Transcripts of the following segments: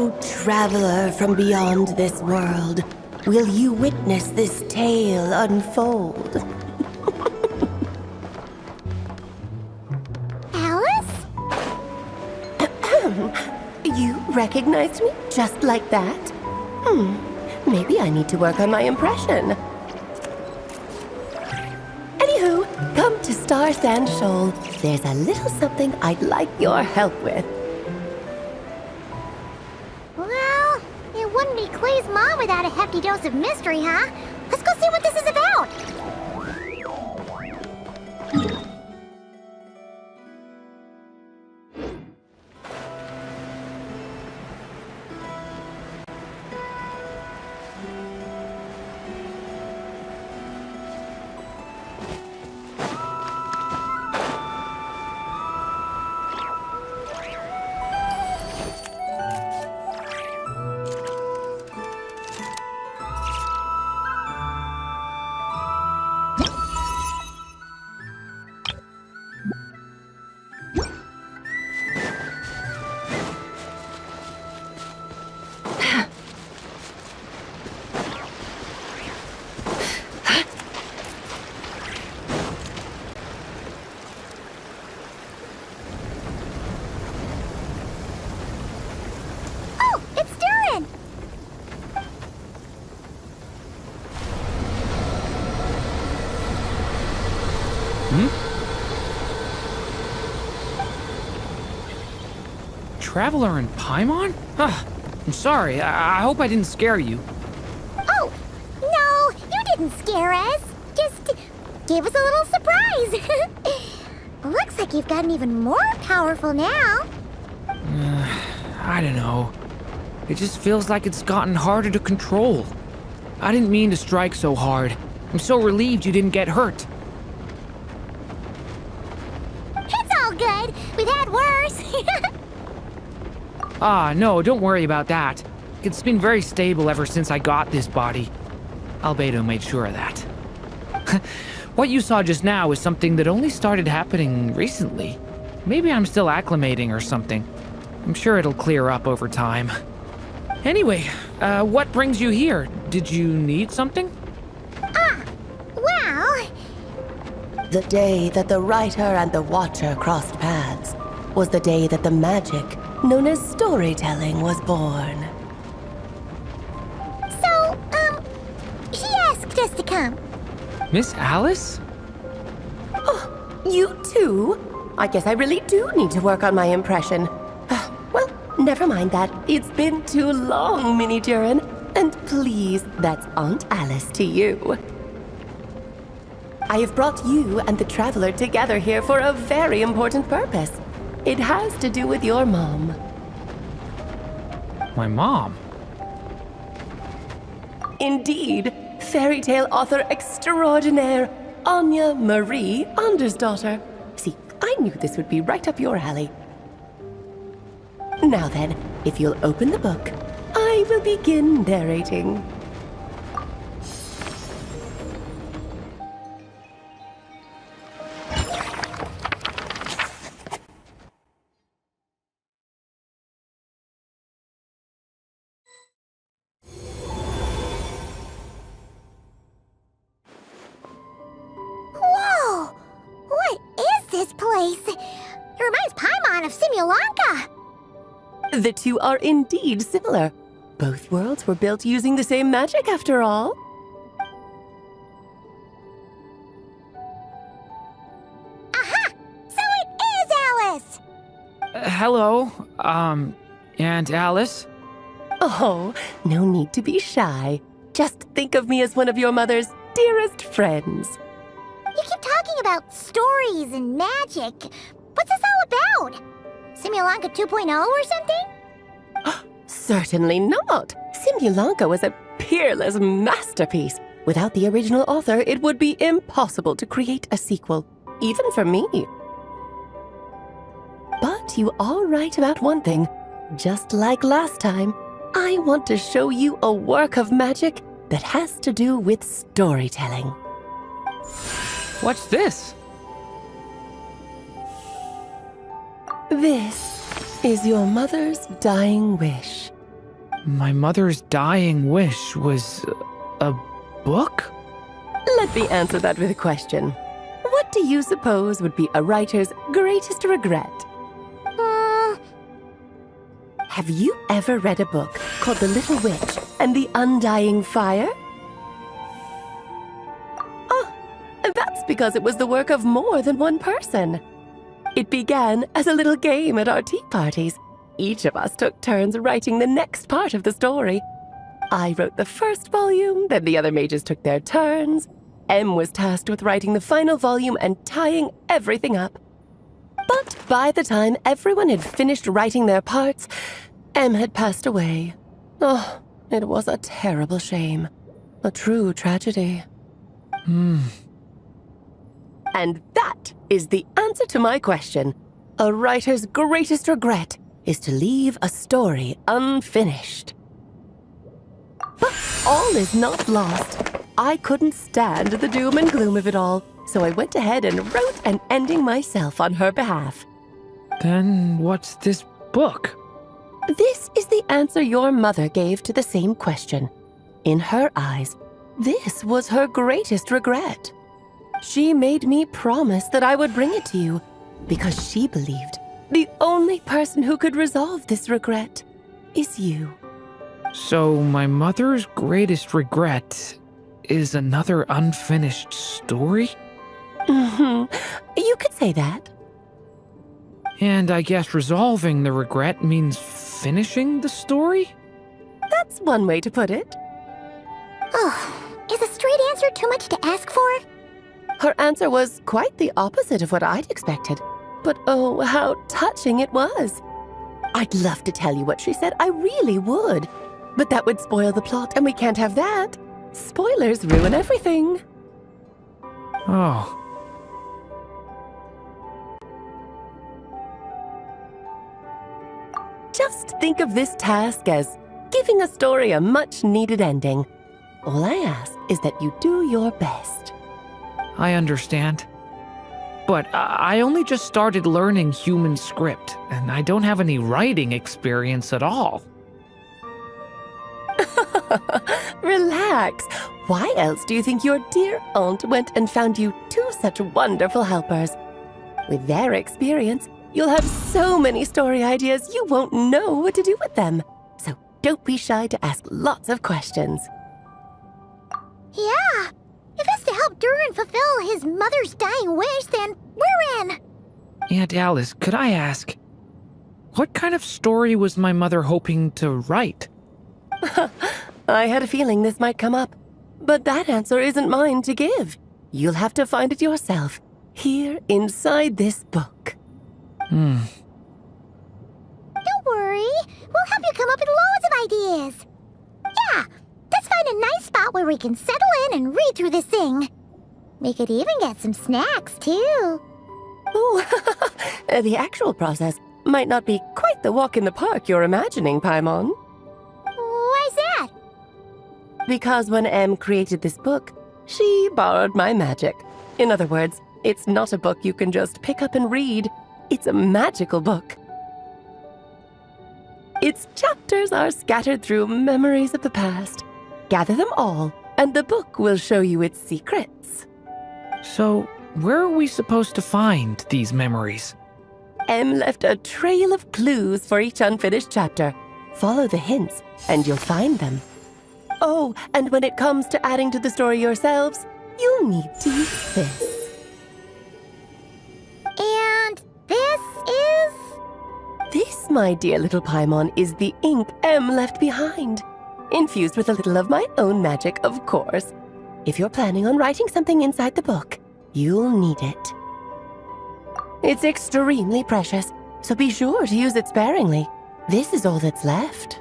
O traveler from beyond this world, will you witness this tale unfold? Alice? You recognized me just like that? Maybe I need to work on my impression. Anywho, come to Star Sand Shoal. There's a little something I'd like your help with. Well, it wouldn't be Clay's mom without a hefty dose of mystery, huh? Let's go see what this is about. Oh, it's Durin! Traveler in Paimon? I'm sorry. I hope I didn't scare you. Oh, no, you didn't scare us. Just gave us a little surprise. Looks like you've gotten even more powerful now. I don't know. It just feels like it's gotten harder to control. I didn't mean to strike so hard. I'm so relieved you didn't get hurt. It's all good. We've had worse. No, don't worry about that. It's been very stable ever since I got this body. Rubedo made sure of that. What you saw just now is something that only started happening recently. Maybe I'm still acclimating or something. I'm sure it'll clear up over time. Anyway, what brings you here? Did you need something? Well, The day that the writer and the watcher crossed paths was the day that the magic known as storytelling was born. so, she asked us to come. Miss Alice? You too? I guess I really do need to work on my impression. Well, never mind that. It's been too long, Mini Durin. And please, that's Aunt Alice to you. I have brought you and the Traveler together here for a very important purpose. It has to do with your mom. My mom? Indeed, fairy tale author extraordinaire, Anya Marie Andersdottir. See, I knew this would be right up your alley. Now then, if you'll open the book, I will begin narrating. Whoa! What is this place? It reminds Paimon of Simulanka. The two are indeed similar. Both worlds were built using the same magic, after all. Aha! So it is Alice! Hello, Aunt Alice? Oh, no need to be shy. Just think of me as one of your mother's dearest friends. You keep talking about stories and magic. What's this all about? Simulanka 2.0 or something? Certainly not. Simulanka was a peerless masterpiece. Without the original author, it would be impossible to create a sequel, even for me. But you are right about one thing. Just like last time, I want to show you a work of magic that has to do with storytelling. What's this? This is your mother's dying wish. My mother's dying wish was a book? Let me answer that with a question. What do you suppose would be a writer's greatest regret? Have you ever read a book called The Little Witch and the Undying Fire? Oh, that's because it was the work of more than one person. It began as a little game at our tea parties. Each of us took turns writing the next part of the story. I wrote the first volume, then the other mages took their turns. Em was tasked with writing the final volume and tying everything up. But by the time everyone had finished writing their parts, Em had passed away. Oh, it was a terrible shame. A true tragedy. And that is the answer to my question. A writer's greatest regret is to leave a story unfinished. But all is not lost. I couldn't stand the doom and gloom of it all, so I went ahead and wrote an ending myself on her behalf. Then what's this book? This is the answer your mother gave to the same question. In her eyes, this was her greatest regret. She made me promise that I would bring it to you because she believed the only person who could resolve this regret is you. So my mother's greatest regret is another unfinished story? You could say that. And I guess resolving the regret means finishing the story? That's one way to put it. Oh, is a straight answer too much to ask for? Her answer was quite the opposite of what I'd expected. But oh, how touching it was. I'd love to tell you what she said, I really would. But that would spoil the plot, and we can't have that. Spoilers ruin everything. Oh. Just think of this task as giving a story a much-needed ending. All I ask is that you do your best. I understand. But I only just started learning human script, and I don't have any writing experience at all. Relax. Why else do you think your dear aunt went and found you two such wonderful helpers? With their experience, you'll have so many story ideas you won't know what to do with them. So don't be shy to ask lots of questions. Yeah. If it's to help Durin fulfill his mother's dying wish, then we're in. Aunt Alice, could I ask, what kind of story was my mother hoping to write? I had a feeling this might come up, but that answer isn't mine to give. You'll have to find it yourself, here inside this book. Don't worry. We'll help you come up with loads of ideas. Yeah, let's find a nice spot where we can settle in and read through this thing. We could even get some snacks, too. Oh, the actual process might not be quite the walk in the park you're imagining, Paimon. Why's that? Because when Em created this book, she borrowed my magic. In other words, it's not a book you can just pick up and read. It's a magical book. Its chapters are scattered through memories of the past. Gather them all, and the book will show you its secrets. So, where are we supposed to find these memories? Em left a trail of clues for each unfinished chapter. Follow the hints, and you'll find them. Oh, and when it comes to adding to the story yourselves, you'll need to use this. And this is... This, my dear little Paimon, is the ink Em left behind. Infused with a little of my own magic, of course. If you're planning on writing something inside the book, you'll need it. It's extremely precious, so be sure to use it sparingly. This is all that's left.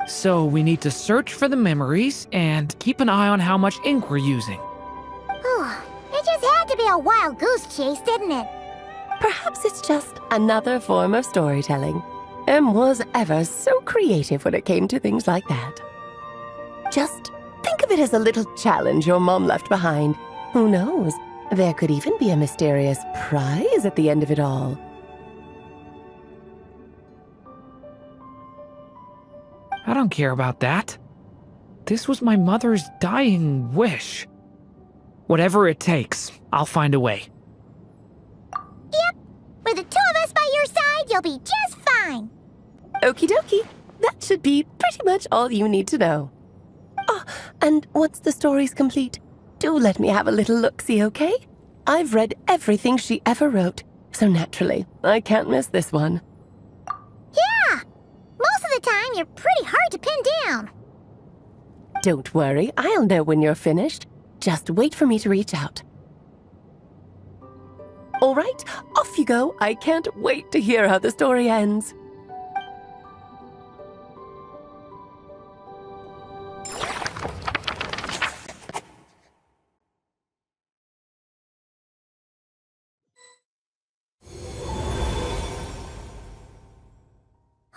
So we need to search for the memories and keep an eye on how much ink we're using. Oh, it just had to be a wild goose chase, didn't it? Perhaps it's just another form of storytelling. Em was ever so creative when it came to things like that. Just think of it as a little challenge your mom left behind. Who knows? There could even be a mysterious prize at the end of it all. I don't care about that. This was my mother's dying wish. Whatever it takes, I'll find a way. Yep. With the two of us by your side, you'll be just fine. Okie dokie. That should be pretty much all you need to know. Oh, and once the story's complete, do let me have a little look-see, okay? I've read everything she ever wrote, so naturally, I can't miss this one. Yeah. Most of the time, you're pretty hard to pin down. Don't worry, I'll know when you're finished. Just wait for me to reach out. All right, off you go. I can't wait to hear how the story ends.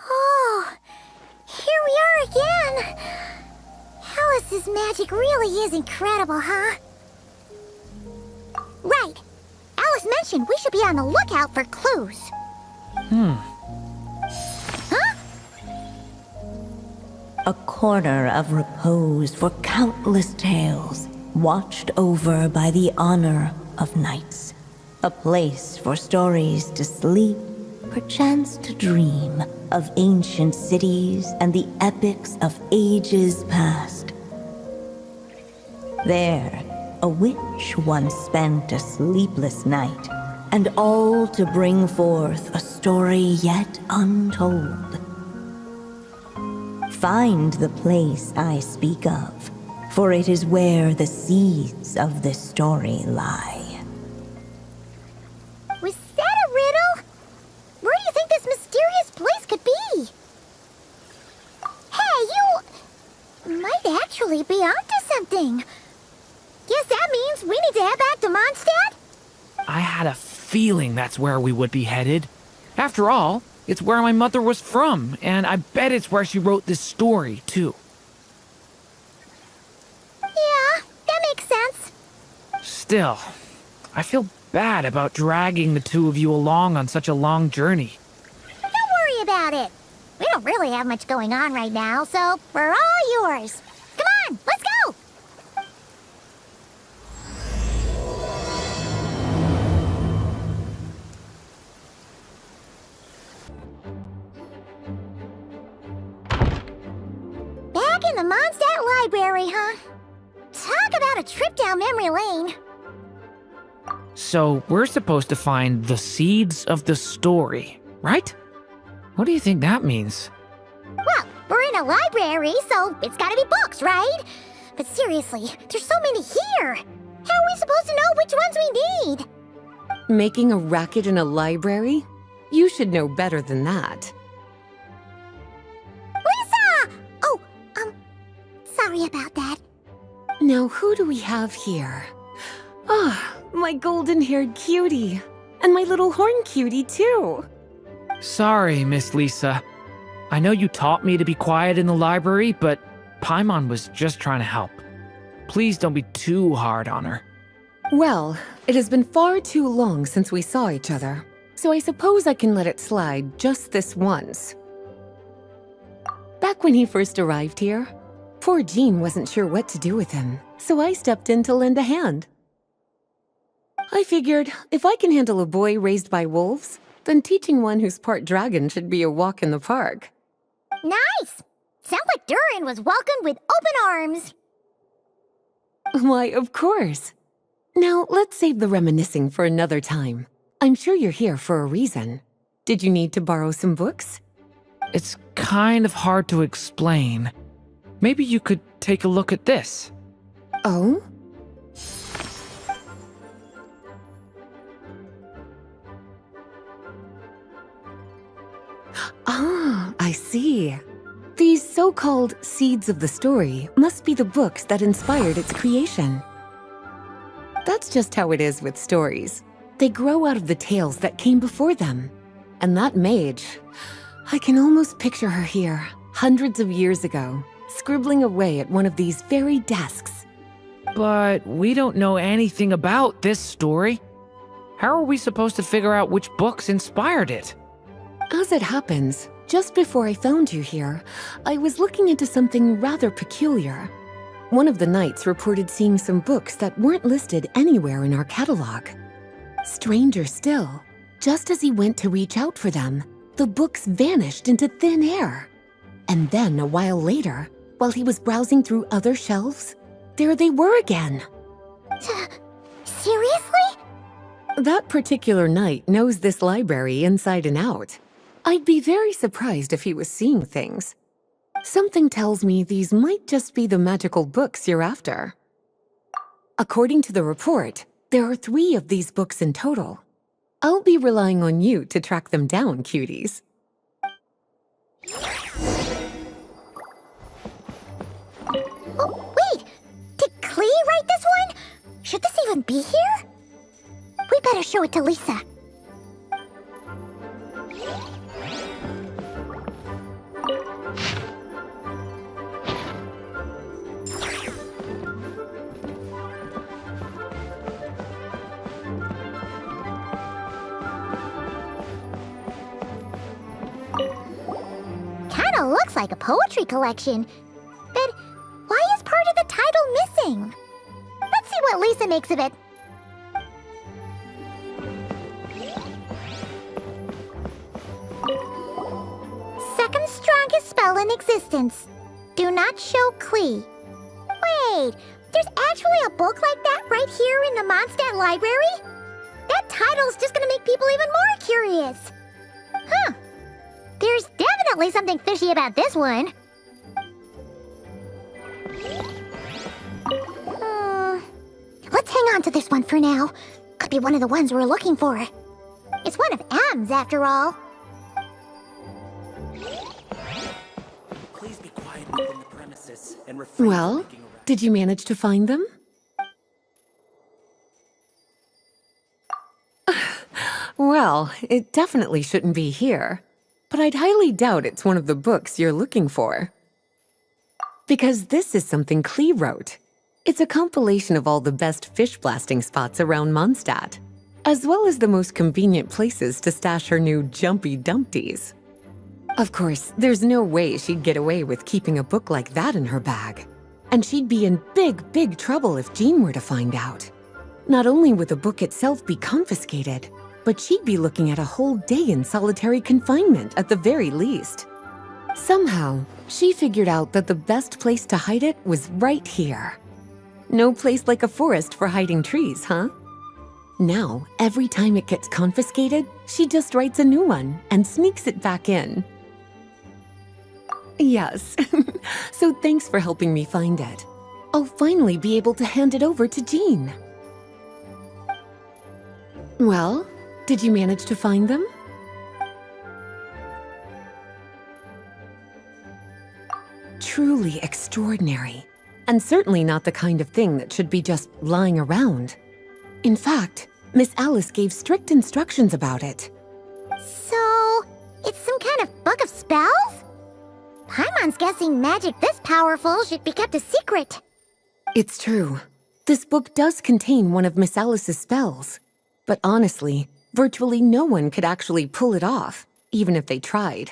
Oh, here we are again. Alice's magic really is incredible, huh? Right. Alice mentioned we should be on the lookout for clues. Huh? A corner of repose for countless tales, watched over by the honor of knights. A place for stories to sleep, perchance to dream of ancient cities and the epics of ages past. There, a witch once spent a sleepless night, and all to bring forth a story yet untold. Find the place I speak of, for it is where the seeds of this story lie. Was that a riddle? Where do you think this mysterious place could be? Hey, you might actually be onto something. Guess that means we need to head back to Mondstadt? I had a feeling that's where we would be headed. After all, it's where my mother was from, and I bet it's where she wrote this story, too. Yeah, that makes sense. Still, I feel bad about dragging the two of you along on such a long journey. Don't worry about it. We don't really have much going on right now, so we're all yours. Come on, let's go! Back in the Mondstadt Library, huh? Talk about a trip down memory lane. So, we're supposed to find the seeds of the story, right? What do you think that means? Well, we're in a library, so it's gotta be books, right? But seriously, there's so many here. How are we supposed to know which ones we need? Making a racket in a library? You should know better than that. Lisa! Oh, sorry about that. Now, who do we have here? Ah, my golden-haired cutie. And my little horn cutie, too. Sorry, Miss Lisa. I know you taught me to be quiet in the library, but Paimon was just trying to help. Please don't be too hard on her. Well, it has been far too long since we saw each other, so I suppose I can let it slide just this once. Back when he first arrived here, poor Jean wasn't sure what to do with him, so I stepped in to lend a hand. I figured, if I can handle a boy raised by wolves, then teaching one who's part dragon should be a walk in the park. Nice! Sounds like Durin was welcomed with open arms. Why, of course. Now, let's save the reminiscing for another time. I'm sure you're here for a reason. Did you need to borrow some books? It's kind of hard to explain. Maybe you could take a look at this. Oh? Ah, I see. These so-called seeds of the story must be the books that inspired its creation. That's just how it is with stories. They grow out of the tales that came before them. And that mage, I can almost picture her here, hundreds of years ago, scribbling away at one of these very desks. But we don't know anything about this story. How are we supposed to figure out which books inspired it? As it happens, Just before I found you here, I was looking into something rather peculiar. One of the knights reported seeing some books that weren't listed anywhere in our catalog. Stranger still, just as he went to reach out for them, the books vanished into thin air. And then a while later, while he was browsing through other shelves, there they were again. Seriously? That particular knight knows this library inside and out. I'd be very surprised if he was seeing things. Something tells me these might just be the magical books you're after. According to the report, there are 3 of these books in total. I'll be relying on you to track them down, cuties. Oh, wait! Did Klee write this one? Should this even be here? We better show it to Lisa. Kinda looks like a poetry collection. But why is part of the title missing? Let's see what Lisa makes of it. Second strongest spell in existence. Do not show Klee. Wait, there's actually a book like that right here in the Mondstadt library? That title's just gonna make people even more curious. Huh. There's definitely something fishy about this one. Let's hang on to this one for now. Could be one of the ones we're looking for. It's one of M's, after all. Please be quiet within the premises and refrain Well, from making a racket. did you manage to find them? Well, it definitely shouldn't be here. But I'd highly doubt it's one of the books you're looking for. Because this is something Klee wrote. It's a compilation of all the best fish blasting spots around Mondstadt, as well as the most convenient places to stash her new jumpy dumpties. Of course, there's no way she'd get away with keeping a book like that in her bag. And she'd be in big trouble if Jean were to find out. Not only would the book itself be confiscated, but she'd be looking at a whole day in solitary confinement at the very least. Somehow, she figured out that the best place to hide it was right here. No place like a forest for hiding trees, huh? Now, every time it gets confiscated, she just writes a new one and sneaks it back in. Yes, so thanks for helping me find it. I'll finally be able to hand it over to Jean. Well, did you manage to find them? Truly extraordinary, and certainly not the kind of thing that should be just lying around. In fact, Miss Alice gave strict instructions about it. So, it's some kind of book of spells? Paimon's guessing magic this powerful should be kept a secret. It's true. This book does contain one of Miss Alice's spells. But honestly, virtually no one could actually pull it off, even if they tried.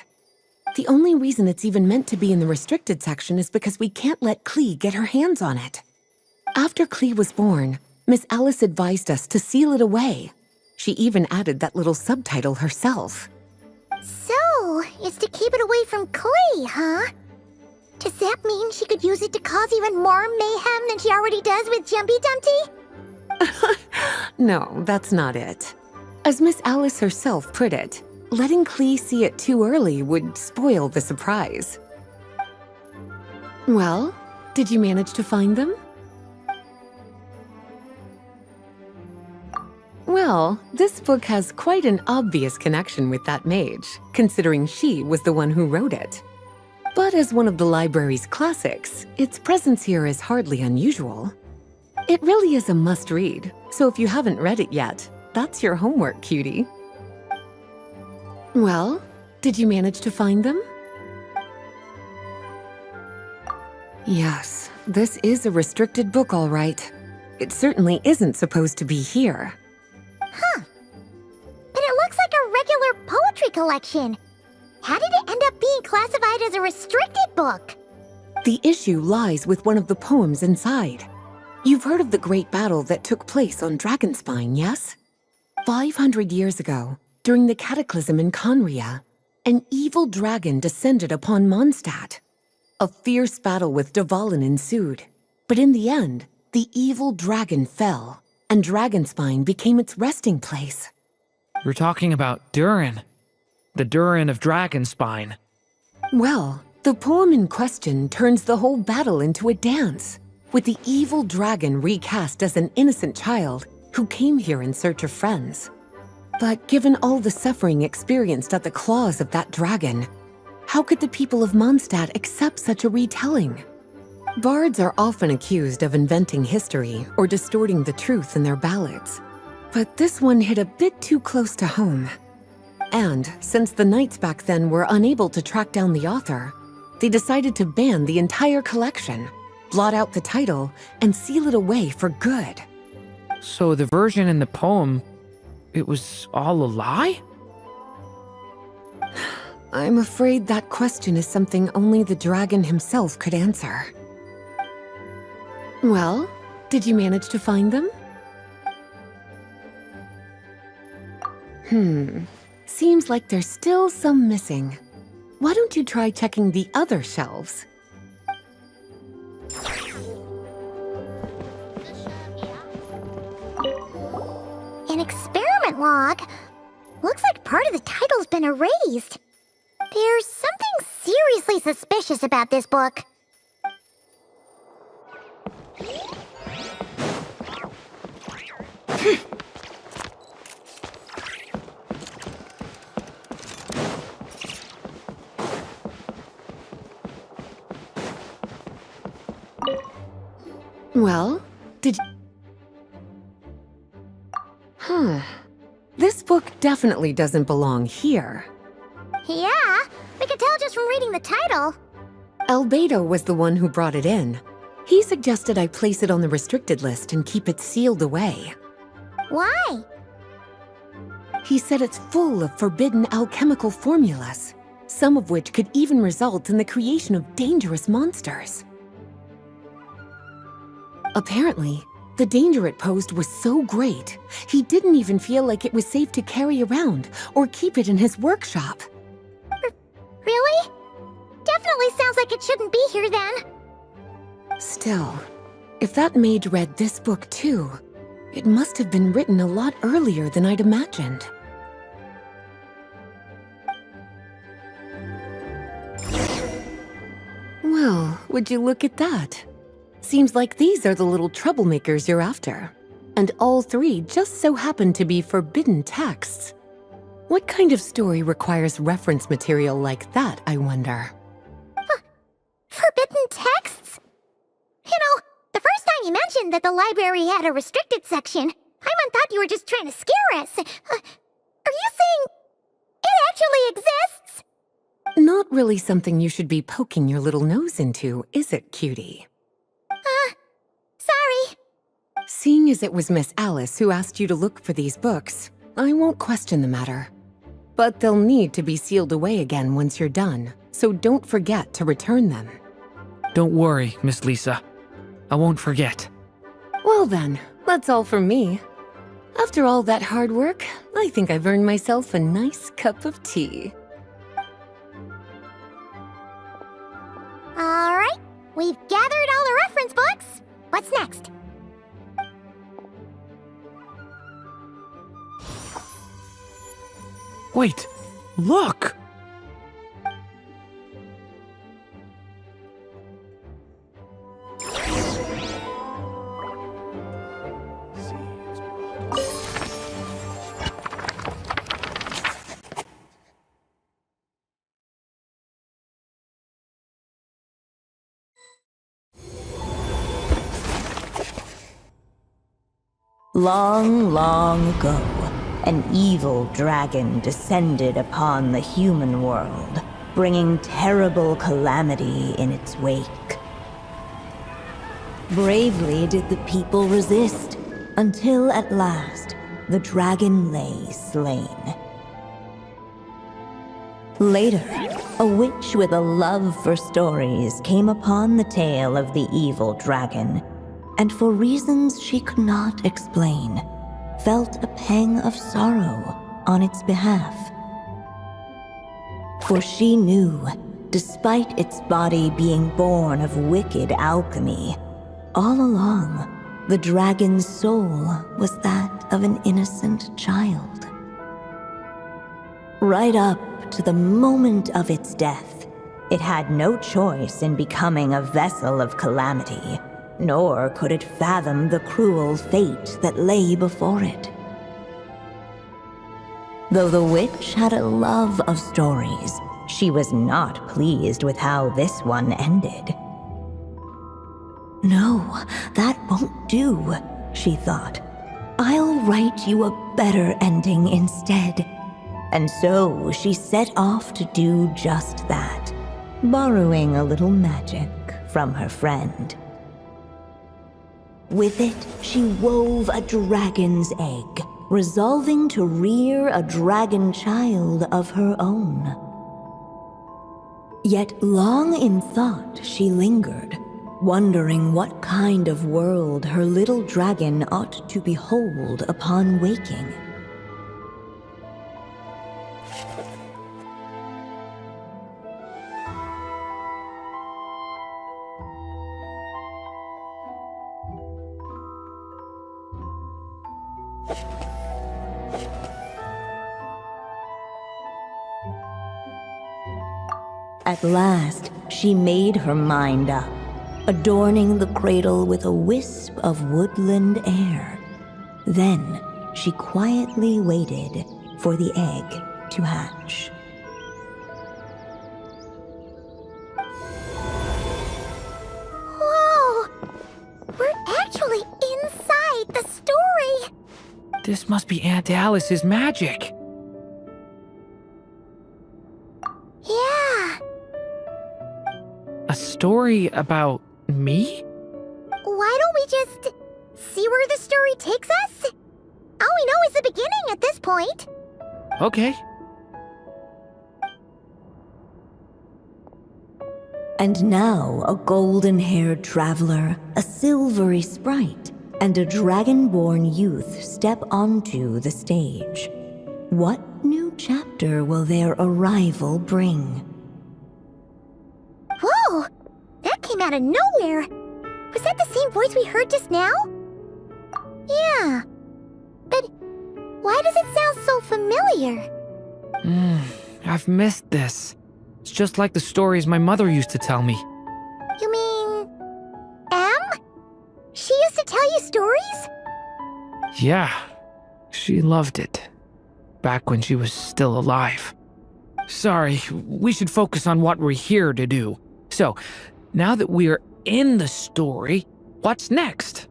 The only reason it's even meant to be in the restricted section is because we can't let Klee get her hands on it. After Klee was born, Miss Alice advised us to seal it away. She even added that little subtitle herself. So, it's to keep it away from Klee, huh? Does that mean she could use it to cause even more mayhem than she already does with Jumpy Dumpty? No, that's not it. As Miss Alice herself put it, letting Klee see it too early would spoil the surprise. Well, did you manage to find them? Well, this book has quite an obvious connection with that mage, considering she was the one who wrote it. But as one of the library's classics, its presence here is hardly unusual. It really is a must-read, so if you haven't read it yet, that's your homework, cutie. Well, did you manage to find them? Yes, this is a restricted book, all right. It certainly isn't supposed to be here. Huh. But it looks like a regular poetry collection. How did it end up being classified as a restricted book? The issue lies with one of the poems inside. You've heard of the great battle that took place on Dragonspine, yes? 500 years ago, during the cataclysm in Conria, an evil dragon descended upon Mondstadt. A fierce battle with Dvalin ensued, but in the end, the evil dragon fell, and Dragonspine became its resting place. You're talking about Durin. The Durin of Dragonspine. Well, the poem in question turns the whole battle into a dance, with the evil dragon recast as an innocent child who came here in search of friends. But given all the suffering experienced at the claws of that dragon, how could the people of Mondstadt accept such a retelling? Bards are often accused of inventing history or distorting the truth in their ballads. But this one hit a bit too close to home. And since the knights back then were unable to track down the author, they decided to ban the entire collection, blot out the title, and seal it away for good. So the version in the poem, it was all a lie? I'm afraid that question is something only the dragon himself could answer. Well, did you manage to find them? Seems like there's still some missing. Why don't you try checking the other shelves? An experiment log? Looks like part of the title's been erased. There's something seriously suspicious about this book. Well, did This book definitely doesn't belong here. Yeah, we could tell just from reading the title. Rubedo was the one who brought it in. He suggested I place it on the restricted list and keep it sealed away. Why? He said it's full of forbidden alchemical formulas, some of which could even result in the creation of dangerous monsters. Apparently, the danger it posed was so great, he didn't even feel like it was safe to carry around or keep it in his workshop. Really? Definitely sounds like it shouldn't be here then. Still, if that maid read this book too, it must have been written a lot earlier than I'd imagined. Well, would you look at that? Seems like these are the little troublemakers you're after. And all three just so happen to be forbidden texts. What kind of story requires reference material like that, I wonder? Forbidden texts? You know, the first time you mentioned that the library had a restricted section, I thought you were just trying to scare us. Are you saying it actually exists? Not really something you should be poking your little nose into, is it, cutie? Sorry. Seeing as it was Miss Alice who asked you to look for these books, I won't question the matter. But they'll need to be sealed away again once you're done, so don't forget to return them. Don't worry, Miss Lisa. I won't forget. Well then, that's all from me. After all that hard work, I think I've earned myself a nice cup of tea. All right, we've gathered all the reference books. What's next? Wait, look! Long, long ago, an evil dragon descended upon the human world, bringing terrible calamity in its wake. Bravely did the people resist, until at last, the dragon lay slain. Later, a witch with a love for stories came upon the tale of the evil dragon, and for reasons she could not explain, felt a pang of sorrow on its behalf. For she knew, despite its body being born of wicked alchemy, all along, the dragon's soul was that of an innocent child. Right up to the moment of its death, it had no choice in becoming a vessel of calamity, nor could it fathom the cruel fate that lay before it. Though the witch had a love of stories, she was not pleased with how this one ended. No, that won't do, she thought. I'll write you a better ending instead. And so she set off to do just that, borrowing a little magic from her friend. With it, she wove a dragon's egg, resolving to rear a dragon child of her own. Yet long in thought she lingered, wondering what kind of world her little dragon ought to behold upon waking. At last, she made her mind up, adorning the cradle with a wisp of woodland air. Then, she quietly waited for the egg to hatch. Whoa! We're actually inside the story! This must be Aunt Alice's magic. Yeah. A story about me? Why don't we just see where the story takes us? All we know is the beginning at this point. Okay. And now a golden-haired traveler, a silvery sprite, and a dragon-born youth step onto the stage. What new chapter will their arrival bring? Whoa! That came out of nowhere! Was that the same voice we heard just now? Yeah. But why does it sound so familiar? I've missed this. It's just like the stories my mother used to tell me. You mean... Em? She used to tell you stories? Yeah, she loved it. Back when she was still alive. Sorry, we should focus on what we're here to do. So, now that we're in the story, what's next?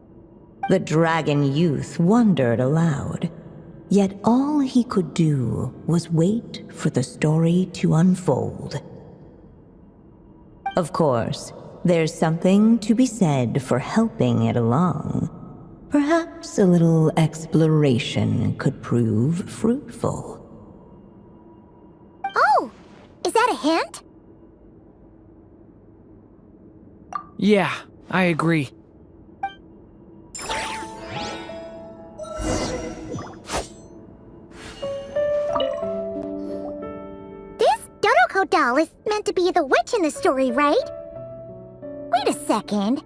The dragon youth wondered aloud. Yet all he could do was wait for the story to unfold. Of course, there's something to be said for helping it along. Perhaps a little exploration could prove fruitful. Oh! Is that a hint? Yeah, I agree. This Draco doll is meant to be the witch in the story, right? Wait a second.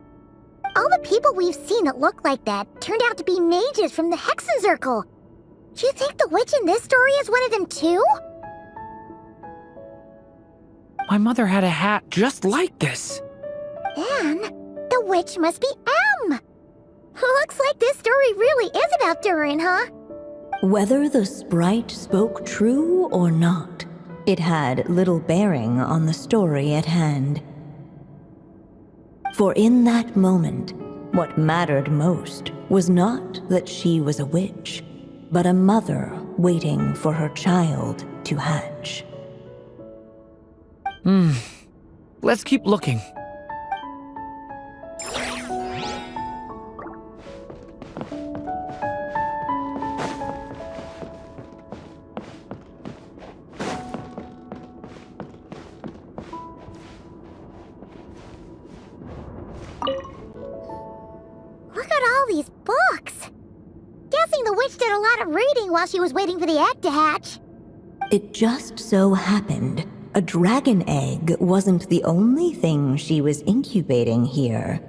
All the people we've seen that look like that turned out to be mages from the Hexen Circle. Do you think the witch in this story is one of them too? My mother had a hat just like this. Then, the witch must be Em! Looks like this story really is about Durin, huh? Whether the sprite spoke true or not, it had little bearing on the story at hand. For in that moment, what mattered most was not that she was a witch, but a mother waiting for her child to hatch. Let's keep looking. lot of reading while she was waiting for the egg to hatch. It just so happened a dragon egg wasn't the only thing she was incubating here.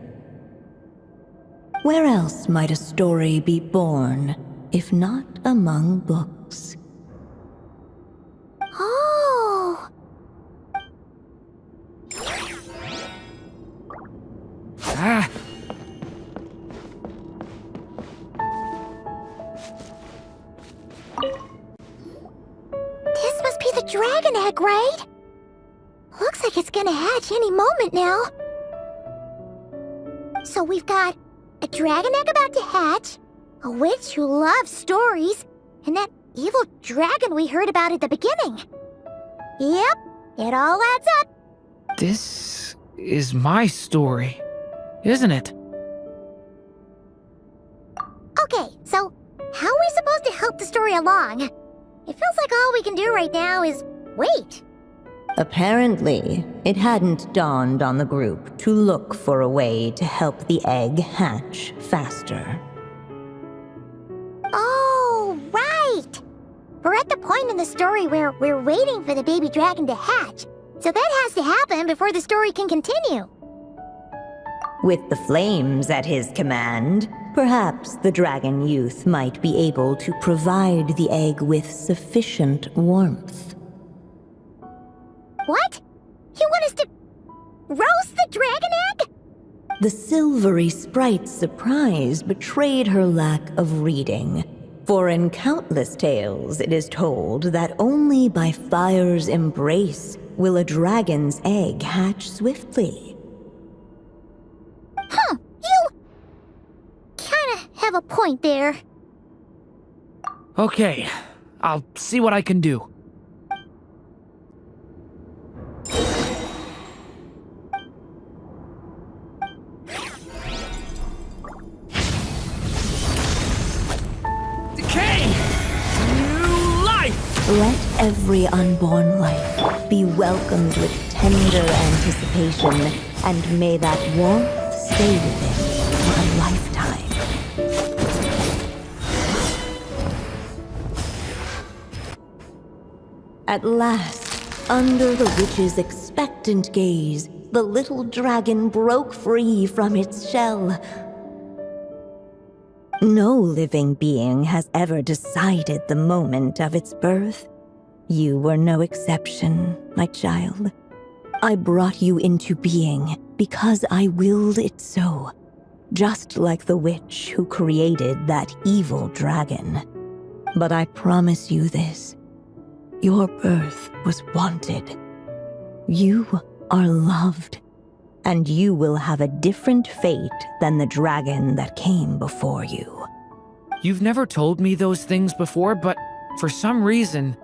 Where else might a story be born, if not among books? Oh! Ah! This must be the dragon egg, right? Looks like it's gonna hatch any moment now. So we've got a dragon egg about to hatch, a witch who loves stories, and that evil dragon we heard about at the beginning. Yep, it all adds up. This is my story, isn't it? Okay, so how are we supposed to help the story along? It feels like all we can do right now is wait. Apparently, it hadn't dawned on the group to look for a way to help the egg hatch faster. Oh, right! We're at the point in the story where we're waiting for the baby dragon to hatch, so that has to happen before the story can continue. With the flames at his command, perhaps the dragon youth might be able to provide the egg with sufficient warmth. What? You want us to roast the dragon egg? The silvery sprite's surprise betrayed her lack of reading, for in countless tales it is told that only by fire's embrace will a dragon's egg hatch swiftly. Huh, you kinda have a point there. Okay, I'll see what I can do. Decay! New life! Let every unborn life be welcomed with tender anticipation, and may that warmth stay with it for a lifetime. At last, under the witch's expectant gaze, the little dragon broke free from its shell. No living being has ever decided the moment of its birth. You were no exception, my child. I brought you into being because I willed it so, just like the witch who created that evil dragon. But I promise you this, your birth was wanted. You are loved, and you will have a different fate than the dragon that came before you. You've never told me those things before, but for some reason,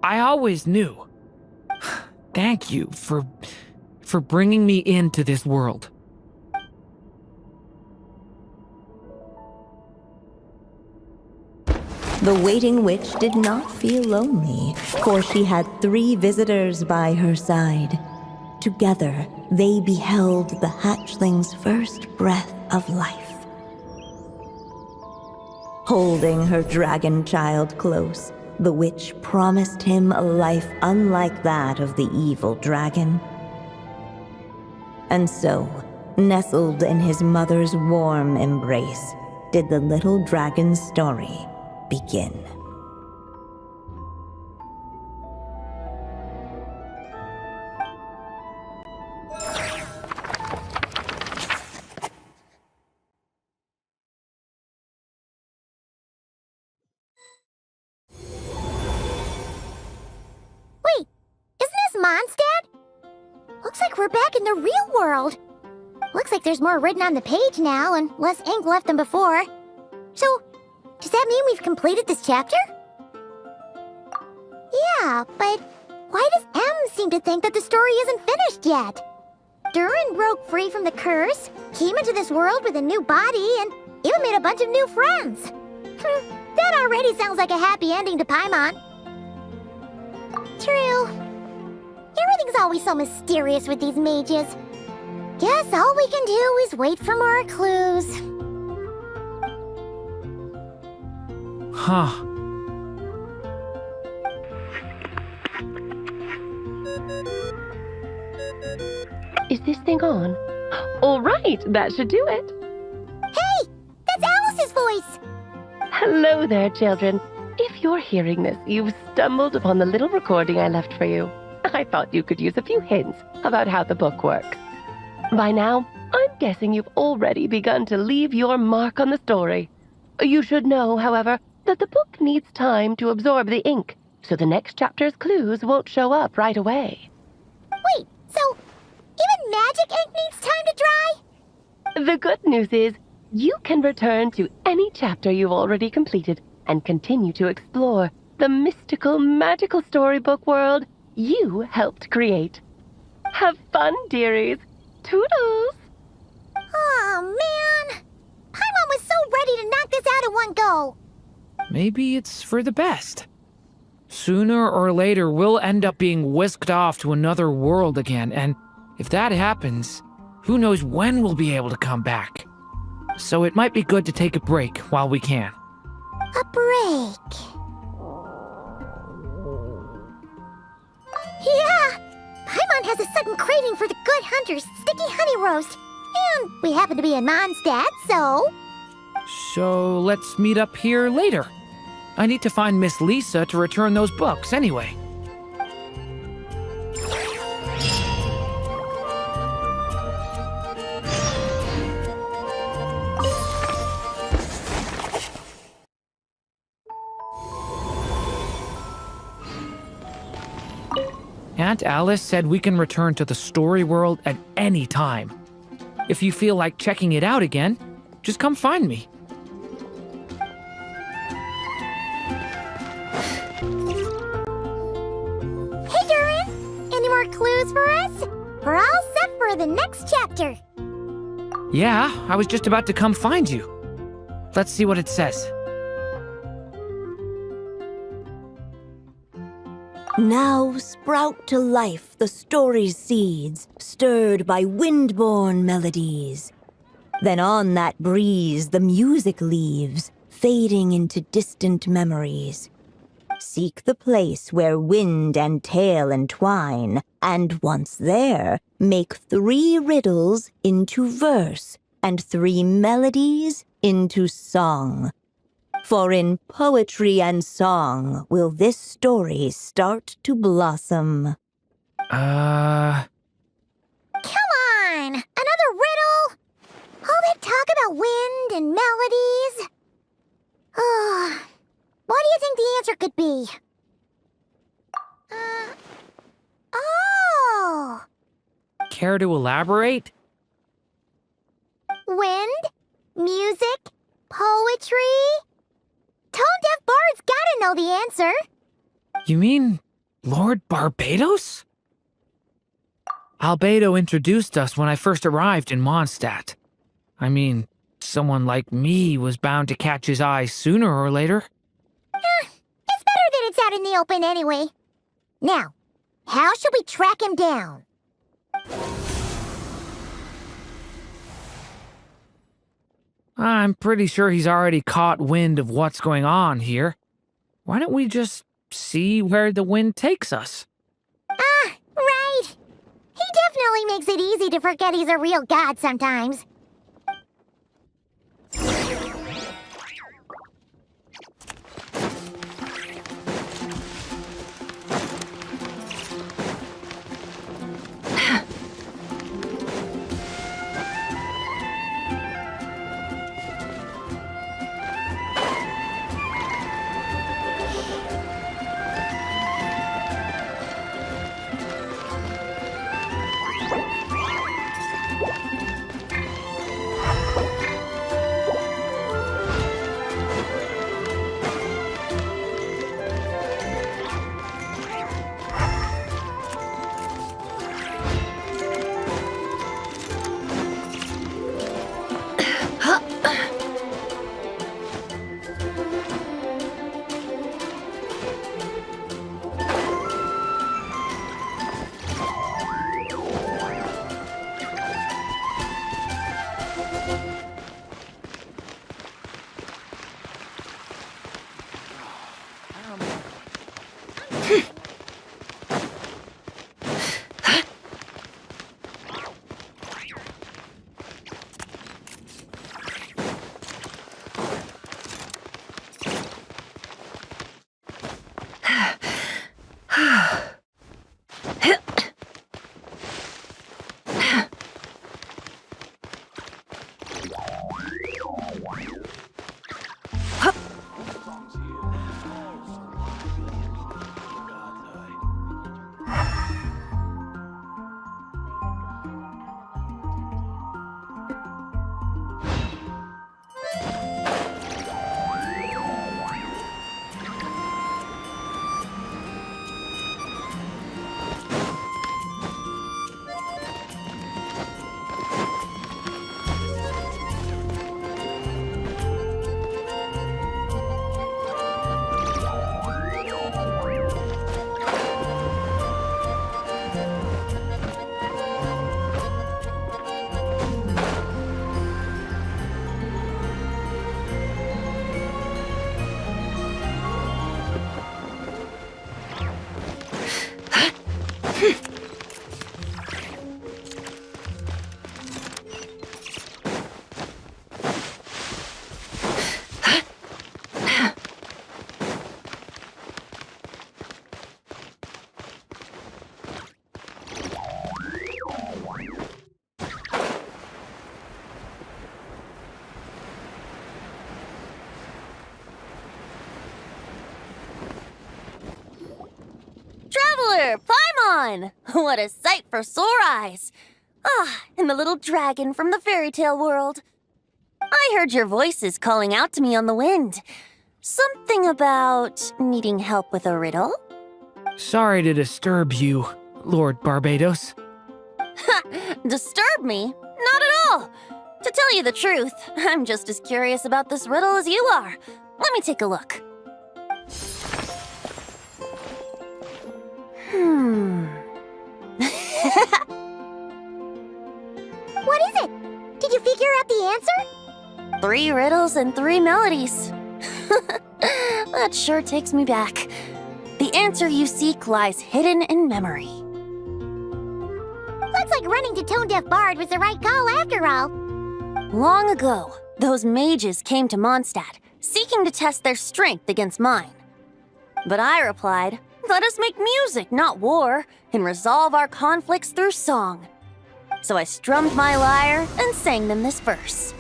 I always knew. Thank you for bringing me into this world. The waiting witch did not feel lonely, for she had 3 visitors by her side. Together, they beheld the hatchling's first breath of life. Holding her dragon child close, the witch promised him a life unlike that of the evil dragon. And so, nestled in his mother's warm embrace, did the little dragon's story begin. Wait, isn't this Mondstadt? Looks like we're back in the real world. Looks like there's more written on the page now and less ink left than before. So, does that mean we've completed this chapter? Yeah, but why does M seem to think that the story isn't finished yet? Durin broke free from the curse, came into this world with a new body, and even made a bunch of new friends. That already sounds like a happy ending to Paimon. True. Everything's always so mysterious with these mages. Guess all we can do is wait for more clues. Huh. Is this thing on? All right, that should do it. Hey, that's Alice's voice. Hello there, children. If you're hearing this, you've stumbled upon the little recording I left for you. I thought you could use a few hints about how the book works. By now, I'm guessing you've already begun to leave your mark on the story. You should know, however, that the book needs time to absorb the ink, so the next chapter's clues won't show up right away. Wait, so even magic ink needs time to dry? The good news is, you can return to any chapter you've already completed and continue to explore the mystical, magical storybook world you helped create. Have fun, dearies. Toodles! Oh, man. Paimon was so ready to knock this out in one go. Maybe it's for the best. Sooner or later, we'll end up being whisked off to another world again, and if that happens, who knows when we'll be able to come back. So it might be good to take a break while we can. A break. Yeah! Paimon has a sudden craving for the Good Hunter's sticky honey roast. And we happen to be in Mondstadt, so... So let's meet up here later. I need to find Miss Lisa to return those books anyway. Aunt Alice said we can return to the story world at any time. If you feel like checking it out again, just come find me. Hey, Durin! Any more clues for us? We're all set for the next chapter. Yeah, I was just about to come find you. Let's see what it says. Now sprout to life the story's seeds, stirred by wind-born melodies. Then on that breeze the music leaves, fading into distant memories. Seek the place where wind and tale entwine, and once there, make 3 riddles into verse, and 3 melodies into song. For in poetry and song will this story start to blossom. Come on! Another riddle? All that talk about wind and melodies? What do you think the answer could be? Oh! Care to elaborate? Wind? Music? Poetry? Tone-deaf bards gotta know the answer. You mean Lord Barbados? Albedo introduced us when I first arrived in Mondstadt. I mean, someone like me was bound to catch his eye sooner or later. It's better that it's out in the open anyway. Now, how should we track him down? I'm pretty sure he's already caught wind of what's going on here. Why don't we just see where the wind takes us? Right. He definitely makes it easy to forget he's a real god sometimes. on! What a sight for sore eyes! Ah, and the little dragon from the fairy tale world. I heard your voices calling out to me on the wind. Something about needing help with a riddle? Sorry to disturb you, Lord Barbados. Disturb me? Not at all! To tell you the truth, I'm just as curious about this riddle as you are. Let me take a look. What is it? Did you figure out the answer? 3 riddles and 3 melodies. That sure takes me back. The answer you seek lies hidden in memory. Looks like running to Tone Deaf Bard was the right call after all. Long ago, those mages came to Mondstadt, seeking to test their strength against mine. But I replied, let us make music, not war, and resolve our conflicts through song. So I strummed my lyre and sang them this verse.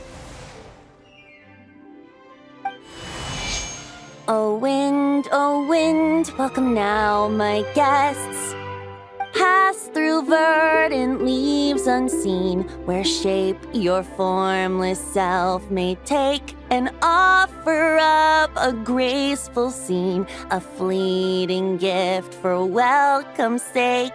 O wind, welcome now, my guests. Pass through verdant leaves unseen, where shape your formless self may take, and offer up a graceful scene, a fleeting gift for welcome's sake.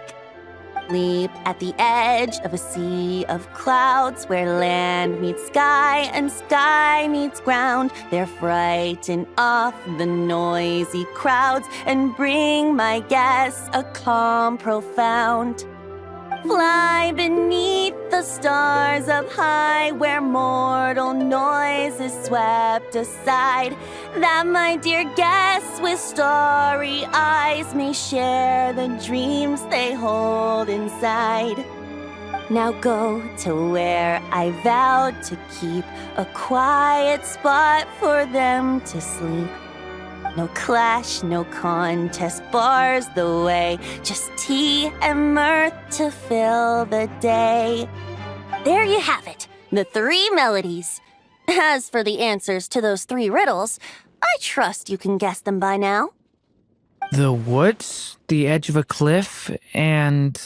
Leap at the edge of a sea of clouds, where land meets sky and sky meets ground. There frighten off the noisy crowds and bring my guests a calm profound. Fly beneath the stars up high, where mortal noise is swept aside, that my dear guests with starry eyes may share the dreams they hold inside. Now go to where I vowed to keep a quiet spot for them to sleep. No clash, no contest bars the way, just tea and mirth to fill the day. There you have it, the 3 melodies. As for the answers to those 3 riddles, I trust you can guess them by now. The woods, the edge of a cliff, and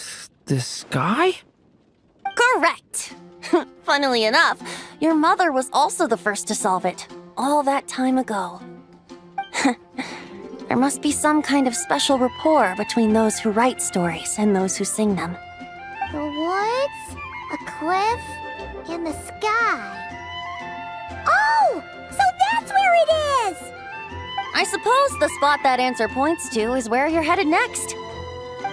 the sky? Correct! Funnily enough, your mother was also the first to solve it, all that time ago. There must be some kind of special rapport between those who write stories and those who sing them. The woods, a cliff, and the sky. Oh! So that's where it is! I suppose the spot that answer points to is where you're headed next.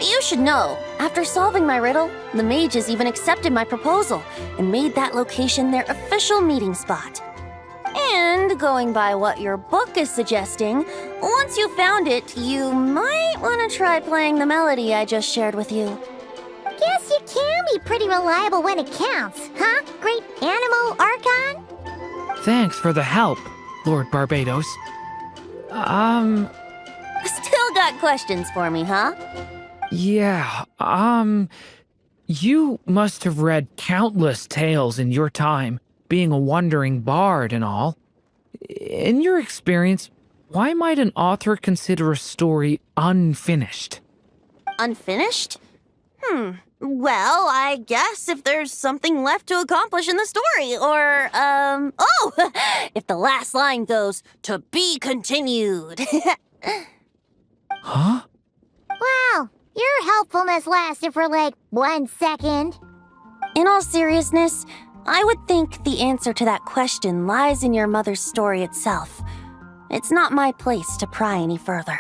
You should know, after solving my riddle, the mages even accepted my proposal and made that location their official meeting spot. And going by what your book is suggesting, once you found it, you might want to try playing the melody I just shared with you. Guess you can be pretty reliable when it counts, huh? Great animal Archon? Thanks for the help, Lord Barbados. Still got questions for me, huh? Yeah, you must have read countless tales in your time, being a wandering bard and all. In your experience, why might an author consider a story unfinished? Unfinished? Well, I guess if there's something left to accomplish in the story, or, if the last line goes, "To be continued." Huh? Wow, your helpfulness lasted for like 1 second. In all seriousness, I would think the answer to that question lies in your mother's story itself. It's not my place to pry any further.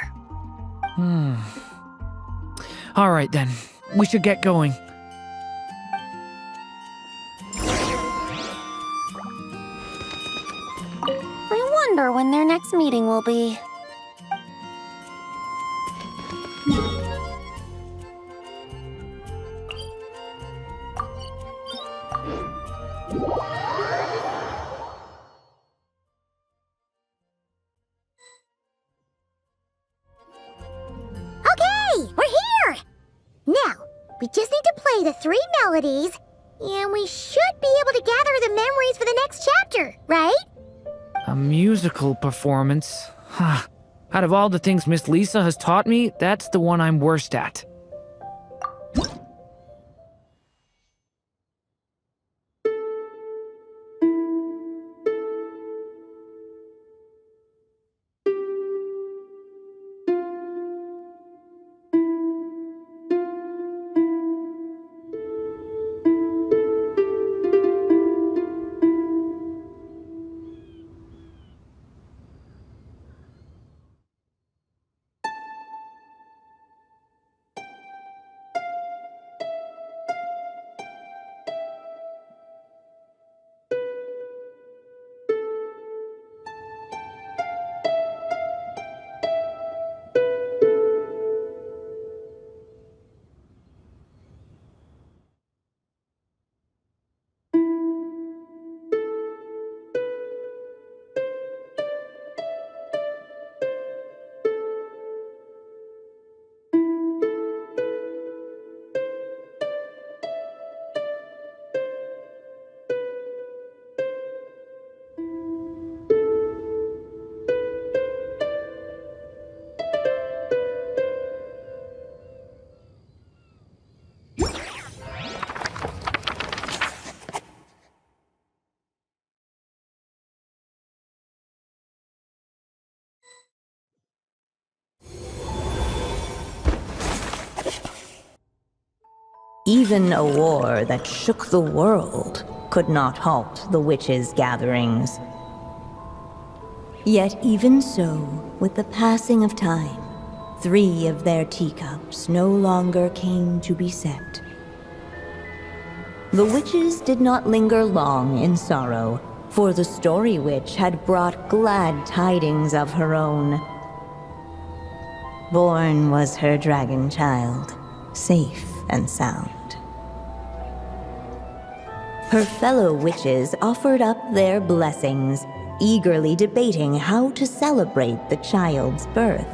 All right then, we should get going. I wonder when their next meeting will be. Okay, we're here! Now, we just need to play the 3 melodies, and we should be able to gather the memories for the next chapter, right? A musical performance? Huh. Out of all the things Miss Lisa has taught me, that's the one I'm worst at. Even a war that shook the world could not halt the witches' gatherings. Yet even so, with the passing of time, 3 of their teacups no longer came to be set. The witches did not linger long in sorrow, for the Story Witch had brought glad tidings of her own. Born was her dragon child, safe and sound. Her fellow witches offered up their blessings, eagerly debating how to celebrate the child's birth.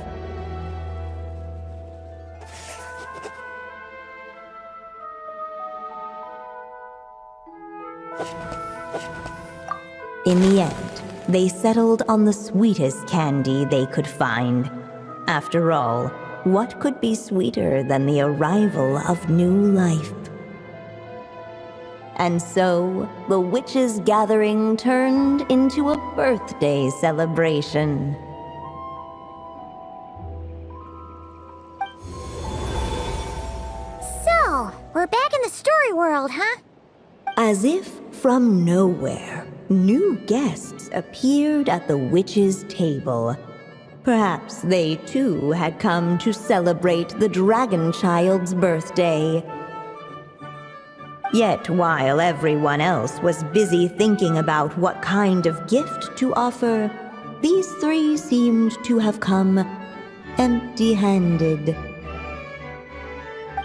In the end, they settled on the sweetest candy they could find. After all, what could be sweeter than the arrival of new life? And so, the witches' gathering turned into a birthday celebration. So, we're back in the story world, huh? As if from nowhere, new guests appeared at the witches' table. Perhaps they too had come to celebrate the dragon child's birthday. Yet while everyone else was busy thinking about what kind of gift to offer, these 3 seemed to have come empty-handed.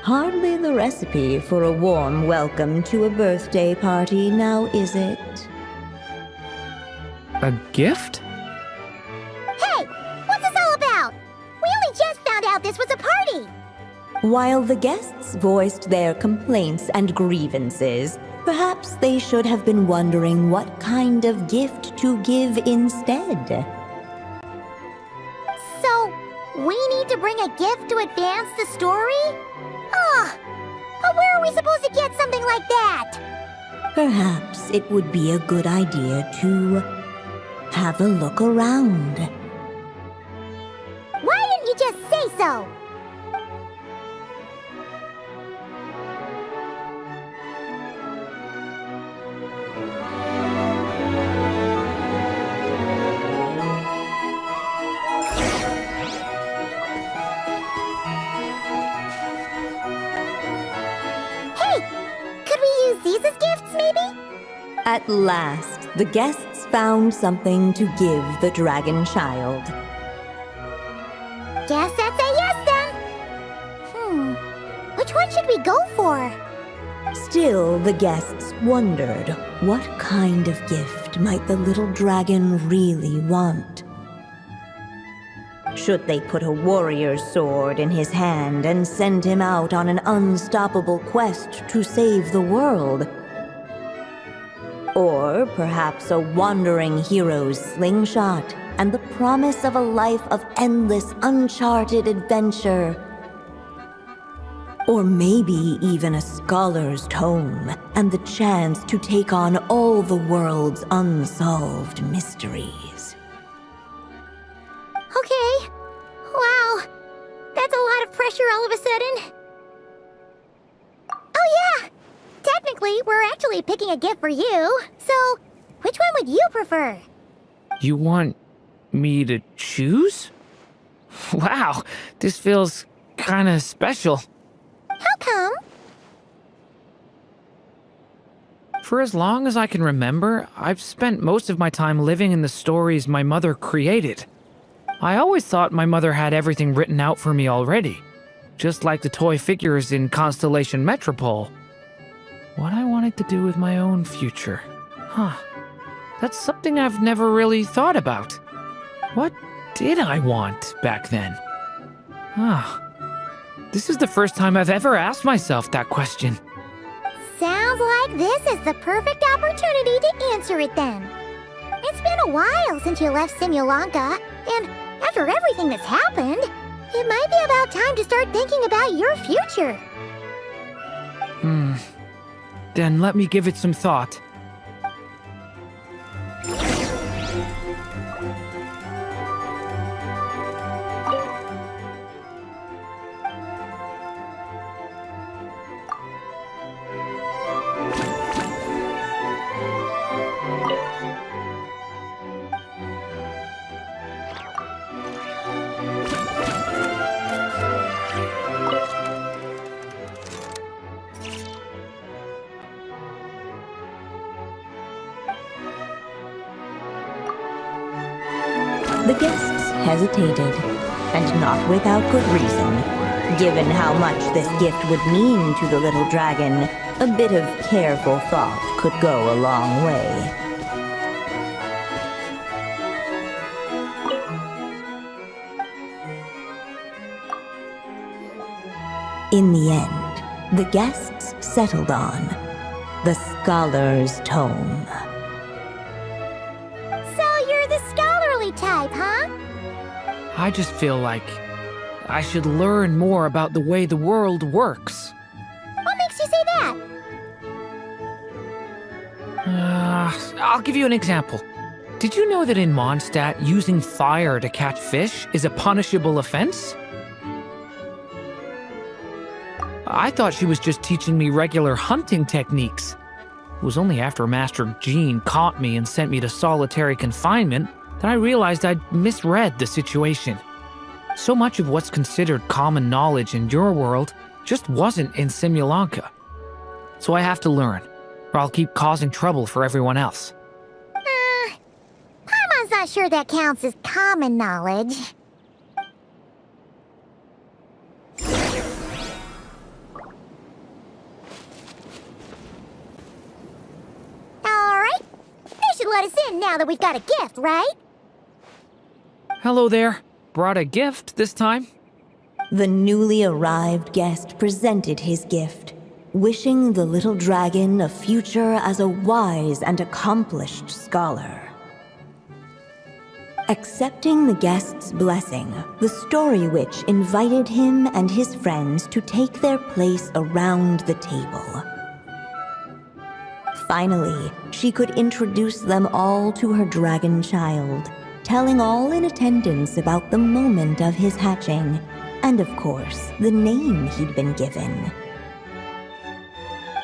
Hardly the recipe for a warm welcome to a birthday party, now is it? A gift? Hey, what's this all about? We only just found out this was a party. While the guests voiced their complaints and grievances, perhaps they should have been wondering what kind of gift to give instead. So, we need to bring a gift to advance the story? But where are we supposed to get something like that? Perhaps it would be a good idea to have a look around. Why didn't you just say so? These as gifts, maybe? At last, the guests found something to give the dragon child. Guess that's a yes then. Which one should we go for? Still, the guests wondered what kind of gift might the little dragon really want. Should they put a warrior's sword in his hand and send him out on an unstoppable quest to save the world? Or perhaps a wandering hero's slingshot and the promise of a life of endless, uncharted adventure? Or maybe even a scholar's tome and the chance to take on all the world's unsolved mysteries. Okay. Wow. That's a lot of pressure all of a sudden. Oh yeah! Technically, we're actually picking a gift for you. So, which one would you prefer? You want me to choose? Wow, this feels kinda special. How come? For as long as I can remember, I've spent most of my time living in the stories my mother created. I always thought my mother had everything written out for me already, just like the toy figures in Constellation Metropole. What I wanted to do with my own future. That's something I've never really thought about. What did I want back then? This is the first time I've ever asked myself that question. Sounds like this is the perfect opportunity to answer it then. It's been a while since you left Simulanka, and after everything that's happened, it might be about time to start thinking about your future. Then let me give it some thought. The guests hesitated, and not without good reason. Given how much this gift would mean to the little dragon, a bit of careful thought could go a long way. In the end, the guests settled on the Scholar's Tome. So you're the scholarly type, huh? I just feel like I should learn more about the way the world works. What makes you say that? I'll give you an example. Did you know that in Mondstadt, using fire to catch fish is a punishable offense? I thought she was just teaching me regular hunting techniques. It was only after Master Jean caught me and sent me to solitary confinement that I realized I'd misread the situation. So much of what's considered common knowledge in your world just wasn't in Simulanka. So I have to learn, or I'll keep causing trouble for everyone else. Paimon's not sure that counts as common knowledge. Alright, they should let us in now that we've got a gift, right? Hello there. Brought a gift this time? The newly arrived guest presented his gift, wishing the little dragon a future as a wise and accomplished scholar. Accepting the guest's blessing, the Story Witch invited him and his friends to take their place around the table. Finally, she could introduce them all to her dragon child, telling all in attendance about the moment of his hatching, and of course, the name he'd been given.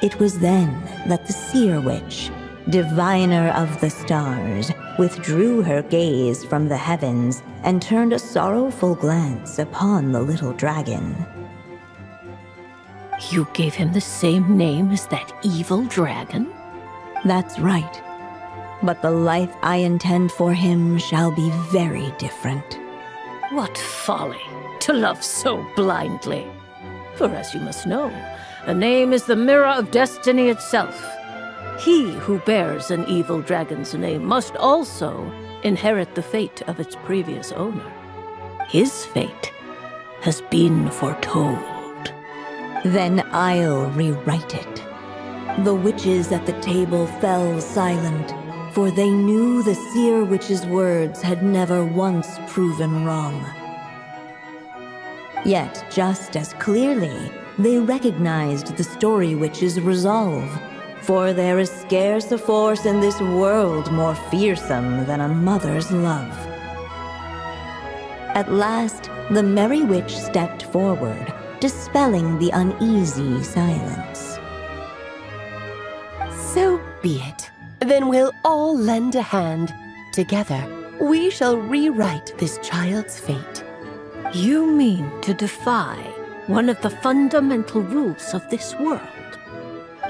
It was then that the Seer Witch, diviner of the stars, withdrew her gaze from the heavens and turned a sorrowful glance upon the little dragon. You gave him the same name as that evil dragon? That's right. But the life I intend for him shall be very different. What folly to love so blindly. For as you must know, a name is the mirror of destiny itself. He who bears an evil dragon's name must also inherit the fate of its previous owner. His fate has been foretold. Then I'll rewrite it. The witches at the table fell silent, for they knew the Seer Witch's words had never once proven wrong. Yet, just as clearly, they recognized the Story Witch's resolve, for there is scarce a force in this world more fearsome than a mother's love. At last, the Merry Witch stepped forward, dispelling the uneasy silence. So be it. Then we'll all lend a hand. Together, we shall rewrite this child's fate. You mean to defy one of the fundamental rules of this world?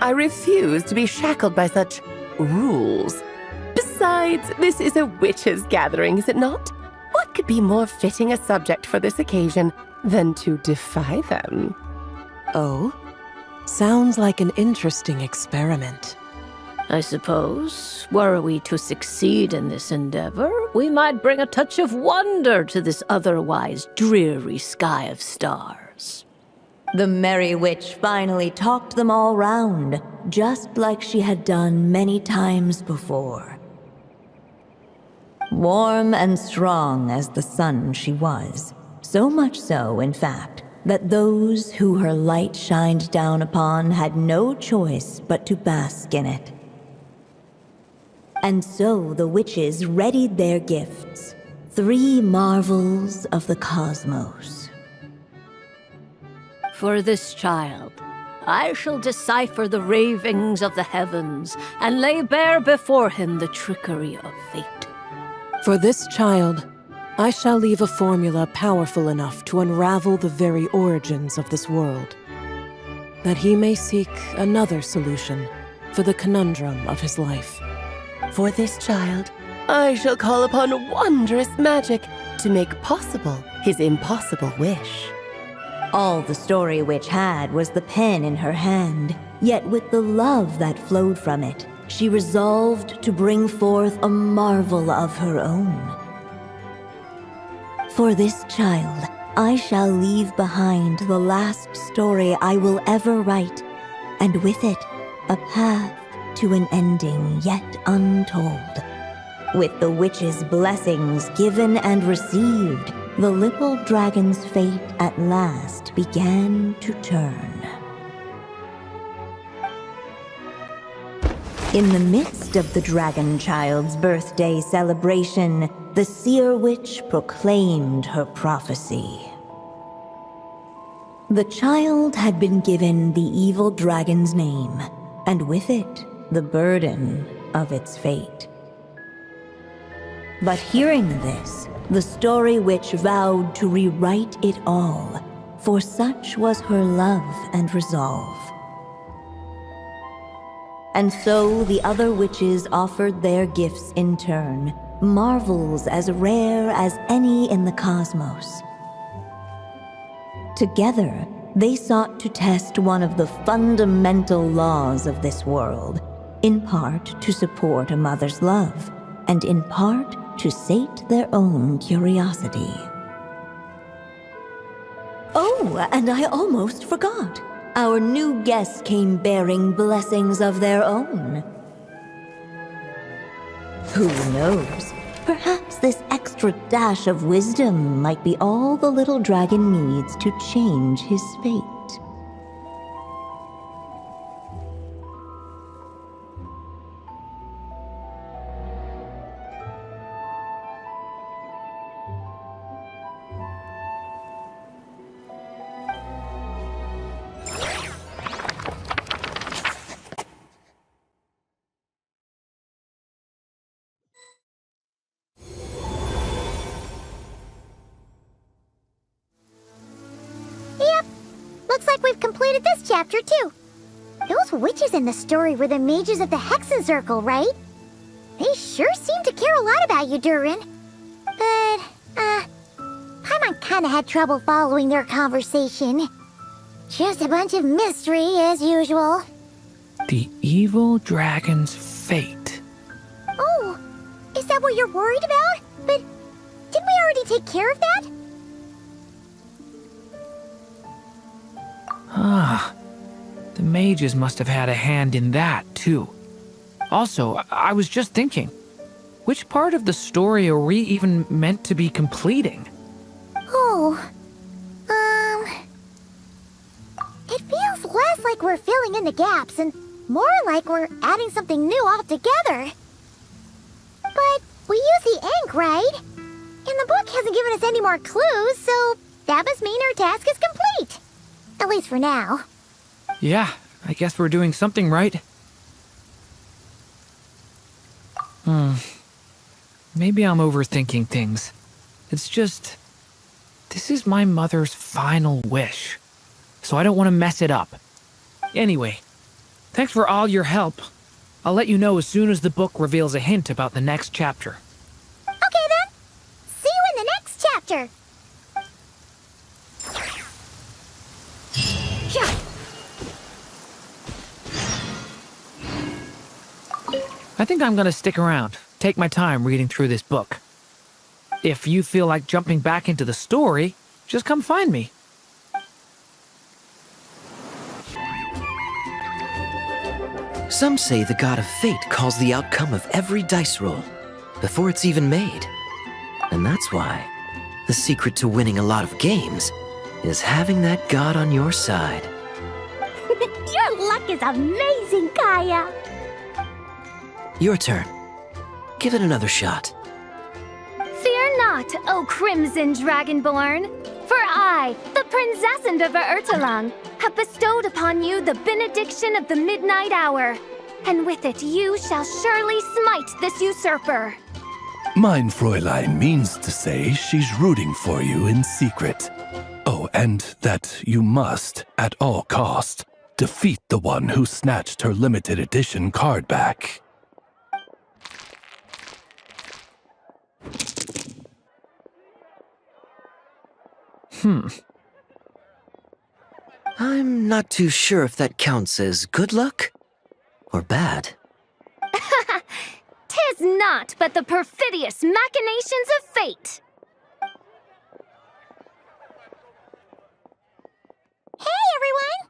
I refuse to be shackled by such rules. Besides, this is a witches' gathering, is it not? What could be more fitting a subject for this occasion than to defy them? Oh? Sounds like an interesting experiment. I suppose, were we to succeed in this endeavor, we might bring a touch of wonder to this otherwise dreary sky of stars. The Merry Witch finally talked them all round, just like she had done many times before. Warm and strong as the sun she was, so much so, in fact, that those who her light shined down upon had no choice but to bask in it. And so the witches readied their gifts, 3 marvels of the cosmos. For this child, I shall decipher the ravings of the heavens and lay bare before him the trickery of fate. For this child, I shall leave a formula powerful enough to unravel the very origins of this world, that he may seek another solution for the conundrum of his life. For this child, I shall call upon wondrous magic to make possible his impossible wish. All the Story Witch had was the pen in her hand, yet with the love that flowed from it, she resolved to bring forth a marvel of her own. For this child, I shall leave behind the last story I will ever write, and with it, a path to an ending yet untold. With the witch's blessings given and received, the little dragon's fate at last began to turn. In the midst of the dragon child's birthday celebration, the seer witch proclaimed her prophecy. The child had been given the evil dragon's name, and with it, the burden of its fate. But hearing this, the Story Witch vowed to rewrite it all, for such was her love and resolve. And so the other witches offered their gifts in turn, marvels as rare as any in the cosmos. Together, they sought to test one of the fundamental laws of this world, in part to support a mother's love, and in part to sate their own curiosity. Oh, and I almost forgot. Our new guests came bearing blessings of their own. Who knows? Perhaps this extra dash of wisdom might be all the little dragon needs to change his fate. Looks like we've completed this chapter, too. Those witches in the story were the mages of the Hexen Circle, right? They sure seem to care a lot about you, Durin. But, Paimon kinda had trouble following their conversation. Just a bunch of mystery, as usual. The evil dragon's fate. Oh, is that what you're worried about? But didn't we already take care of that? Ah, the mages must have had a hand in that, too. Also, I was just thinking, which part of the story are we even meant to be completing? Oh, it feels less like we're filling in the gaps and more like we're adding something new altogether. But we use the ink, right? And the book hasn't given us any more clues, so that must mean our task is complete. At least for now. Yeah, I guess we're doing something right. Maybe I'm overthinking things. It's just, this is my mother's final wish, so I don't want to mess it up. Anyway, thanks for all your help. I'll let you know as soon as the book reveals a hint about the next chapter. Okay then. See you in the next chapter. I think I'm gonna stick around, take my time reading through this book. If you feel like jumping back into the story, just come find me. Some say the god of fate calls the outcome of every dice roll before it's even made. And that's why the secret to winning a lot of games is having that god on your side. Your luck is amazing, Kaya. Your turn. Give it another shot. Fear not, O Crimson Dragonborn, for I, the Princess of Ertalang, have bestowed upon you the benediction of the midnight hour, and with it you shall surely smite this usurper. Mein Fräulein means to say she's rooting for you in secret. Oh, and that you must, at all cost, defeat the one who snatched her limited edition card back. I'm not too sure if that counts as good luck or bad. Tis not but the perfidious machinations of fate. Hey, everyone!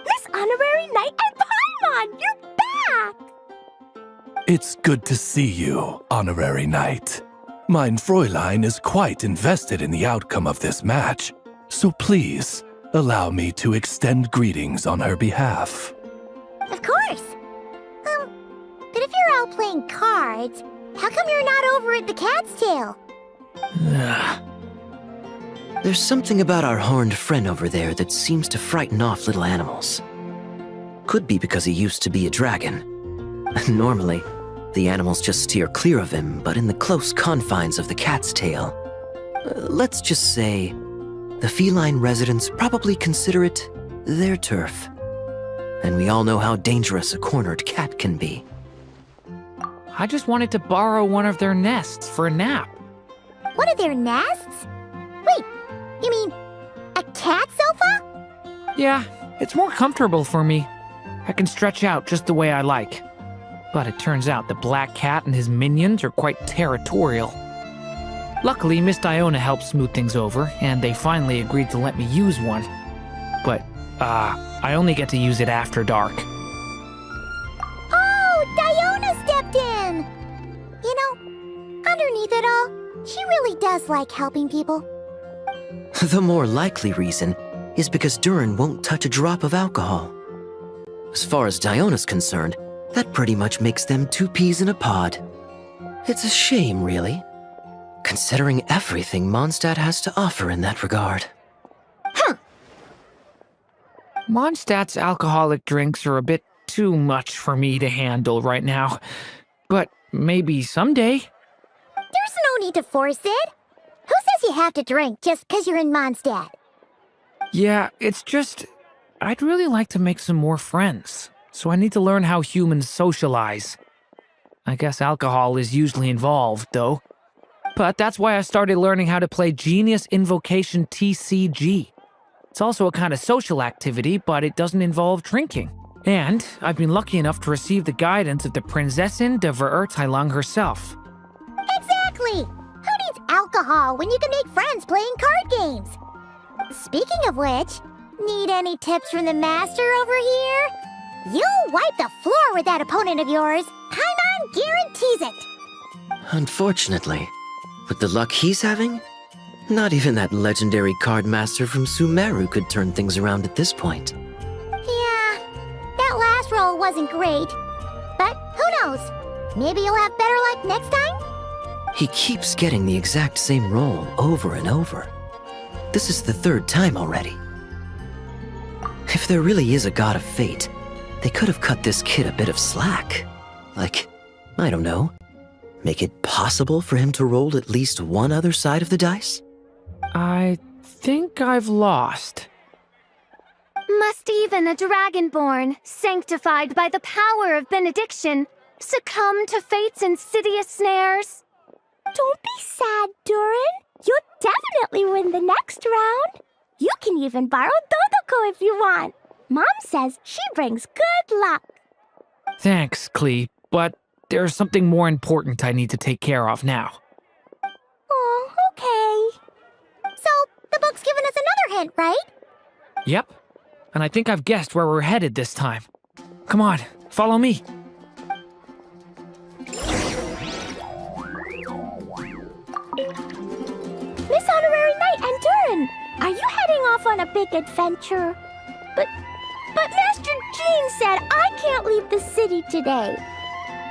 Miss Honorary Knight and Paimon, you're back! It's good to see you, Honorary Knight. Mein Fräulein is quite invested in the outcome of this match, so please allow me to extend greetings on her behalf. Of course. But if you're out playing cards, how come you're not over at the Cat's Tail? There's something about our horned friend over there that seems to frighten off little animals. Could be because he used to be a dragon. Normally, the animals just steer clear of him, but in the close confines of the Cat's Tail, let's just say, the feline residents probably consider it their turf. And we all know how dangerous a cornered cat can be. I just wanted to borrow one of their nests for a nap. One of their nests? Wait, you mean a cat sofa? Yeah, it's more comfortable for me. I can stretch out just the way I like. But it turns out the Black Cat and his minions are quite territorial. Luckily, Miss Diona helped smooth things over, and they finally agreed to let me use one. But, I only get to use it after dark. Oh, Diona stepped in! You know, underneath it all, she really does like helping people. The more likely reason is because Durin won't touch a drop of alcohol. As far as Diona's concerned, that pretty much makes them two peas in a pod. It's a shame, really, considering everything Mondstadt has to offer in that regard. Mondstadt's alcoholic drinks are a bit too much for me to handle right now. But maybe someday. There's no need to force it. Who says you have to drink just 'cause you're in Mondstadt? Yeah, it's just, I'd really like to make some more friends. So I need to learn how humans socialize. I guess alcohol is usually involved, though. But that's why I started learning how to play Genius Invocation TCG. It's also a kind of social activity, but it doesn't involve drinking. And I've been lucky enough to receive the guidance of the Prinzessin de Verurteilung herself. Exactly! Who needs alcohol when you can make friends playing card games? Speaking of which, need any tips from the master over here? You'll wipe the floor with that opponent of yours. Paimon guarantees it. Unfortunately, with the luck he's having, not even that legendary card master from Sumeru could turn things around at this point. Yeah, that last roll wasn't great. But who knows? Maybe you'll have better luck next time? He keeps getting the exact same roll over and over. This is the third time already. If there really is a god of fate, they could have cut this kid a bit of slack. Like, I don't know, make it possible for him to roll at least one other side of the dice? I think I've lost. Must even a dragonborn, sanctified by the power of benediction, succumb to fate's insidious snares? Don't be sad, Durin. You'll definitely win the next round. You can even borrow Dodoko if you want. Mom says she brings good luck. Thanks, Klee, but there's something more important I need to take care of now. Oh, okay. So, the book's given us another hint, right? Yep, and I think I've guessed where we're headed this time. Come on, follow me. Miss Honorary Knight and Durin, are you heading off on a big adventure? But Master Jean said I can't leave the city today.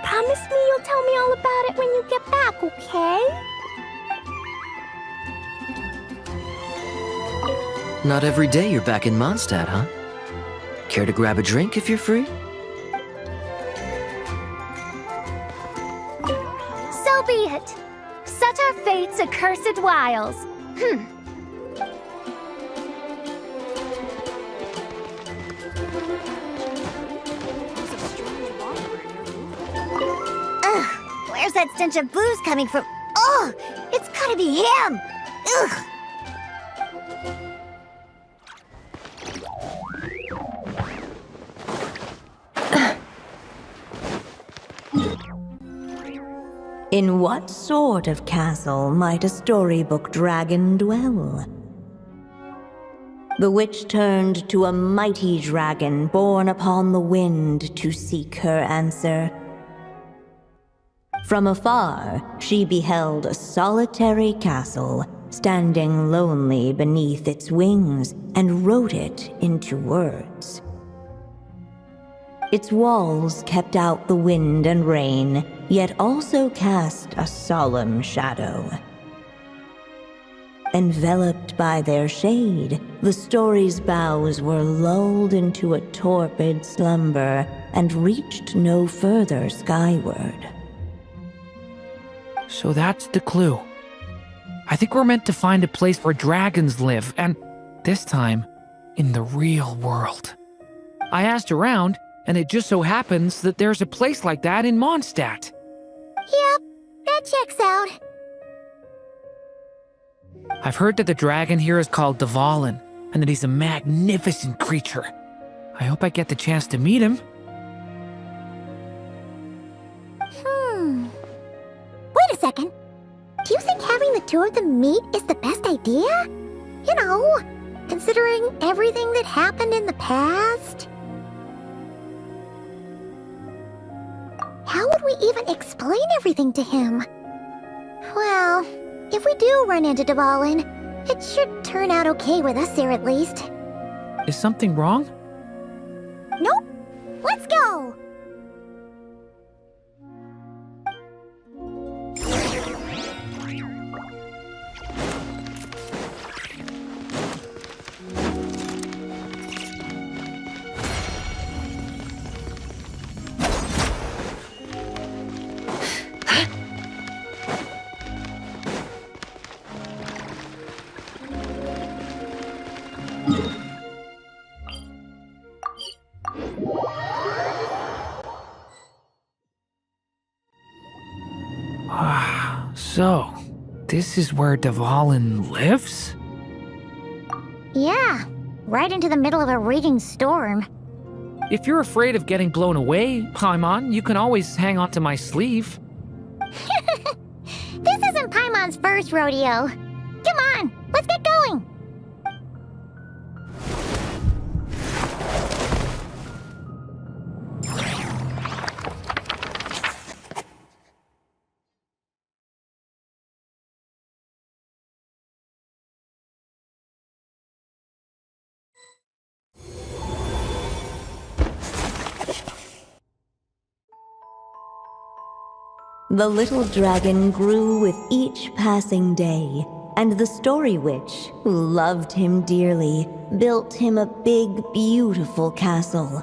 Promise me you'll tell me all about it when you get back, okay? Not every day you're back in Mondstadt, huh? Care to grab a drink if you're free? So be it. Such are fate's accursed wiles. Ugh, where's that stench of booze coming from? Ugh, it's It's gotta be him! Ugh! In what sort of castle might a storybook dragon dwell? The witch turned to a mighty dragon born upon the wind to seek her answer. From afar, she beheld a solitary castle, standing lonely beneath its wings, and wrote it into words. Its walls kept out the wind and rain, yet also cast a solemn shadow. Enveloped by their shade, the story's boughs were lulled into a torpid slumber and reached no further skyward. So that's the clue. I think we're meant to find a place where dragons live, and this time, in the real world. I asked around, and it just so happens that there's a place like that in Mondstadt. Yep, that checks out. I've heard that the dragon here is called Dvalin, and that he's a magnificent creature. I hope I get the chance to meet him. Wait a second. Do you think having the two of them meet is the best idea? You know, considering everything that happened in the past? How would we even explain everything to him? Well, if we do run into Dvalin, it should turn out okay with us here at least. Is something wrong? Nope. Let's go! So, this is where Dvalin lives? Yeah, right into the middle of a raging storm. If you're afraid of getting blown away, Paimon, you can always hang onto my sleeve. This isn't Paimon's first rodeo. Come on, let's get going! The little dragon grew with each passing day, and the story witch, who loved him dearly, built him a big, beautiful castle.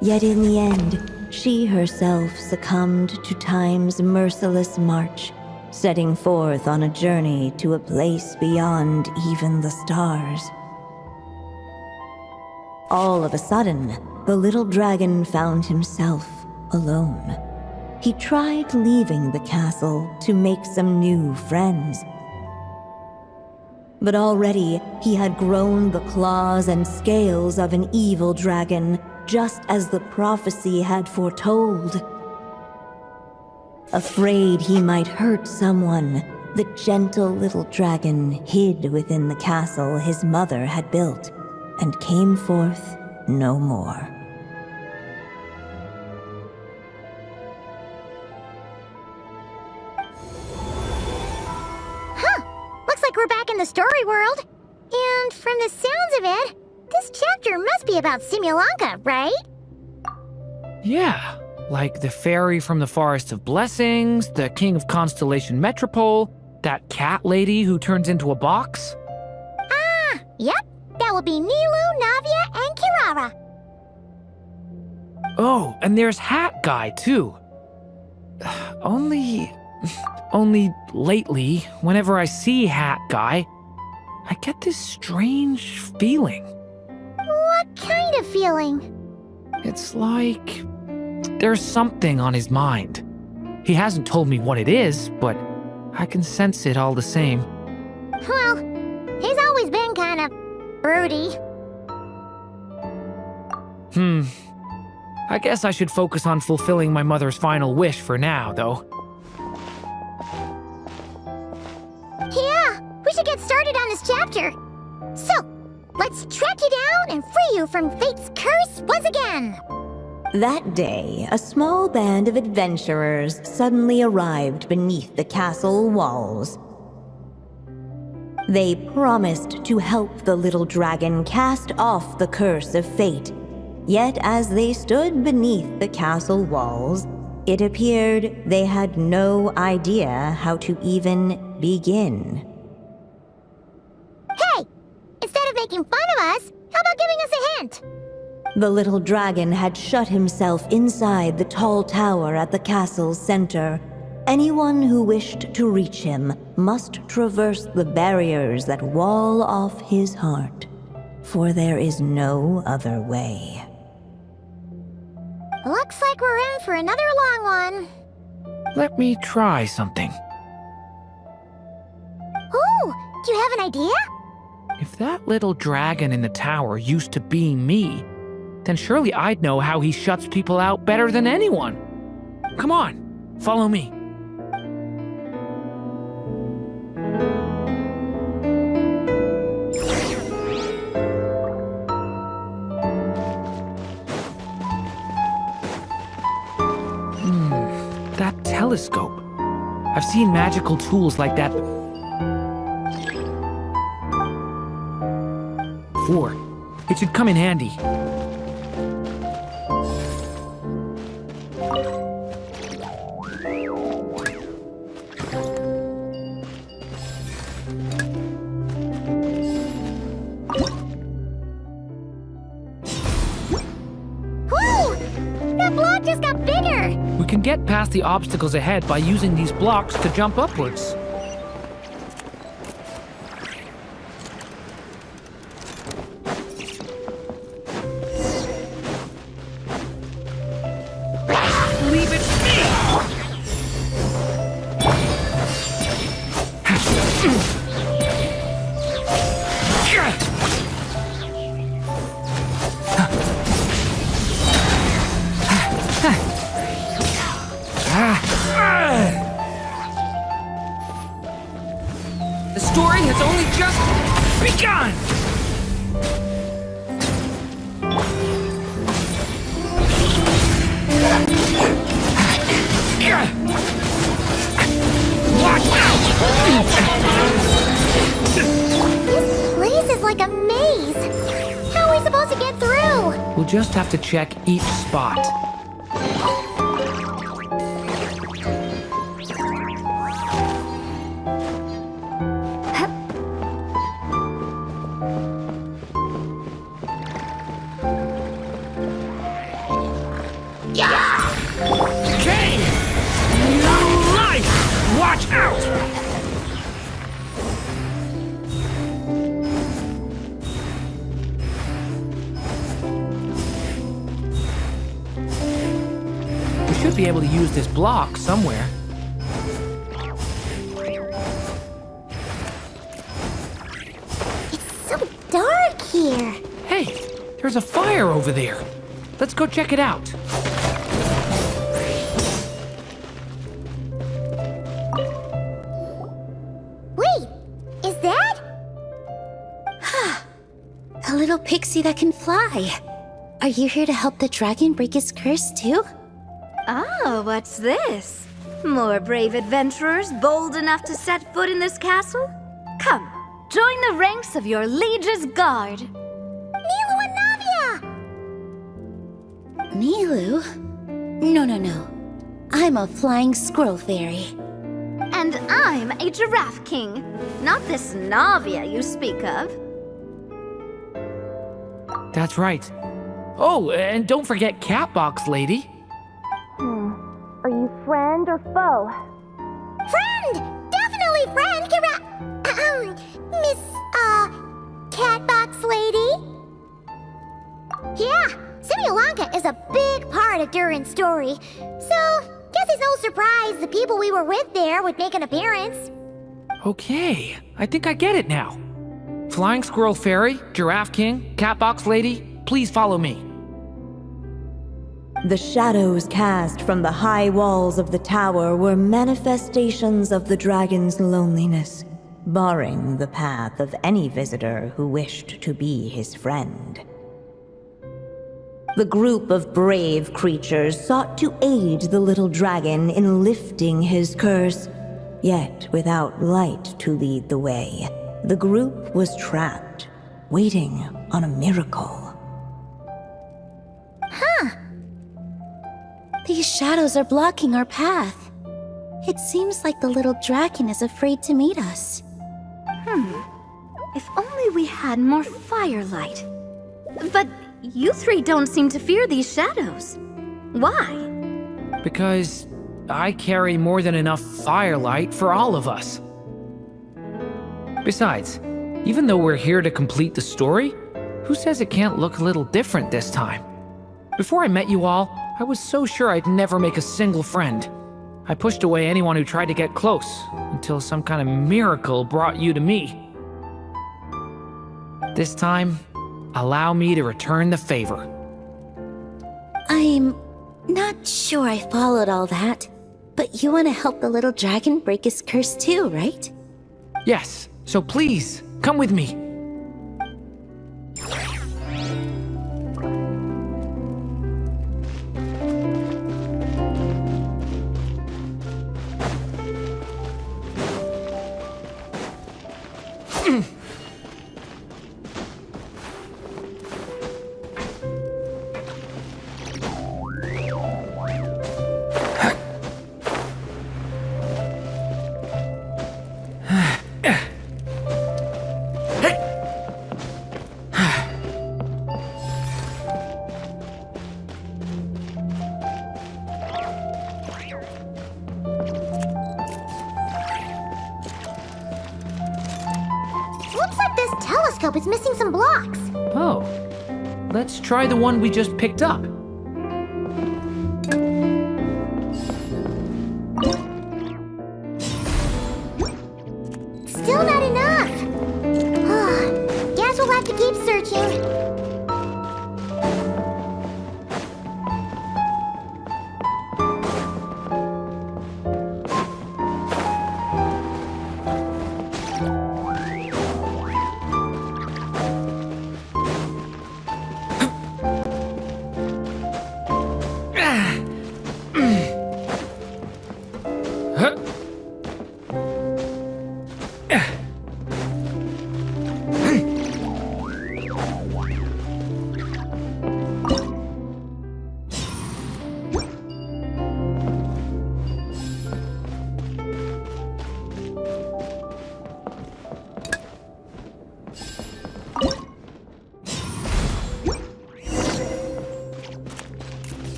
Yet in the end, she herself succumbed to time's merciless march, setting forth on a journey to a place beyond even the stars. All of a sudden, the little dragon found himself alone. He tried leaving the castle to make some new friends. But already he had grown the claws and scales of an evil dragon, just as the prophecy had foretold. Afraid he might hurt someone, the gentle little dragon hid within the castle his mother had built, and came forth no more. We're back in the story world. And from the sounds of it, this chapter must be about Simulanka, right? Yeah, like the fairy from the Forest of Blessings, the king of Constellation Metropole, that cat lady who turns into a box. Ah, yep. That will be Nilu, Navia, and Kirara. Oh, and there's Hat Guy, too. Only lately, whenever I see Hat Guy, I get this strange feeling. What kind of feeling? It's like there's something on his mind. He hasn't told me what it is, but I can sense it all the same. Well, he's always been kind of broody. I guess I should focus on fulfilling my mother's final wish for now, though. Yeah, we should get started on this chapter. So, let's track you down and free you from fate's curse once again. That day, a small band of adventurers suddenly arrived beneath the castle walls. They promised to help the little dragon cast off the curse of fate. Yet as they stood beneath the castle walls, it appeared they had no idea how to even begin. Hey! Instead of making fun of us, how about giving us a hint? The little dragon had shut himself inside the tall tower at the castle's center. Anyone who wished to reach him must traverse the barriers that wall off his heart, for there is no other way. Looks like we're in for another long one. Let me try something. Ooh, do you have an idea? If that little dragon in the tower used to be me, then surely I'd know how he shuts people out better than anyone. Come on, follow me. That telescope. I've seen magical tools like that before. It should come in handy. Whoa! That block just got bigger! We can get past the obstacles ahead by using these blocks to jump upwards. Leave it to me! The story has only just begun! Watch out! This place is like a maze. How are we supposed to get through? We'll just have to check each spot. Okay! New life! Watch out! We should be able to use this block somewhere. It's so dark here. Hey, there's a fire over there. Let's go check it out. Wait, is that? A little pixie that can fly. Are you here to help the dragon break his curse too? Oh, what's this? More brave adventurers bold enough to set foot in this castle? Come, join the ranks of your liege's guard. Nilu and Navia! Nilu? No. I'm a flying squirrel fairy. And I'm a giraffe king, not this Navia you speak of. That's right. Oh, and don't forget Catbox Lady. Are you friend or foe? Friend! Definitely friend, Miss, Catbox Lady? Yeah, Sri Lanka is a big part of Durin's story, so guess is no surprise the people we were with there would make an appearance. Okay, I think I get it now. Flying Squirrel Fairy, Giraffe King, Catbox Lady, please follow me. The shadows cast from the high walls of the tower were manifestations of the dragon's loneliness, barring the path of any visitor who wished to be his friend. The group of brave creatures sought to aid the little dragon in lifting his curse, yet without light to lead the way, the group was trapped, waiting on a miracle. These shadows are blocking our path. It seems like the little dragon is afraid to meet us. If only we had more firelight. But you three don't seem to fear these shadows. Why? Because I carry more than enough firelight for all of us. Besides, even though we're here to complete the story, who says it can't look a little different this time? Before I met you all, I was so sure I'd never make a single friend. I pushed away anyone who tried to get close, until some kind of miracle brought you to me. This time, allow me to return the favor. I'm not sure I followed all that, but you want to help the little dragon break his curse too, right? Yes, so please, come with me. It's missing some blocks. Oh, let's try the one we just picked up. Still not enough. Guess we'll have to keep searching.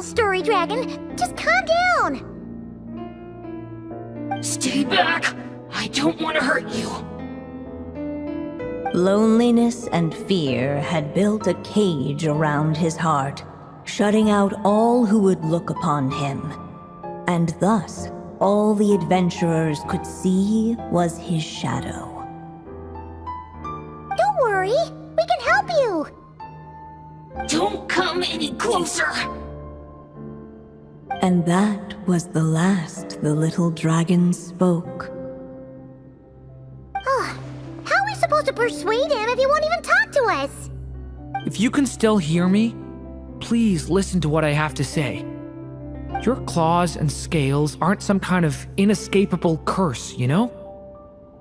Story Dragon, just calm down! Stay back! I don't want to hurt you! Loneliness and fear had built a cage around his heart, shutting out all who would look upon him. And thus, all the adventurers could see was his shadow. Don't worry, we can help you! Don't come any closer! And that was the last the little dragon spoke. How are we supposed to persuade him if he won't even talk to us? If you can still hear me, please listen to what I have to say. Your claws and scales aren't some kind of inescapable curse, you know?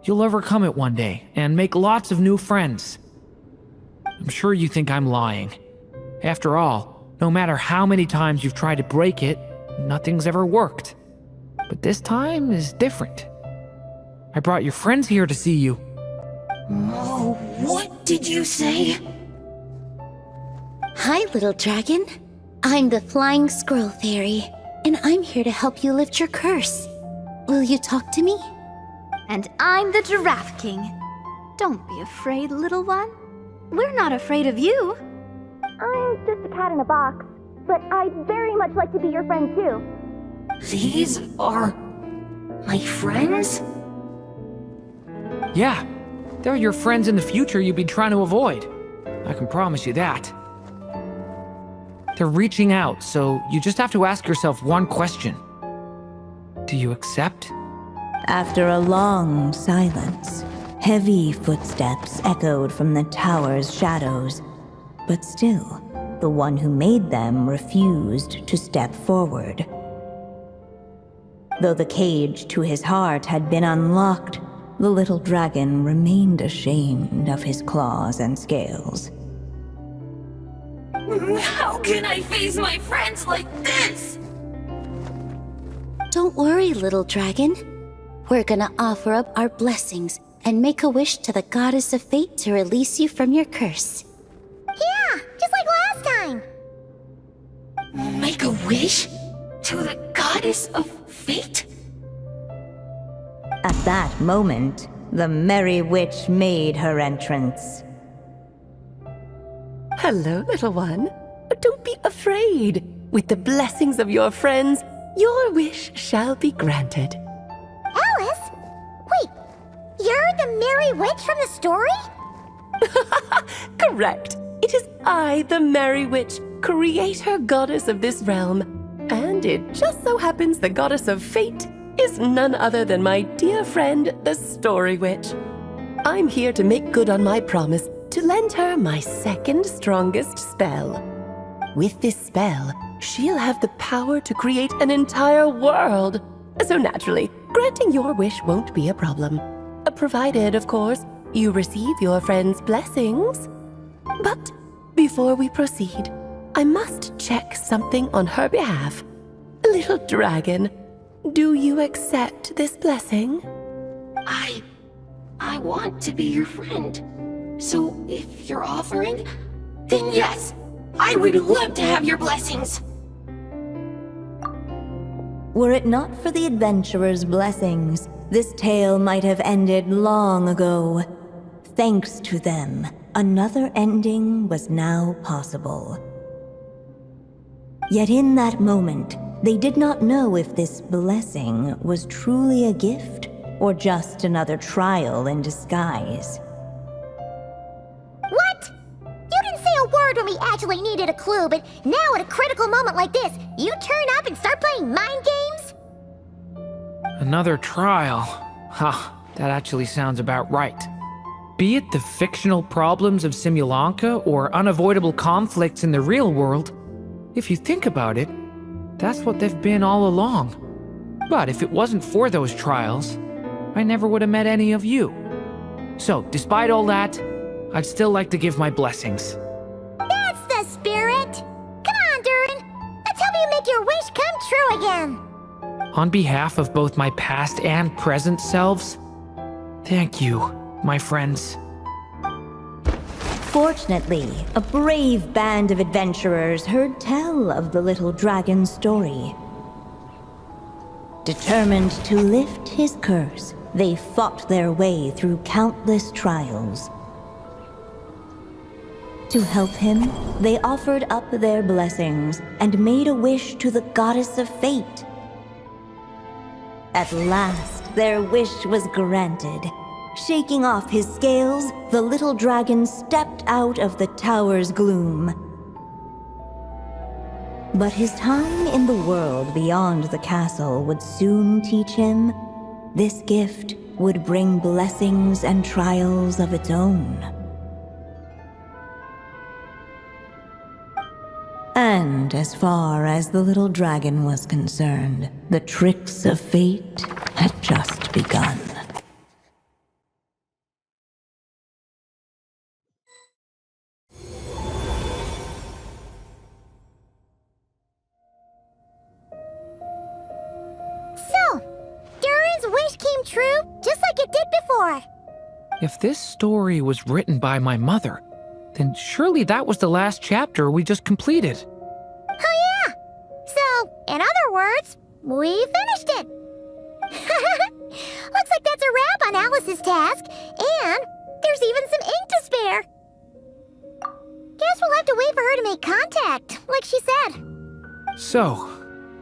You'll overcome it one day and make lots of new friends. I'm sure you think I'm lying. After all, no matter how many times you've tried to break it, nothing's ever worked. But this time is different. I brought your friends here to see you. Oh, what did you say? Hi, little dragon. I'm the Flying Squirrel Fairy, and I'm here to help you lift your curse. Will you talk to me? And I'm the Giraffe King. Don't be afraid, little one. We're not afraid of you. I'm just a cat in a box, but I'd very much like to be your friend too. These are my friends? Yeah, they're your friends in the future you've been trying to avoid. I can promise you that. They're reaching out, so you just have to ask yourself one question. Do you accept? After a long silence, heavy footsteps echoed from the tower's shadows. But still, the one who made them refused to step forward. Though the cage to his heart had been unlocked, the little dragon remained ashamed of his claws and scales. How can I face my friends like this? Don't worry, little dragon. We're gonna offer up our blessings and make a wish to the goddess of fate to release you from your curse. Yeah, just like last time. Make a wish? To the goddess of fate? At that moment, the merry witch made her entrance. Hello, little one. Don't be afraid. With the blessings of your friends, your wish shall be granted. Alice? Wait, you're the Merry Witch from the story? Correct. It is I, the Merry Witch, creator goddess of this realm. And it just so happens the goddess of fate is none other than my dear friend, the Story Witch. I'm here to make good on my promise to lend her my second strongest spell. With this spell, she'll have the power to create an entire world. So naturally, granting your wish won't be a problem. Provided, of course, you receive your friend's blessings. But before we proceed, I must check something on her behalf. Little dragon, do you accept this blessing? I want to be your friend. So if you're offering, then yes, I would love to have your blessings. Were it not for the adventurer's blessings, this tale might have ended long ago. Thanks to them, another ending was now possible. Yet in that moment, they did not know if this blessing was truly a gift or just another trial in disguise. What? You didn't say a word when we actually needed a clue, but now at a critical moment like this, you turn up and start playing mind games? Another trial. Huh, that actually sounds about right. Be it the fictional problems of Simulanka or unavoidable conflicts in the real world, if you think about it, that's what they've been all along. But if it wasn't for those trials, I never would have met any of you. So, despite all that, I'd still like to give my blessings. That's the spirit! Come on, Durin! Let's help you make your wish come true again! On behalf of both my past and present selves, thank you, my friends. Fortunately, a brave band of adventurers heard tell of the little dragon's story. Determined to lift his curse, they fought their way through countless trials. To help him, they offered up their blessings and made a wish to the goddess of fate. At last, their wish was granted. Shaking off his scales, the little dragon stepped out of the tower's gloom. But his time in the world beyond the castle would soon teach him this gift would bring blessings and trials of its own. And as far as the little dragon was concerned, the tricks of fate had just begun. came true, just like it did before. If this story was written by my mother, then surely that was the last chapter we just completed. Oh yeah! So, in other words, we finished it. Looks like that's a wrap on Alice's task, and there's even some ink to spare. Guess we'll have to wait for her to make contact, like she said. So,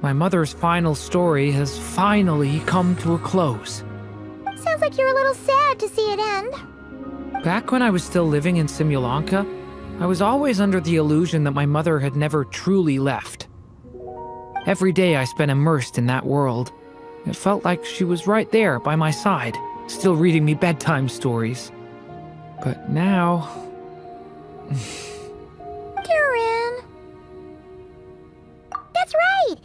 my mother's final story has finally come to a close. Sounds like you're a little sad to see it end. Back when I was still living in Simulanka, I was always under the illusion that my mother had never truly left. Every day I spent immersed in that world. It felt like she was right there by my side, still reading me bedtime stories. But now... Durin. That's right!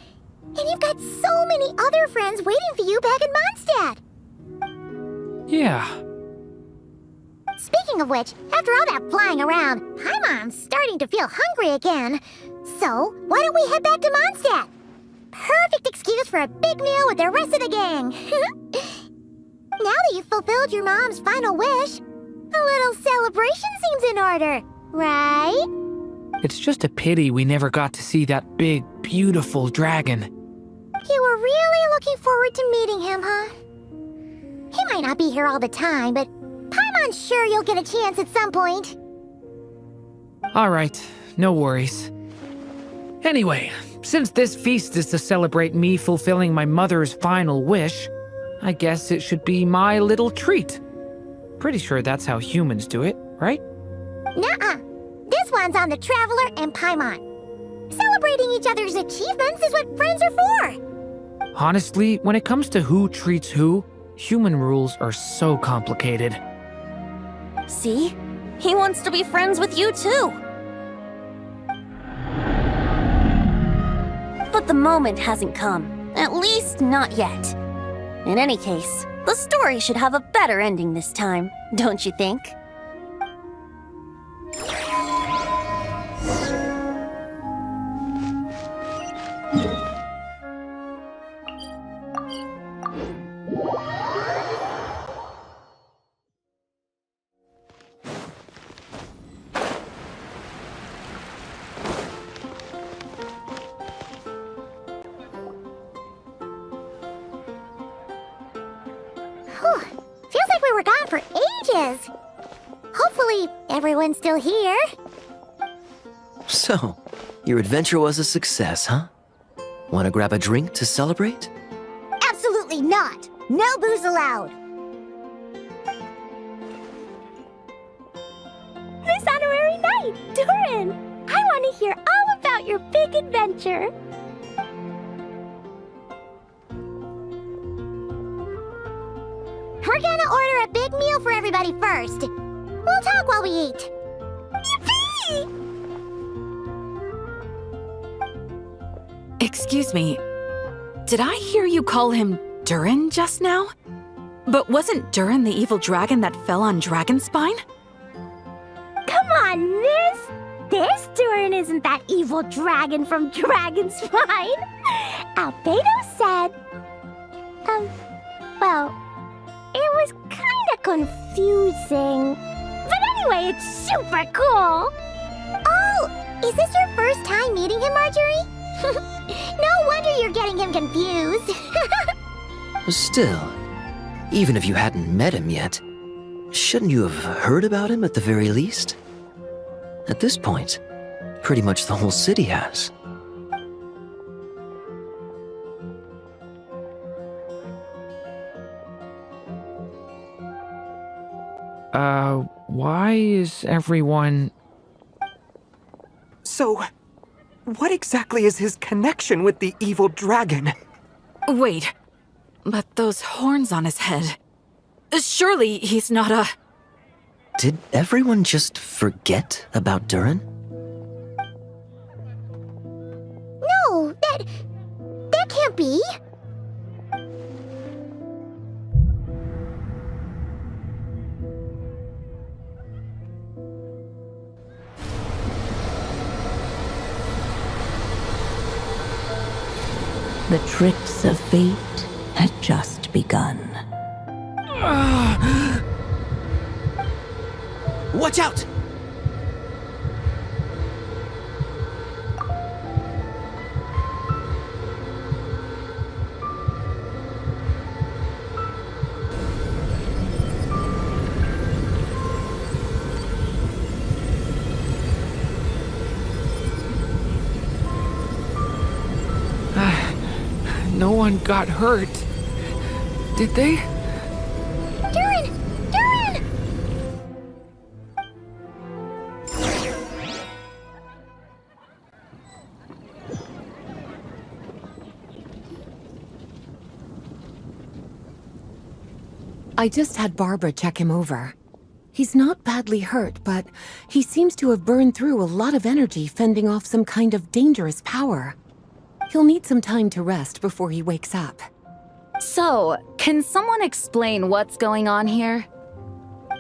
And you've got so many other friends waiting for you back in Mondstadt. Yeah. Speaking of which, after all that flying around, Paimon's starting to feel hungry again. So, why don't we head back to Mondstadt? Perfect excuse for a big meal with the rest of the gang. Now that you've fulfilled your mom's final wish, a little celebration seems in order, right? It's just a pity we never got to see that big, beautiful dragon. You were really looking forward to meeting him, huh? He might not be here all the time, but Paimon's sure you'll get a chance at some point. All right, no worries. Anyway, since this feast is to celebrate me fulfilling my mother's final wish, I guess it should be my little treat. Pretty sure that's how humans do it, right? Nuh-uh. This one's on the Traveler and Paimon. Celebrating each other's achievements is what friends are for. Honestly, when it comes to who treats who, human rules are so complicated. See? He wants to be friends with you too. But the moment hasn't come. At least not yet. In any case, the story should have a better ending this time, don't you think? Feels like we were gone for ages. Hopefully, everyone's still here. So, your adventure was a success, huh? Want to grab a drink to celebrate? Absolutely not. No booze allowed. This honorary knight, Durin. I want to hear all about your big adventure. We're gonna order a big meal for everybody first. We'll talk while we eat. Yippee! Excuse me. Did I hear you call him Durin just now? But wasn't Durin the evil dragon that fell on Dragonspine? Come on, miss. This Durin isn't that evil dragon from Dragonspine. Albedo said... well... It was kinda confusing. But anyway, it's super cool! Oh, is this your first time meeting him, Marjorie? No wonder you're getting him confused. Still, even if you hadn't met him yet, shouldn't you have heard about him at the very least? At this point, pretty much the whole city has. Why is everyone... So, what exactly is his connection with the evil dragon? Wait, but those horns on his head... Surely he's not a... Did everyone just forget about Durin? No, that can't be. The tricks of fate had just begun. Watch out! No one got hurt. Did they? Durin! Durin! I just had Barbara check him over. He's not badly hurt, but he seems to have burned through a lot of energy fending off some kind of dangerous power. He'll need some time to rest before he wakes up. So, can someone explain what's going on here?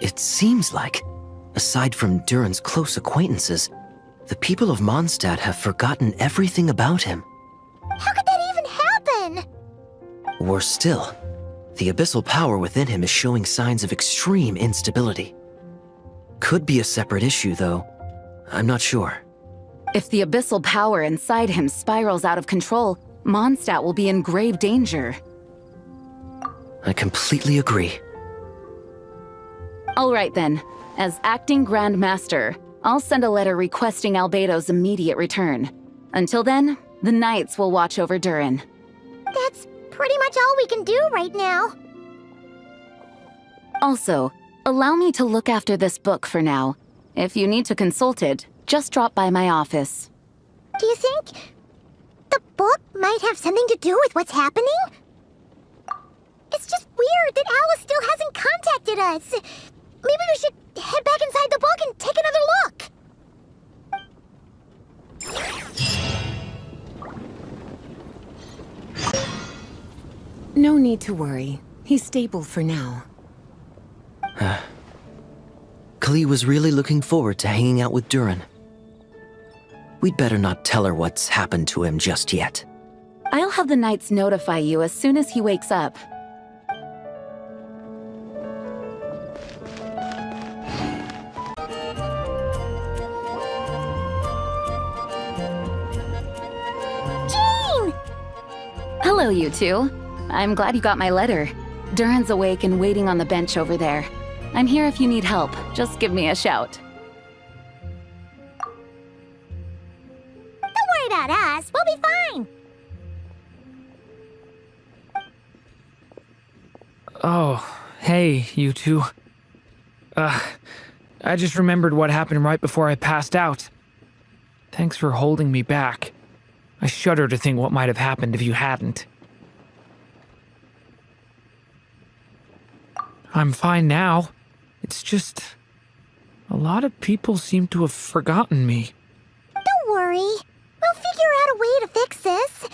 It seems like, aside from Durin's close acquaintances, the people of Mondstadt have forgotten everything about him. How could that even happen? Worse still, the abyssal power within him is showing signs of extreme instability. Could be a separate issue, though. I'm not sure. If the abyssal power inside him spirals out of control, Mondstadt will be in grave danger. I completely agree. All right then. As acting Grand Master, I'll send a letter requesting Albedo's immediate return. Until then, the Knights will watch over Durin. That's pretty much all we can do right now. Also, allow me to look after this book for now. If you need to consult it, just drop by my office. Do you think the book might have something to do with what's happening? It's just weird that Alice still hasn't contacted us. Maybe we should head back inside the book and take another look. No need to worry. He's stable for now. Klee was really looking forward to hanging out with Durin. We'd better not tell her what's happened to him just yet. I'll have the Knights notify you as soon as he wakes up. Jean! Hello, you two. I'm glad you got my letter. Durin's awake and waiting on the bench over there. I'm here if you need help. Just give me a shout. Don't worry about us. We'll be fine. Oh, hey, you two. I just remembered what happened right before I passed out. Thanks for holding me back. I shudder to think what might have happened if you hadn't. I'm fine now. It's just... a lot of people seem to have forgotten me. Don't worry. We'll figure out a way to fix this.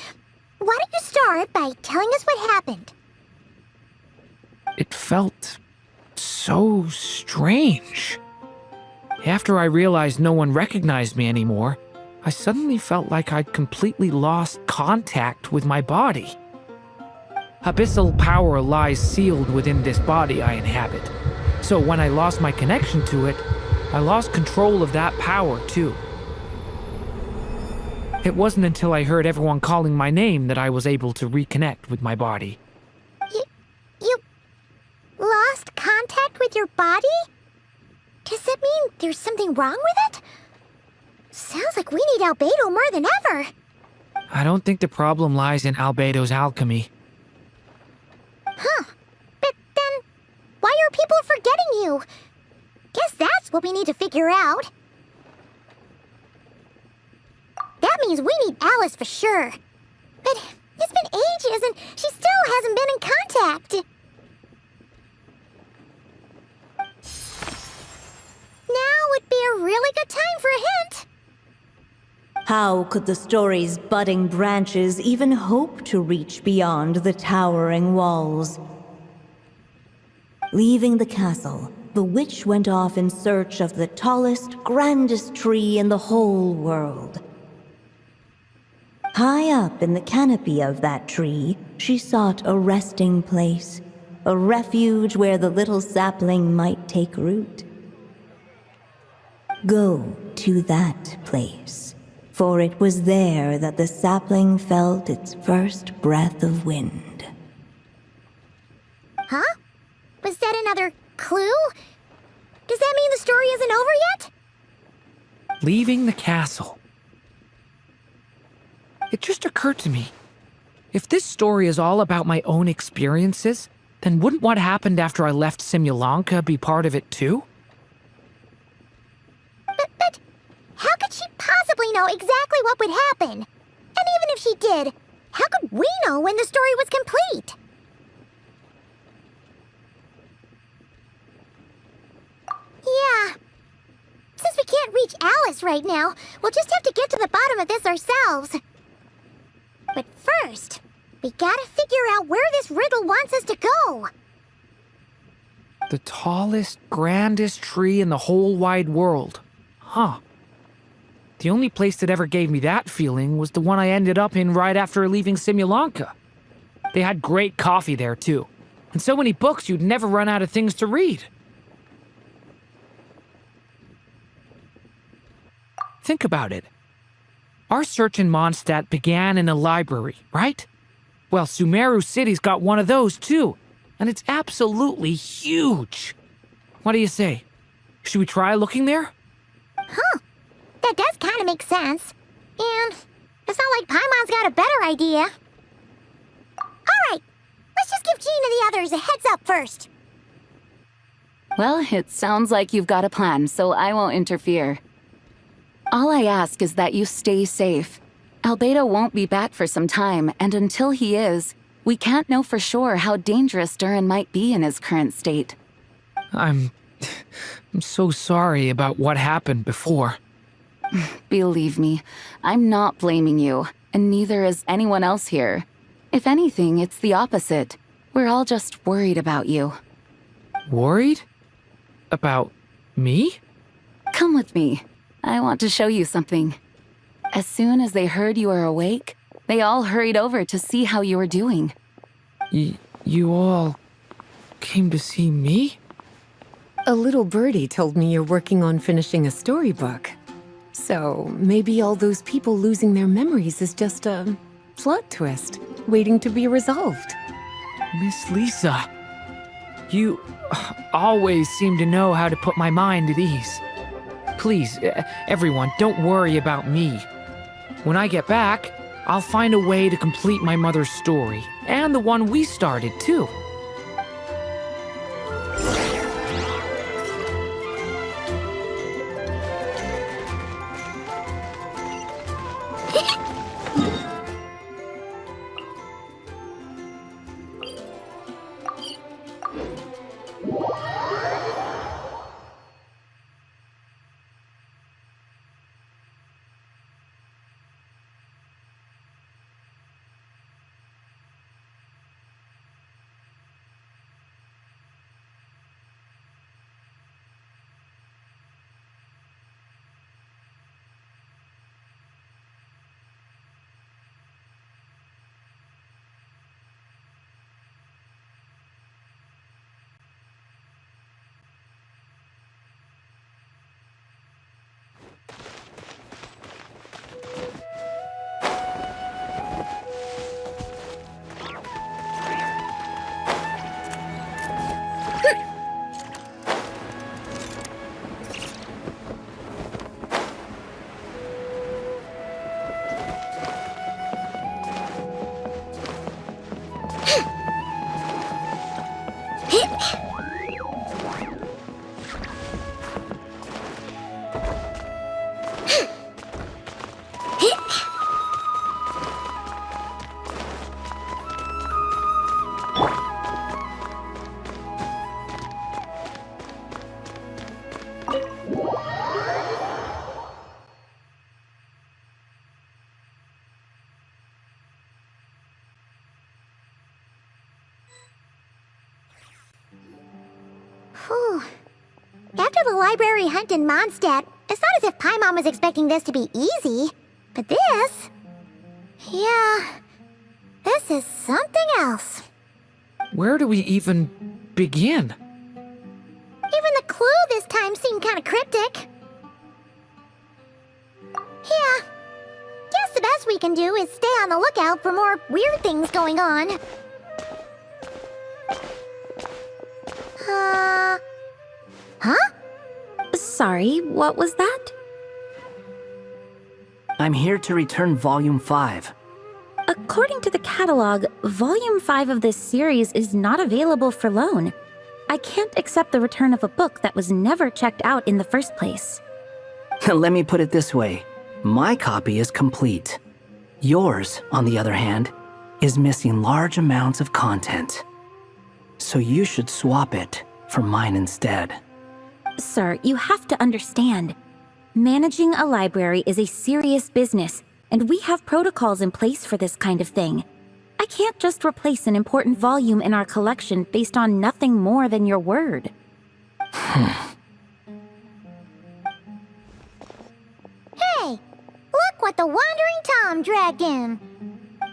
Why don't you start by telling us what happened? It felt so strange. After I realized no one recognized me anymore, I suddenly felt like I'd completely lost contact with my body. Abyssal power lies sealed within this body I inhabit. So when I lost my connection to it, I lost control of that power too. It wasn't until I heard everyone calling my name that I was able to reconnect with my body. You lost contact with your body? Does that mean there's something wrong with it? Sounds like we need Albedo more than ever. I don't think the problem lies in Albedo's alchemy. Huh. But then, why are people forgetting you? Guess that's what we need to figure out. That means we need Alice for sure. But it's been ages and she still hasn't been in contact. Now would be a really good time for a hint. How could the story's budding branches even hope to reach beyond the towering walls? Leaving the castle, the witch went off in search of the tallest, grandest tree in the whole world. High up in the canopy of that tree, she sought a resting place, a refuge where the little sapling might take root. Go to that place, for it was there that the sapling felt its first breath of wind. Huh? Was that another clue? Does that mean the story isn't over yet? Leaving the castle. It just occurred to me. If this story is all about my own experiences, then wouldn't what happened after I left Simulanka be part of it too? But how could she possibly know exactly what would happen? And even if she did, how could we know when the story was complete? Yeah. Since we can't reach Alice right now, we'll just have to get to the bottom of this ourselves. But first, we gotta figure out where this riddle wants us to go. The tallest, grandest tree in the whole wide world. Huh. The only place that ever gave me that feeling was the one I ended up in right after leaving Simulanka. They had great coffee there, too. And so many books you'd never run out of things to read. Think about it. Our search in Mondstadt began in a library, right? Well, Sumeru City's got one of those, too. And it's absolutely huge. What do you say? Should we try looking there? Huh. That does kind of make sense. And it's not like Paimon's got a better idea. Alright, let's just give Jean and the others a heads up first. Well, it sounds like you've got a plan, so I won't interfere. All I ask is that you stay safe. Albedo won't be back for some time, and until he is, we can't know for sure how dangerous Durin might be in his current state. I'm so sorry about what happened before. Believe me, I'm not blaming you, and neither is anyone else here. If anything, it's the opposite. We're all just worried about you. Worried? About me? Come with me. I want to show you something. As soon as they heard you were awake, they all hurried over to see how you were doing. You all came to see me? A little birdie told me you're working on finishing a storybook. So maybe all those people losing their memories is just a plot twist, waiting to be resolved. Miss Lisa, you always seem to know how to put my mind at ease. Please, everyone, don't worry about me. When I get back, I'll find a way to complete my mother's story, and the one we started, too. Whew. After the library hunt in Mondstadt, it's not as if Paimon was expecting this to be easy. But this... yeah... this is something else. Where do we even begin? Even the clue this time seemed kind of cryptic. Yeah. Guess the best we can do is stay on the lookout for more weird things going on. Huh? Sorry, what was that? I'm here to return Volume 5. According to the catalog, Volume 5 of this series is not available for loan. I can't accept the return of a book that was never checked out in the first place. Let me put it this way. My copy is complete. Yours, on the other hand, is missing large amounts of content. So you should swap it for mine instead. Sir, you have to understand. Managing a library is a serious business, and we have protocols in place for this kind of thing. I can't just replace an important volume in our collection based on nothing more than your word. Hey, look what the Wandering Tom dragged in.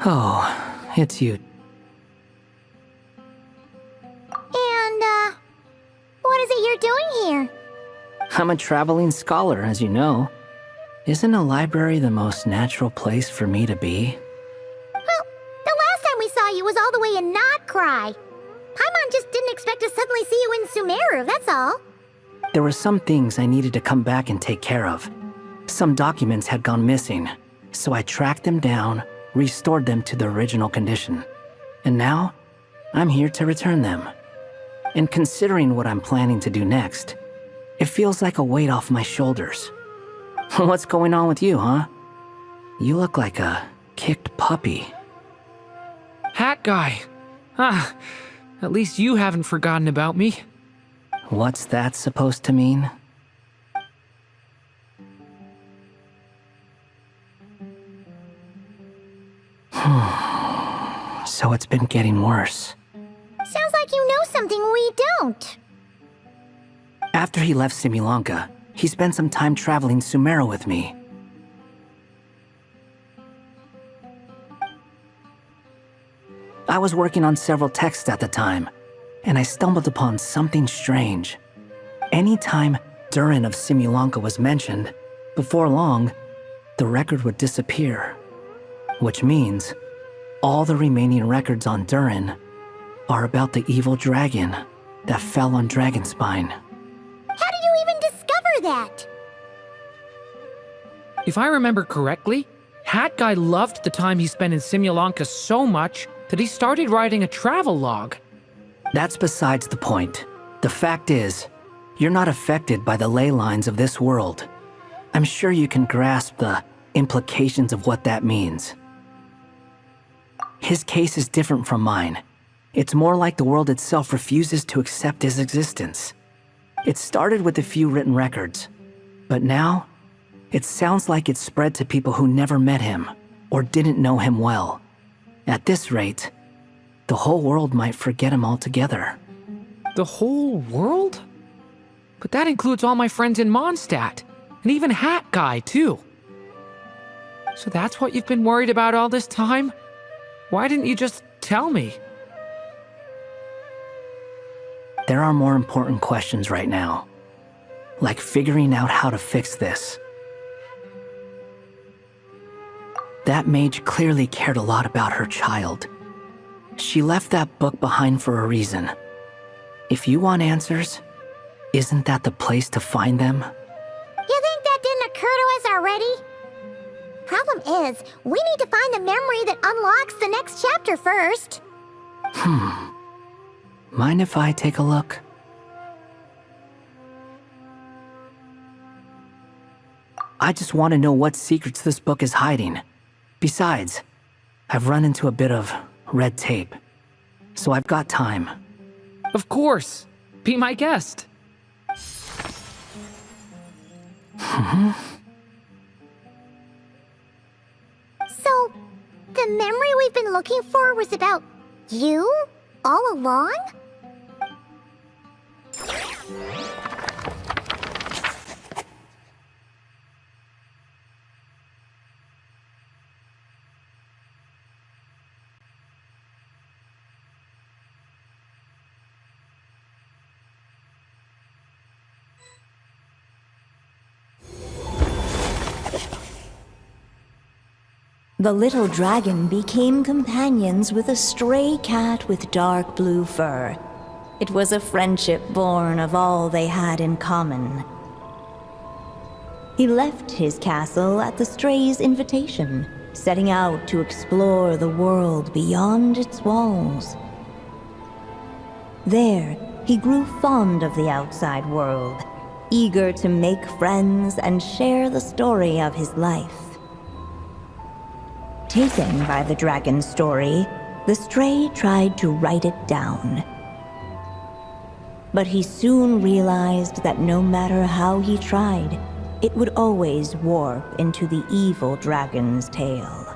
Oh, it's you. And, what is it you're doing here? I'm a traveling scholar, as you know. Isn't a library the most natural place for me to be? Well, the last time we saw you was all the way in Notcry. Paimon just didn't expect to suddenly see you in Sumeru, that's all. There were some things I needed to come back and take care of. Some documents had gone missing, so I tracked them down, restored them to their original condition. And now, I'm here to return them. And considering what I'm planning to do next, it feels like a weight off my shoulders. What's going on with you, huh? You look like a kicked puppy. Hat guy. At least you haven't forgotten about me. What's that supposed to mean? So it's been getting worse. Sounds like you know something we don't. After he left Similanka, he spent some time traveling Sumeru with me. I was working on several texts at the time, and I stumbled upon something strange. Anytime Durin of Similanka was mentioned, before long, the record would disappear. Which means, all the remaining records on Durin are about the evil dragon that fell on Dragonspine. How did you even discover that? If I remember correctly, Hat Guy loved the time he spent in Similanka so much that he started writing a travel log. That's besides the point. The fact is, you're not affected by the ley lines of this world. I'm sure you can grasp the implications of what that means. His case is different from mine. It's more like the world itself refuses to accept his existence. It started with a few written records, but now, it sounds like it's spread to people who never met him or didn't know him well. At this rate, the whole world might forget him altogether. The whole world? But that includes all my friends in Mondstadt, and even Hat Guy, too. So that's what you've been worried about all this time? Why didn't you just tell me? There are more important questions right now, like figuring out how to fix this. That mage clearly cared a lot about her child. She left that book behind for a reason. If you want answers, isn't that the place to find them? You think that didn't occur to us already? Problem is, we need to find the memory that unlocks the next chapter first. Mind if I take a look? I just want to know what secrets this book is hiding. Besides, I've run into a bit of red tape, so I've got time. Of course. Be my guest. So, the memory we've been looking for was about you? All along? The little dragon became companions with a stray cat with dark blue fur. It was a friendship born of all they had in common. He left his castle at the stray's invitation, setting out to explore the world beyond its walls. There, he grew fond of the outside world, eager to make friends and share the story of his life. Taken by the dragon's story, the stray tried to write it down. But he soon realized that no matter how he tried, it would always warp into the evil dragon's tale.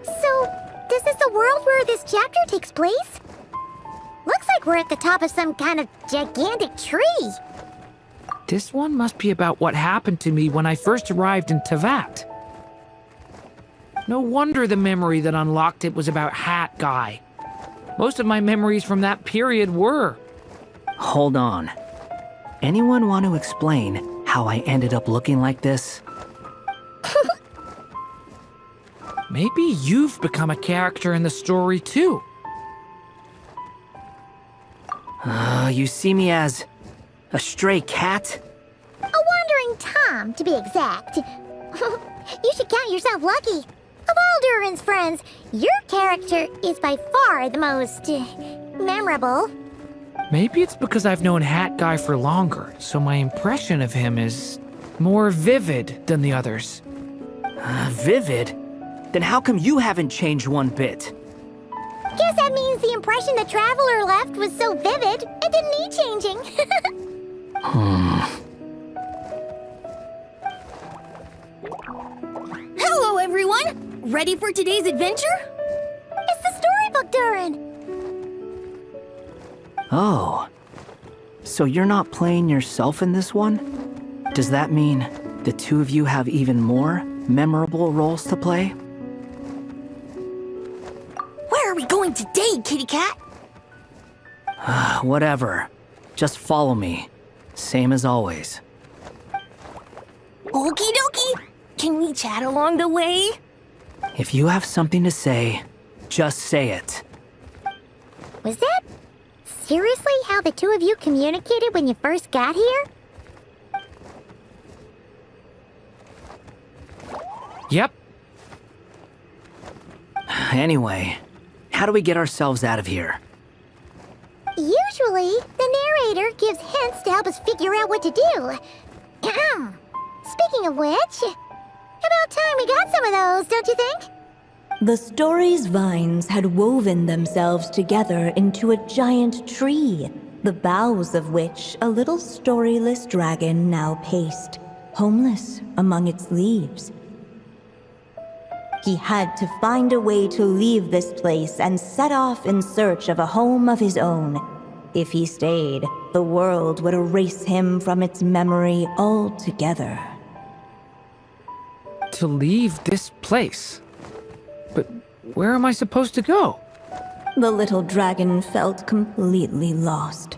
So, this is the world where this chapter takes place? Looks like we're at the top of some kind of gigantic tree. This one must be about what happened to me when I first arrived in Tevat. No wonder the memory that unlocked it was about Hat Guy. Most of my memories from that period were. Hold on. Anyone want to explain how I ended up looking like this? Maybe you've become a character in the story too. You see me as a stray cat? A wandering Tom, to be exact. You should count yourself lucky. Of all Durin's friends, your character is by far the most memorable. Maybe it's because I've known Hat Guy for longer, so my impression of him is more vivid than the others. Vivid? Then how come you haven't changed one bit? Guess that means the impression the Traveler left was so vivid, it didn't need changing. Hello, everyone! Ready for today's adventure? It's the storybook, Durin! Oh. So you're not playing yourself in this one? Does that mean the two of you have even more memorable roles to play? Where are we going today, kitty cat? Whatever. Just follow me. Same as always. Okie dokie! Can we chat along the way? If you have something to say, just say it. Was that seriously how the two of you communicated when you first got here? Yep. Anyway, how do we get ourselves out of here? Usually, the narrator gives hints to help us figure out what to do. Speaking of which, about time we got some of those, don't you think? The story's vines had woven themselves together into a giant tree, the boughs of which a little storyless dragon now paced, homeless among its leaves. He had to find a way to leave this place and set off in search of a home of his own. If he stayed, the world would erase him from its memory altogether. To leave this place? But where am I supposed to go? The little dragon felt completely lost.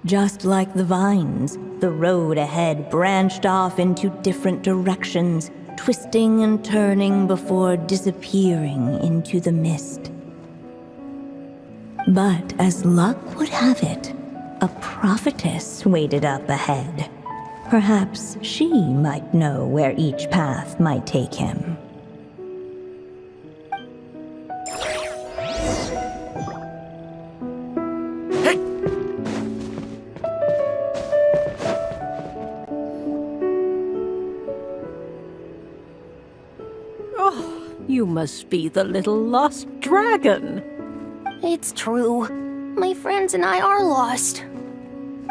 Just like the vines, the road ahead branched off into different directions, twisting and turning before disappearing into the mist. But as luck would have it, a prophetess waited up ahead. Perhaps she might know where each path might take him. You must be the little lost dragon. It's true. My friends and I are lost.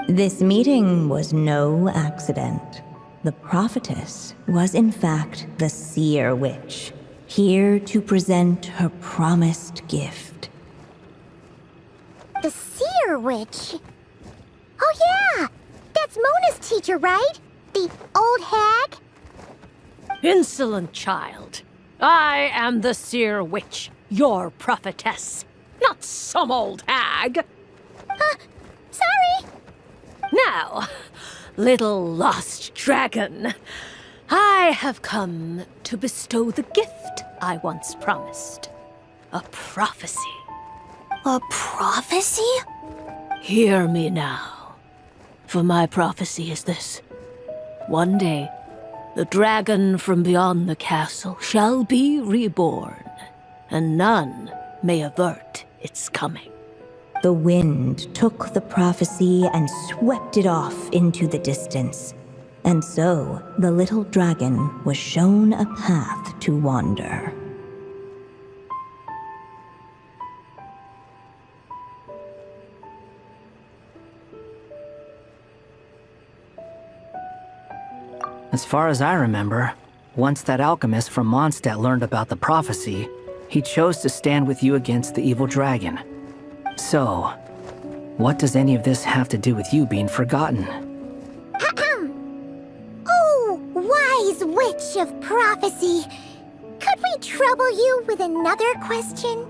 This meeting was no accident. The prophetess was in fact the seer witch, here to present her promised gift. The seer witch? Oh yeah! That's Mona's teacher, right? The old hag? Insolent child. I am the seer witch, your prophetess, not some old hag. Sorry! Now, little lost dragon, I have come to bestow the gift I once promised. A prophecy. A prophecy? Hear me now, for my prophecy is this. One day, the dragon from beyond the castle shall be reborn, and none may avert its coming. The wind took the prophecy and swept it off into the distance. And so, the little dragon was shown a path to wander. As far as I remember, once that alchemist from Mondstadt learned about the prophecy, he chose to stand with you against the evil dragon. So, what does any of this have to do with you being forgotten? Oh, wise witch of prophecy! Could we trouble you with another question?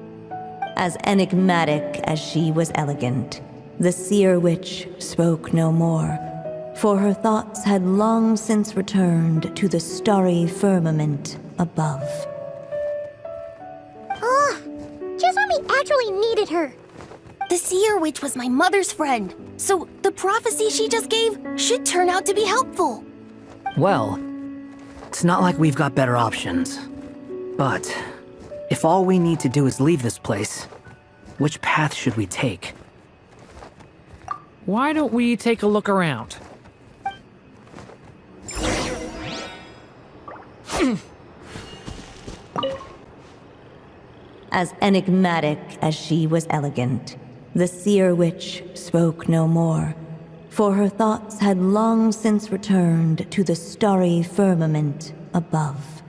As enigmatic as she was elegant, the seer witch spoke no more, for her thoughts had long since returned to the starry firmament above. Just when we actually needed her. The seer witch was my mother's friend, so the prophecy she just gave should turn out to be helpful. Well, it's not like we've got better options. But, if all we need to do is leave this place, which path should we take? Why don't we take a look around? As enigmatic as she was elegant, the seer witch spoke no more, for her thoughts had long since returned to the starry firmament above.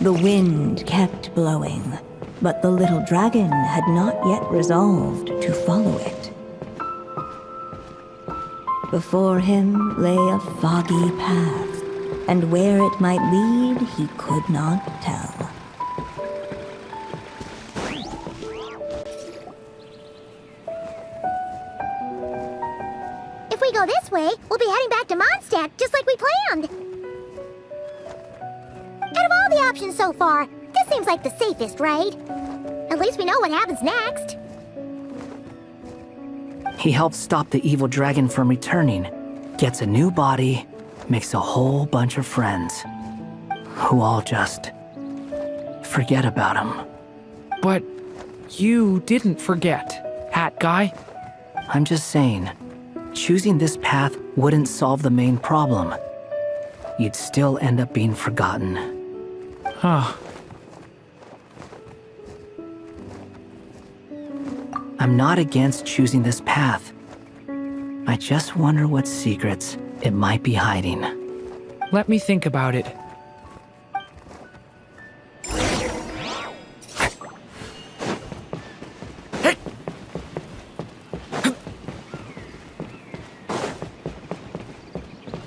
The wind kept blowing, but the little dragon had not yet resolved to follow it. Before him lay a foggy path, and where it might lead he could not tell. If we go this way, we'll be heading back to Mondstadt, just like we planned. Out of all the options so far, this seems like the safest, right? At least we know what happens next. He helps stop the evil dragon from returning, gets a new body, makes a whole bunch of friends, who all just forget about him. But you didn't forget, Hat Guy. I'm just saying, choosing this path wouldn't solve the main problem. You'd still end up being forgotten. Huh. I'm not against choosing this path. I just wonder what secrets it might be hiding. Let me think about it.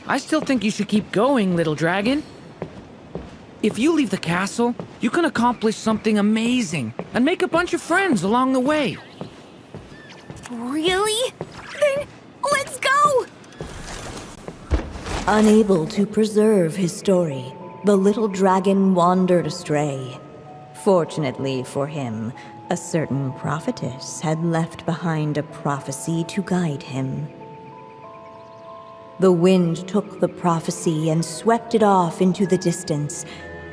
I still think you should keep going, little dragon. If you leave the castle, you can accomplish something amazing and make a bunch of friends along the way. Really? Then let's go! Unable to preserve his story, the little dragon wandered astray. Fortunately for him, a certain prophetess had left behind a prophecy to guide him. The wind took the prophecy and swept it off into the distance,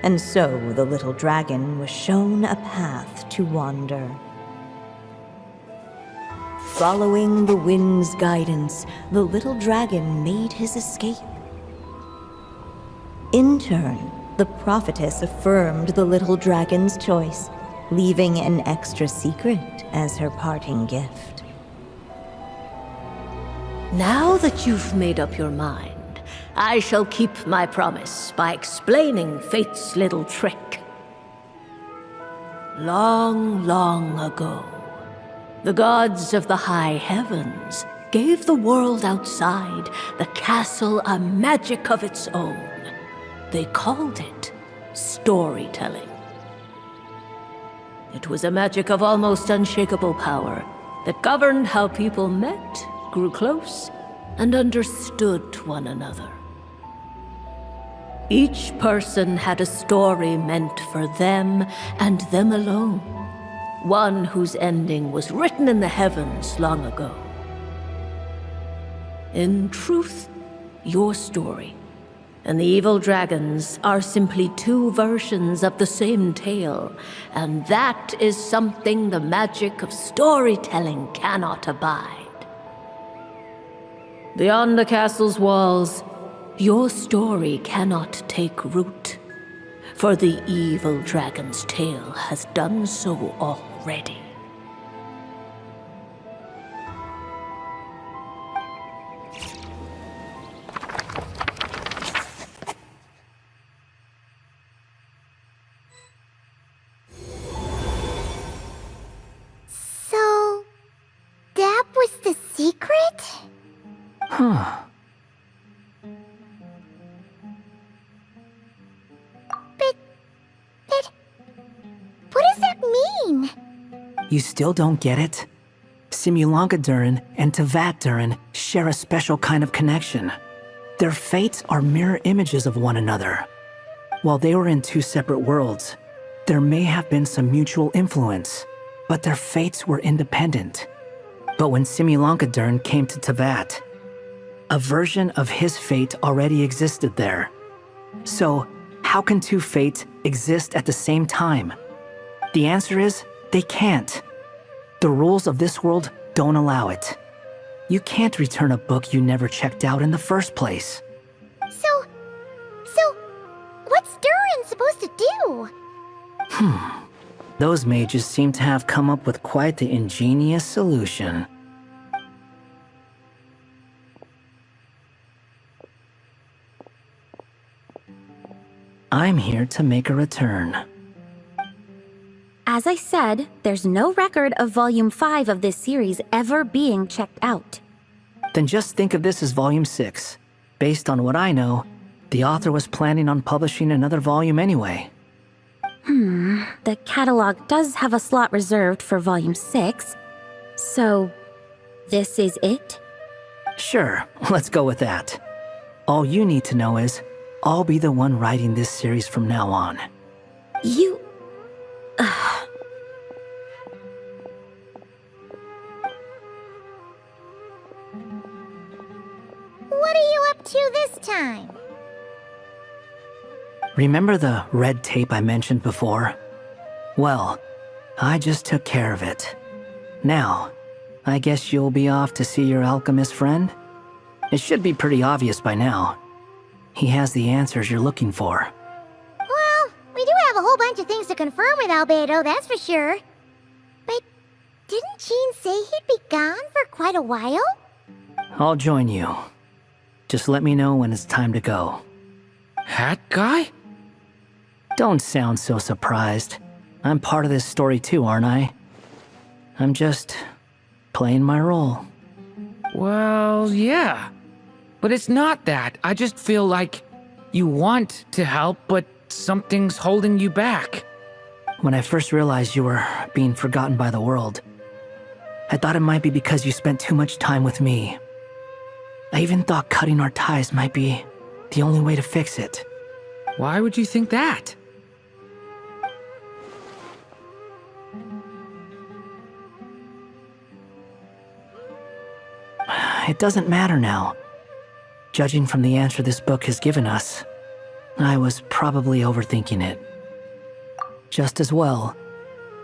and so the little dragon was shown a path to wander. Following the wind's guidance, the little dragon made his escape. In turn, the prophetess affirmed the little dragon's choice, leaving an extra secret as her parting gift. Now that you've made up your mind, I shall keep my promise by explaining fate's little trick. Long, long ago, the gods of the high heavens gave the world outside the castle a magic of its own. They called it storytelling. It was a magic of almost unshakable power that governed how people met, grew close, and understood one another. Each person had a story meant for them and them alone, one whose ending was written in the heavens long ago. In truth, your story and the evil dragons are simply two versions of the same tale, and that is something the magic of storytelling cannot abide. Beyond the castle's walls, your story cannot take root, for the evil dragon's tale has done so already. So, that was the secret? Huh. But what does that mean? You still don't get it? Simulanka Durin and Tevat Durin share a special kind of connection. Their fates are mirror images of one another. While they were in two separate worlds, there may have been some mutual influence, but their fates were independent. But when Simulanka Durin came to Tevat, a version of his fate already existed there. So, how can two fates exist at the same time? The answer is, they can't. The rules of this world don't allow it. You can't return a book you never checked out in the first place. So, what's Durin supposed to do? Those mages seem to have come up with quite the ingenious solution. I'm here to make a return. As I said, there's no record of Volume 5 of this series ever being checked out. Then just think of this as Volume 6. Based on what I know, the author was planning on publishing another volume anyway. The catalog does have a slot reserved for Volume 6. So, this is it? Sure, let's go with that. All you need to know is, I'll be the one writing this series from now on. You... What are you up to this time? Remember the red tape I mentioned before? Well, I just took care of it. Now, I guess you'll be off to see your alchemist friend? It should be pretty obvious by now. He has the answers you're looking for. Well, we do have a whole bunch of things to confirm with Rubedo, that's for sure. But didn't Jean say he'd be gone for quite a while? I'll join you. Just let me know when it's time to go. Hat guy? Don't sound so surprised. I'm part of this story too, aren't I? I'm just playing my role. Well, yeah. But it's not that. I just feel like you want to help, but something's holding you back. When I first realized you were being forgotten by the world, I thought it might be because you spent too much time with me. I even thought cutting our ties might be the only way to fix it. Why would you think that? It doesn't matter now. Judging from the answer this book has given us, I was probably overthinking it. Just as well,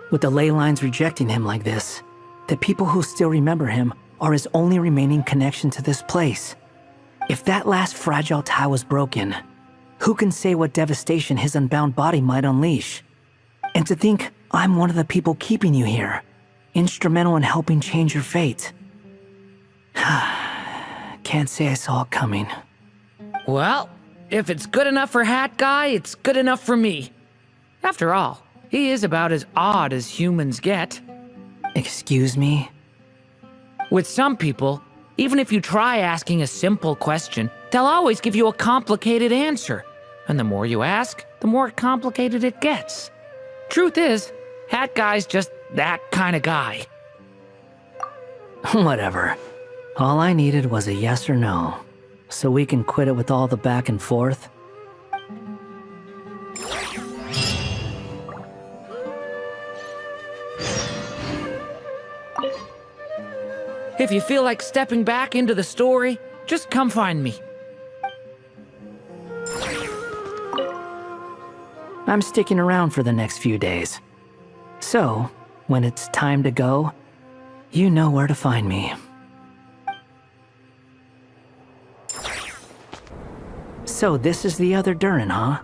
with the ley lines rejecting him like this, the people who still remember him are his only remaining connection to this place. If that last fragile tie was broken, who can say what devastation his unbound body might unleash? And to think I'm one of the people keeping you here, instrumental in helping change your fate. Can't say I saw it coming. Well, if it's good enough for Hat Guy, it's good enough for me. After all, he is about as odd as humans get. Excuse me? With some people, even if you try asking a simple question, they'll always give you a complicated answer. And the more you ask, the more complicated it gets. Truth is, Hat Guy's just that kind of guy. Whatever. All I needed was a yes or no, so we can quit it with all the back and forth. If you feel like stepping back into the story, just come find me. I'm sticking around for the next few days. So, when it's time to go, you know where to find me. So this is the other Durin, huh?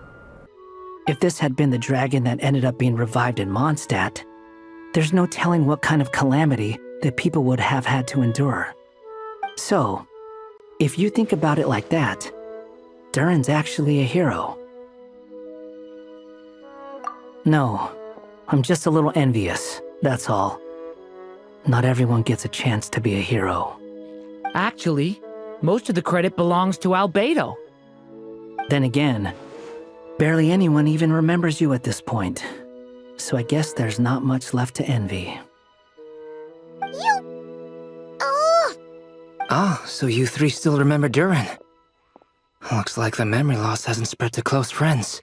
If this had been the dragon that ended up being revived in Mondstadt, there's no telling what kind of calamity that people would have had to endure. So, if you think about it like that, Durin's actually a hero. No, I'm just a little envious, that's all. Not everyone gets a chance to be a hero. Actually, most of the credit belongs to Rubedo. Then again, barely anyone even remembers you at this point. So I guess there's not much left to envy. Ah, so you three still remember Durin. Looks like the memory loss hasn't spread to close friends.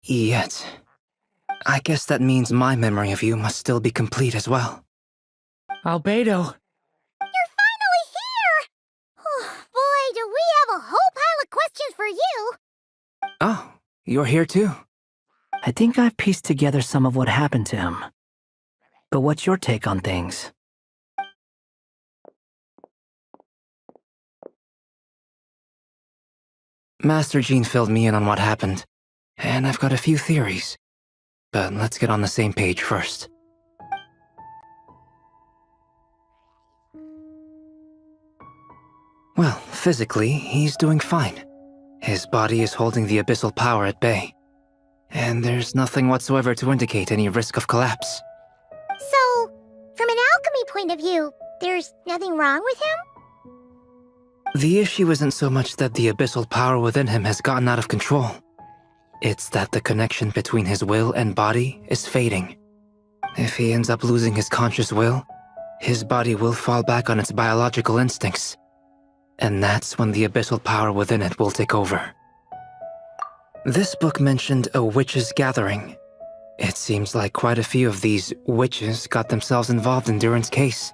Yet. I guess that means my memory of you must still be complete as well. Rubedo. You're finally here! Oh, boy, do we have a whole pile of questions for you! Oh, you're here too? I think I've pieced together some of what happened to him. But what's your take on things? Master Jean filled me in on what happened, and I've got a few theories. But let's get on the same page first. Well, physically, he's doing fine. His body is holding the abyssal power at bay. And there's nothing whatsoever to indicate any risk of collapse. So, from an alchemy point of view, there's nothing wrong with him? The issue isn't so much that the abyssal power within him has gotten out of control. It's that the connection between his will and body is fading. If he ends up losing his conscious will, his body will fall back on its biological instincts. And that's when the abyssal power within it will take over. This book mentioned a witches' gathering. It seems like quite a few of these witches got themselves involved in Durin's case.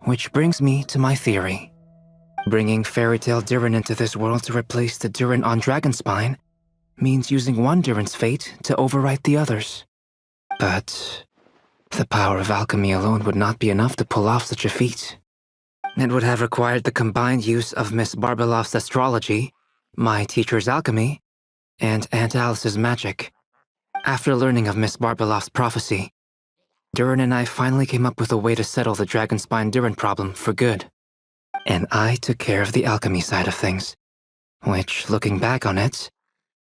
Which brings me to my theory. Bringing Fairy Tale Durin into this world to replace the Durin on Dragonspine means using one Durin's fate to overwrite the others. But the power of alchemy alone would not be enough to pull off such a feat. It would have required the combined use of Miss Barbeloff's astrology, my teacher's alchemy, and Aunt Alice's magic. After learning of Miss Barbeloff's prophecy, Durin and I finally came up with a way to settle the Dragonspine Durin problem for good. And I took care of the alchemy side of things, which, looking back on it,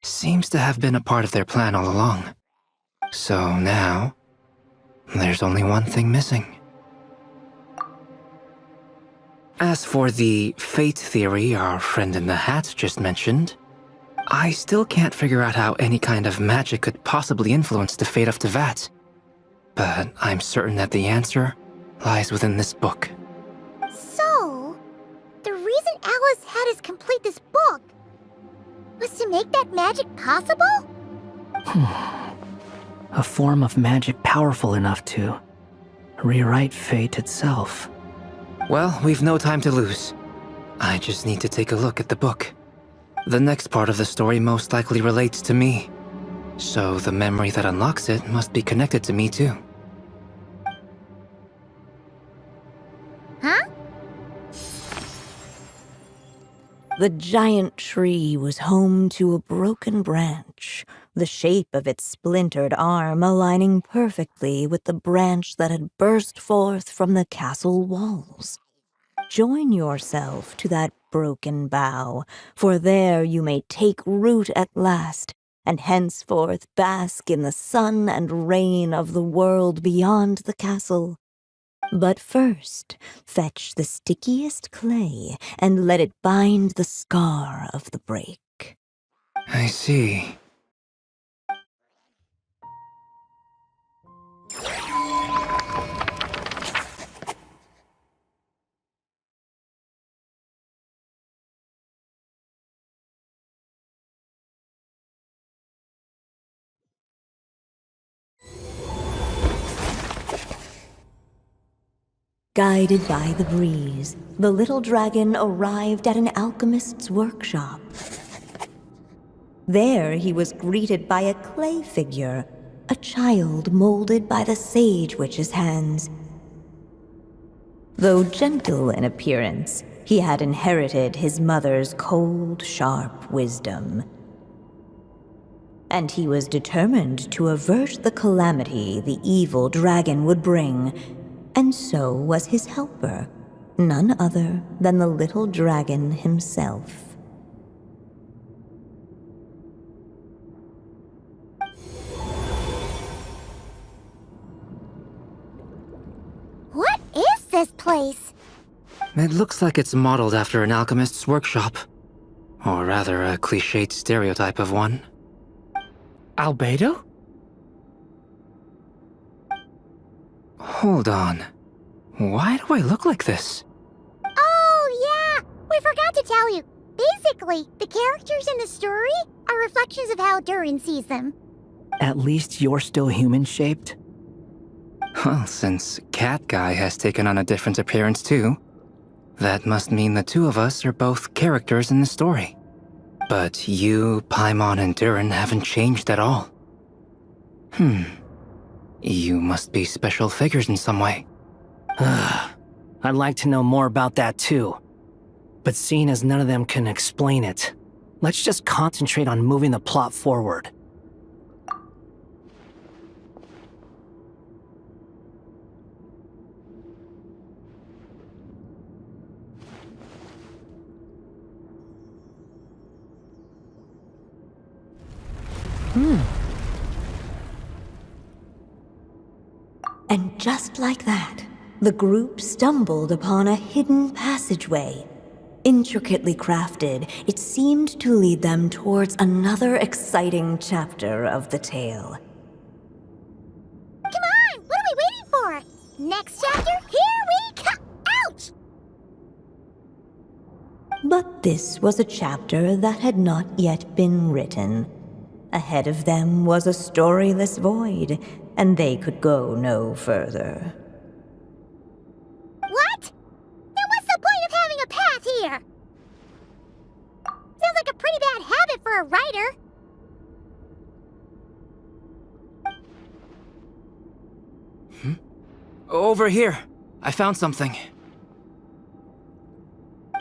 seems to have been a part of their plan all along. So now, there's only one thing missing. As for the fate theory our friend in the hat just mentioned, I still can't figure out how any kind of magic could possibly influence the fate of Tevat. But I'm certain that the answer lies within this book. So, the reason Alice had us complete this book was to make that magic possible? A form of magic powerful enough to rewrite fate itself. Well, we've no time to lose. I just need to take a look at the book. The next part of the story most likely relates to me. So the memory that unlocks it must be connected to me too. Huh? The giant tree was home to a broken branch, the shape of its splintered arm aligning perfectly with the branch that had burst forth from the castle walls. join yourself to that broken bough, for there you may take root at last, and henceforth bask in the sun and rain of the world beyond the castle. But first, fetch the stickiest clay and let it bind the scar of the break. I see. Guided by the breeze, the little dragon arrived at an alchemist's workshop. There he was greeted by a clay figure, a child molded by the sage witch's hands. Though gentle in appearance, he had inherited his mother's cold, sharp wisdom. And he was determined to avert the calamity the evil dragon would bring. And so was his helper, none other than the little dragon himself. What is this place? It looks like it's modeled after an alchemist's workshop. Or rather, a cliched stereotype of one. Albedo? Hold on. Why do I look like this? Oh, yeah! We forgot to tell you. Basically, the characters in the story are reflections of how Durin sees them. At least you're still human-shaped? Well, since Cat Guy has taken on a different appearance too, that must mean the two of us are both characters in the story. But you, Paimon, and Durin haven't changed at all. You must be special figures in some way. I'd like to know more about that too. But seeing as none of them can explain it, let's just concentrate on moving the plot forward. And just like that, the group stumbled upon a hidden passageway. Intricately crafted, it seemed to lead them towards another exciting chapter of the tale. Come on! What are we waiting for? Next chapter? Here we come! Ouch! But this was a chapter that had not yet been written. Ahead of them was a storyless void, and they could go no further. What? Then what's the point of having a path here? Sounds like a pretty bad habit for a writer. Over here. I found something.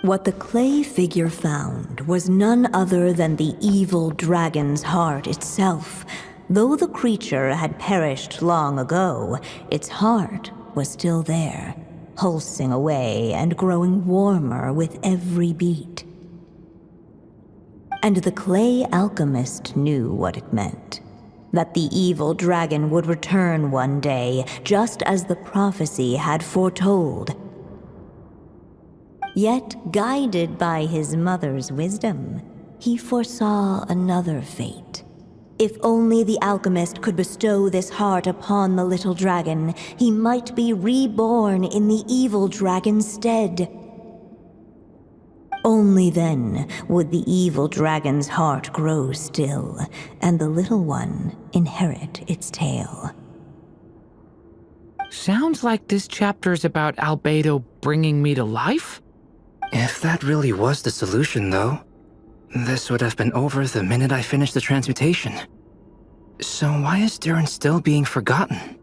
What the clay figure found was none other than the evil dragon's heart itself. Though the creature had perished long ago, its heart was still there, pulsing away and growing warmer with every beat. And the clay alchemist knew what it meant. That the evil dragon would return one day, just as the prophecy had foretold. Yet, guided by his mother's wisdom, he foresaw another fate. If only the alchemist could bestow this heart upon the little dragon, he might be reborn in the evil dragon's stead. Only then would the evil dragon's heart grow still, and the little one inherit its tale. Sounds like this chapter's about Albedo bringing me to life? If that really was the solution, though, this would have been over the minute I finished the transmutation. So why is Durin still being forgotten?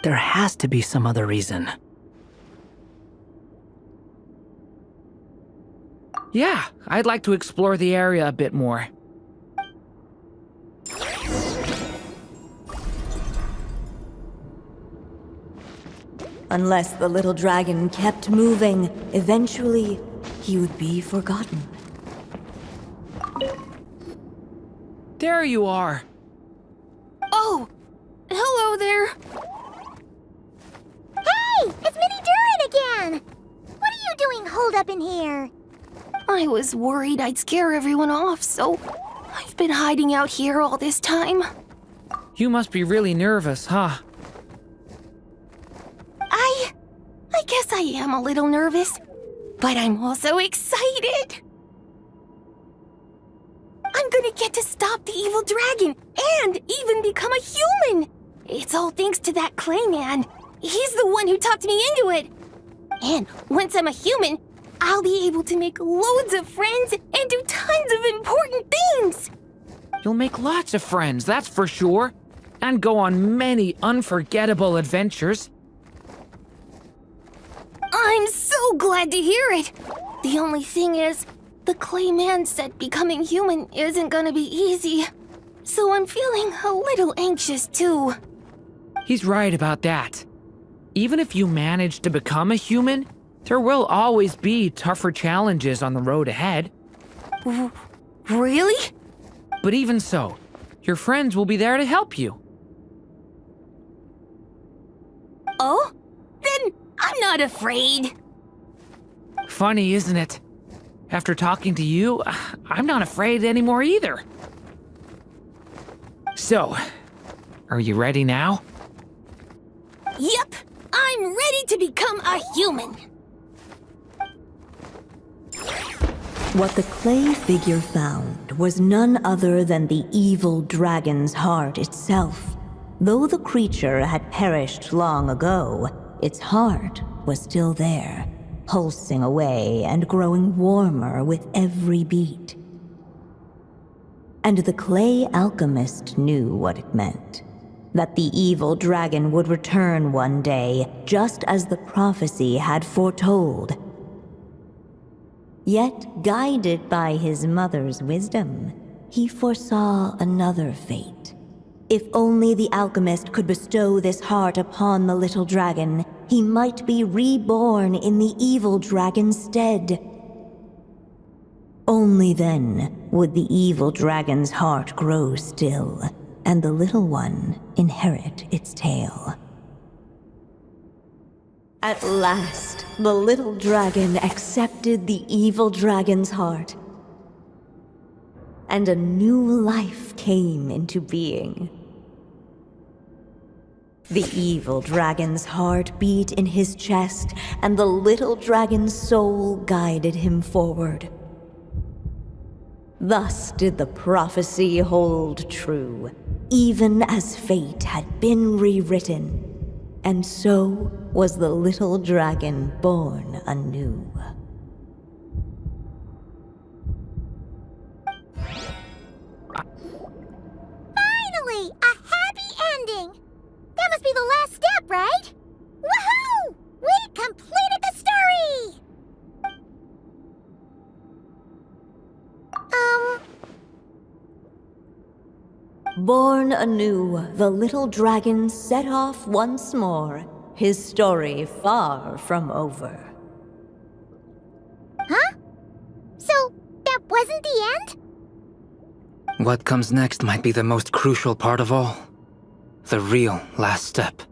There has to be some other reason. Yeah, I'd like to explore the area a bit more. Unless the little dragon kept moving, eventually he would be forgotten. There you are. Oh, hello there. Hey, it's Mini Durin again! What are you doing holed up in here? I was worried I'd scare everyone off, so I've been hiding out here all this time. You must be really nervous, huh? I guess I am a little nervous, but I'm also excited. I'm gonna get to stop the evil dragon and even become a human. It's all thanks to that clay man. He's the one who talked me into it. And once I'm a human, I'll be able to make loads of friends and do tons of important things. You'll make lots of friends, that's for sure. And go on many unforgettable adventures. I'm so glad to hear it. The only thing is, the clay man said becoming human isn't gonna be easy. So I'm feeling a little anxious too. He's right about that. Even if you manage to become a human, there will always be tougher challenges on the road ahead. Really? But even so, your friends will be there to help you. Oh? Then I'm not afraid. Funny, isn't it? After talking to you, I'm not afraid anymore either. So, are you ready now? Yep, I'm ready to become a human. What the clay figure found was none other than the evil dragon's heart itself. Though the creature had perished long ago, its heart was still there, pulsing away and growing warmer with every beat. And the clay alchemist knew what it meant. That the evil dragon would return one day, just as the prophecy had foretold. Yet, guided by his mother's wisdom, he foresaw another fate. If only the alchemist could bestow this heart upon the little dragon, he might be reborn in the evil dragon's stead. Only then would the evil dragon's heart grow still, and the little one inherit its tale. At last, the little dragon accepted the evil dragon's heart, and a new life came into being. The evil dragon's heart beat in his chest, and the little dragon's soul guided him forward. Thus did the prophecy hold true, even as fate had been rewritten, and so was the little dragon born anew. Finally! A happy ending! That must be the last step, right? Woohoo! We completed the story! Born anew, the little dragon set off once more, his story far from over. Huh? So, that wasn't the end? What comes next might be the most crucial part of all. The real last step.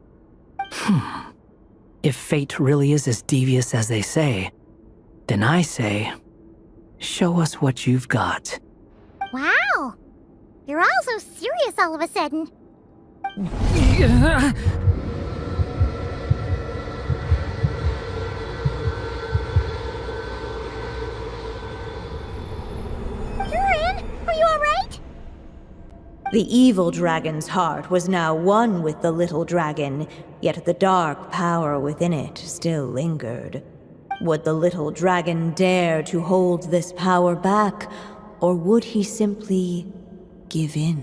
If fate really is as devious as they say, then I say, show us what you've got. Wow! You're all so serious all of a sudden. Durin, are you alright? The evil dragon's heart was now one with the little dragon, yet the dark power within it still lingered. Would the little dragon dare to hold this power back, or would he simply give in?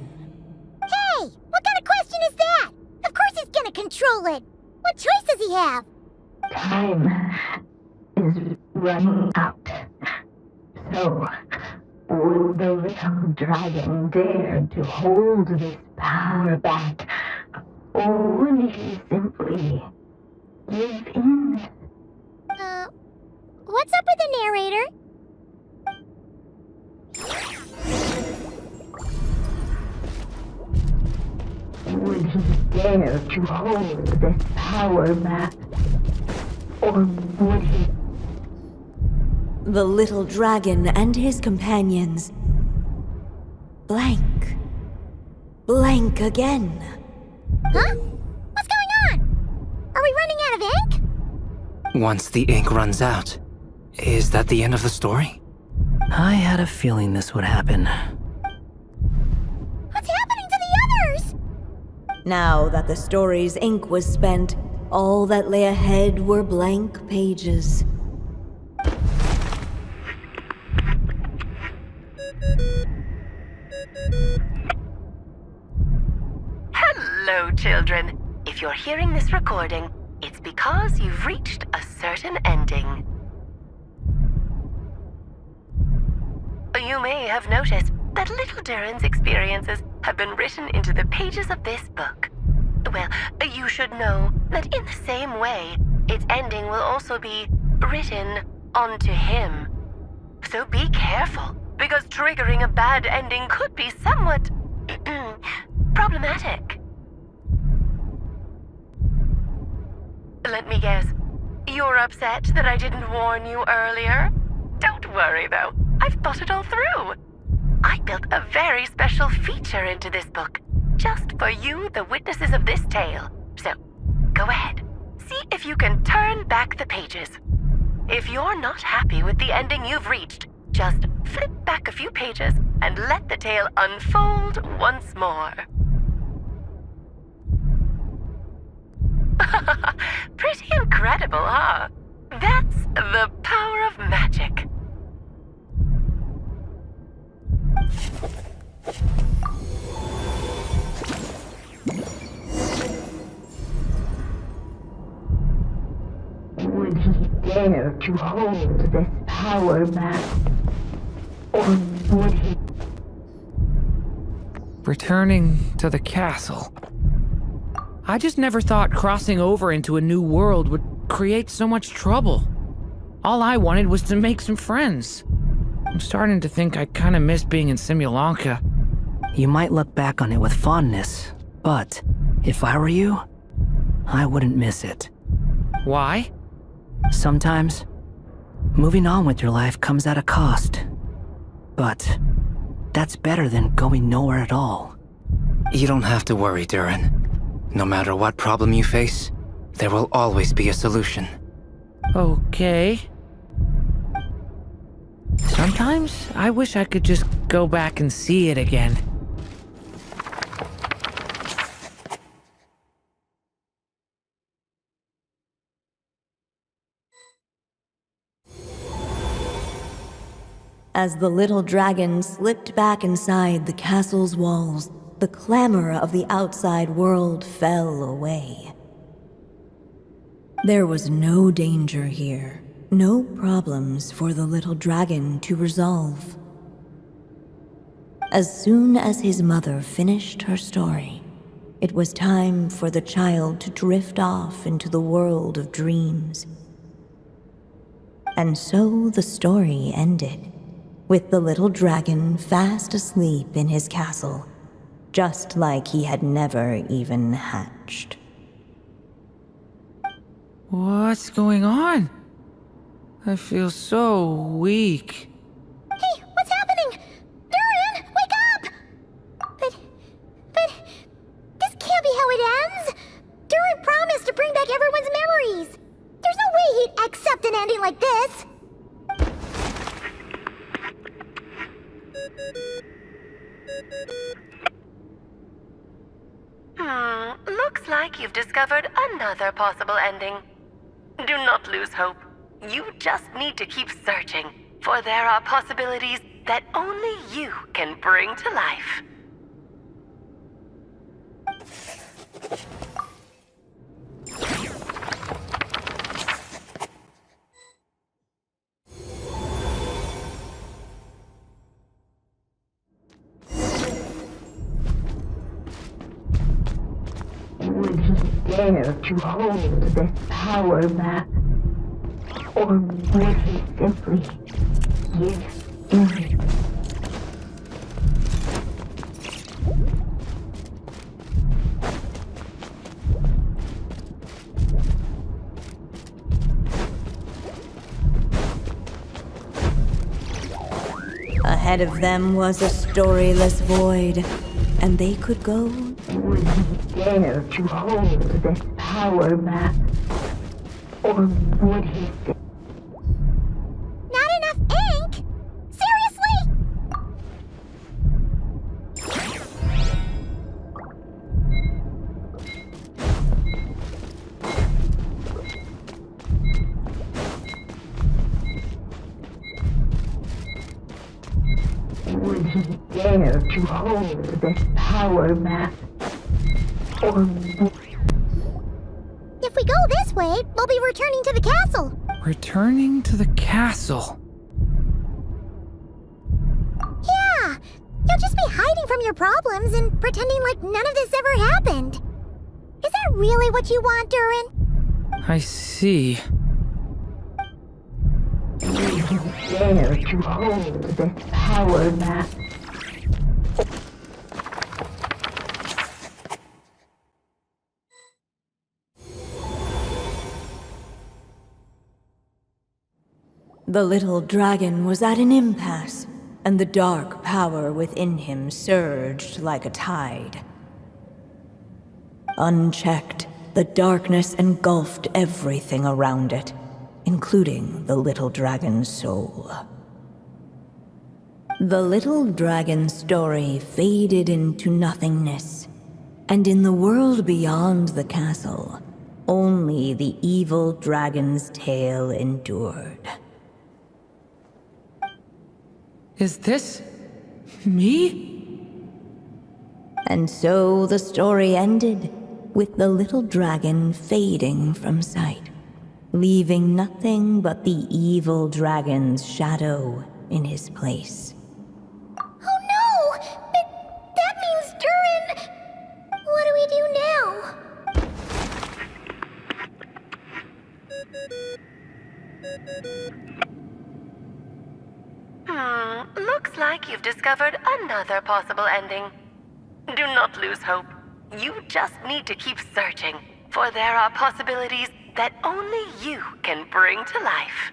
Hey! What kind of question is that? Of course he's gonna control it! What choice does he have? Time is running out. So, would the little dragon dare to hold this power back? Or would he simply Give in. What's up with the narrator? Would he dare to hold this power map? Or would he... The little dragon and his companions. Blank. Blank again. Huh? What's going on? Are we running out of ink? Once the ink runs out, is that the end of the story? I had a feeling this would happen. What's happening to the others? Now that the story's ink was spent, all that lay ahead were blank pages. Hello, children. If you're hearing this recording, it's because you've reached a certain ending. You may have noticed that little Durin's experiences have been written into the pages of this book. Well, you should know that in the same way, its ending will also be written onto him. So be careful, because triggering a bad ending could be somewhat problematic. Let me guess, you're upset that I didn't warn you earlier? Don't worry though, I've thought it all through. I built a very special feature into this book, just for you, the witnesses of this tale. So, go ahead, see if you can turn back the pages. If you're not happy with the ending you've reached, just flip back a few pages and let the tale unfold once more. Pretty incredible, huh? That's the power of magic. Would he dare to hold this power map? Or would he... Returning to the castle. I just never thought crossing over into a new world would create so much trouble. All I wanted was to make some friends. I'm starting to think I kinda miss being in Simulanka. You might look back on it with fondness, but if I were you, I wouldn't miss it. Why? Sometimes, moving on with your life comes at a cost. But that's better than going nowhere at all. You don't have to worry, Durin. No matter what problem you face, there will always be a solution. Okay. Sometimes I wish I could just go back and see it again. As the little dragon slipped back inside the castle's walls, the clamor of the outside world fell away. There was no danger here, no problems for the little dragon to resolve. As soon as his mother finished her story, it was time for the child to drift off into the world of dreams. And so the story ended, with the little dragon fast asleep in his castle, just like he had never even hatched. What's going on? I feel so weak. Hey, what's happening? Durin, wake up! But this can't be how it ends. Durin promised to bring back everyone's memories. There's no way he'd accept an ending like this. Looks like you've discovered another possible ending. Do not lose hope. You just need to keep searching, for there are possibilities that only you can bring to life. Would he dare to hold this power map? Or would he simply give in? Ahead of them was a storyless void, and they could go. Would he dare to hold this power map? Or would he... Not enough ink? Seriously? Would he dare to hold this power map? Or would... If we go this way, we'll be returning to the castle. Returning to the castle. Yeah, you'll just be hiding from your problems and pretending like none of this ever happened. Is that really what you want, Durin? I see. Would he dare to hold this power map? The little dragon was at an impasse, and the dark power within him surged like a tide. Unchecked, the darkness engulfed everything around it, including the little dragon's soul. The little dragon's story faded into nothingness, and in the world beyond the castle, only the evil dragon's tale endured. Is this... me? And so the story ended, with the little dragon fading from sight, leaving nothing but the evil dragon's shadow in his place. Oh no! That means Durin... What do we do now? Looks like you've discovered another possible ending. Do not lose hope. You just need to keep searching, for there are possibilities that only you can bring to life.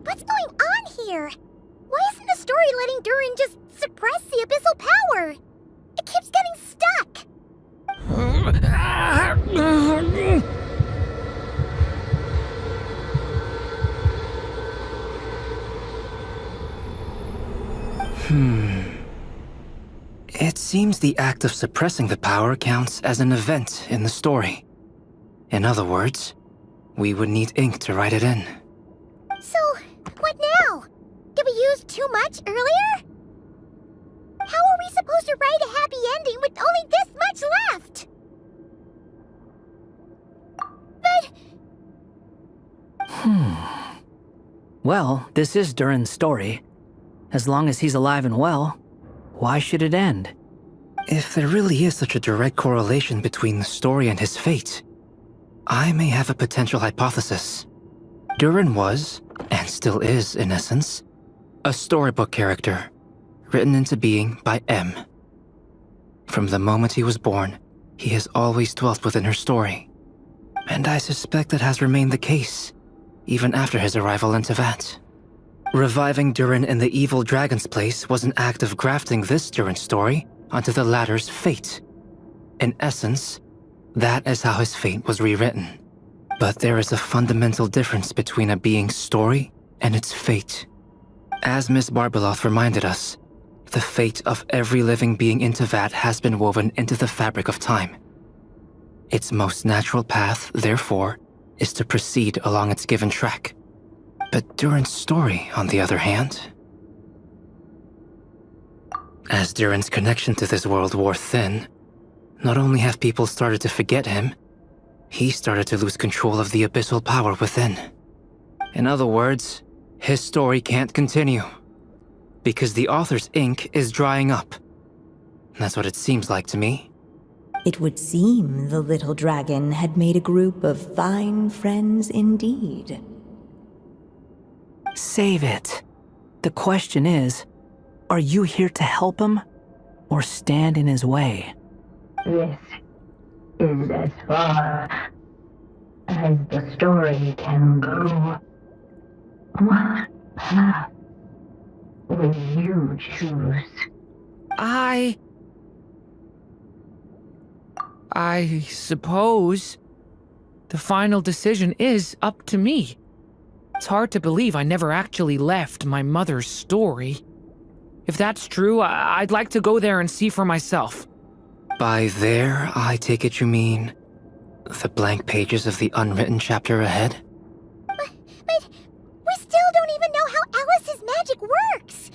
What's going on here? Why isn't the story letting Durin just suppress the abyssal power? It keeps getting stuck. It seems the act of suppressing the power counts as an event in the story. In other words, we would need ink to write it in. So, what now? Did we use too much earlier? How are we supposed to write a happy ending with only this much left? But... Well, this is Durin's story. As long as he's alive and well, why should it end? If there really is such a direct correlation between the story and his fate, I may have a potential hypothesis. Durin was, and still is in essence, a storybook character, written into being by M. From the moment he was born, he has always dwelt within her story. And I suspect that has remained the case, even after his arrival in Tevat. Reviving Durin in the evil dragon's place was an act of grafting this Durin story onto the latter's fate. In essence, that is how his fate was rewritten. But there is a fundamental difference between a being's story and its fate. As Miss Barbeloth reminded us, the fate of every living being in Tevat has been woven into the fabric of time. Its most natural path, therefore, is to proceed along its given track. But Durin's story, on the other hand... As Durin's connection to this world wore thin, Not only have people started to forget him, he started to lose control of the abyssal power within. In other words, his story can't continue. Because the author's ink is drying up. That's what it seems like to me. It would seem the little dragon had made a group of fine friends indeed. Save it. The question is, are you here to help him, or stand in his way? This is as far as the story can go. What path will you choose? I suppose the final decision is up to me. It's hard to believe I never actually left my mother's story. If that's true, I'd like to go there and see for myself. By there, I take it you mean the blank pages of the unwritten chapter ahead? But we still don't even know how Alice's magic works.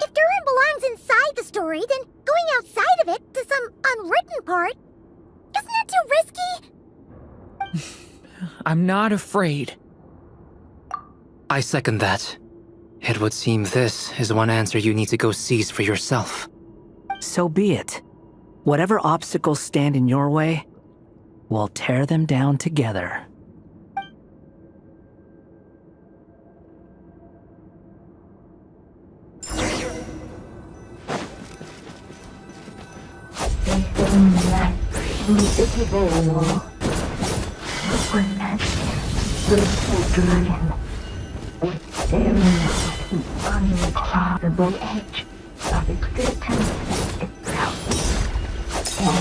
If Durin belongs inside the story, then going outside of it to some unwritten part, isn't that too risky? I'm not afraid. I second that. It would seem this is one answer you need to go seize for yourself. So be it. Whatever obstacles stand in your way, we'll tear them down together. Invisible represents the dragon with staring at the uncrossable edge of existence itself. And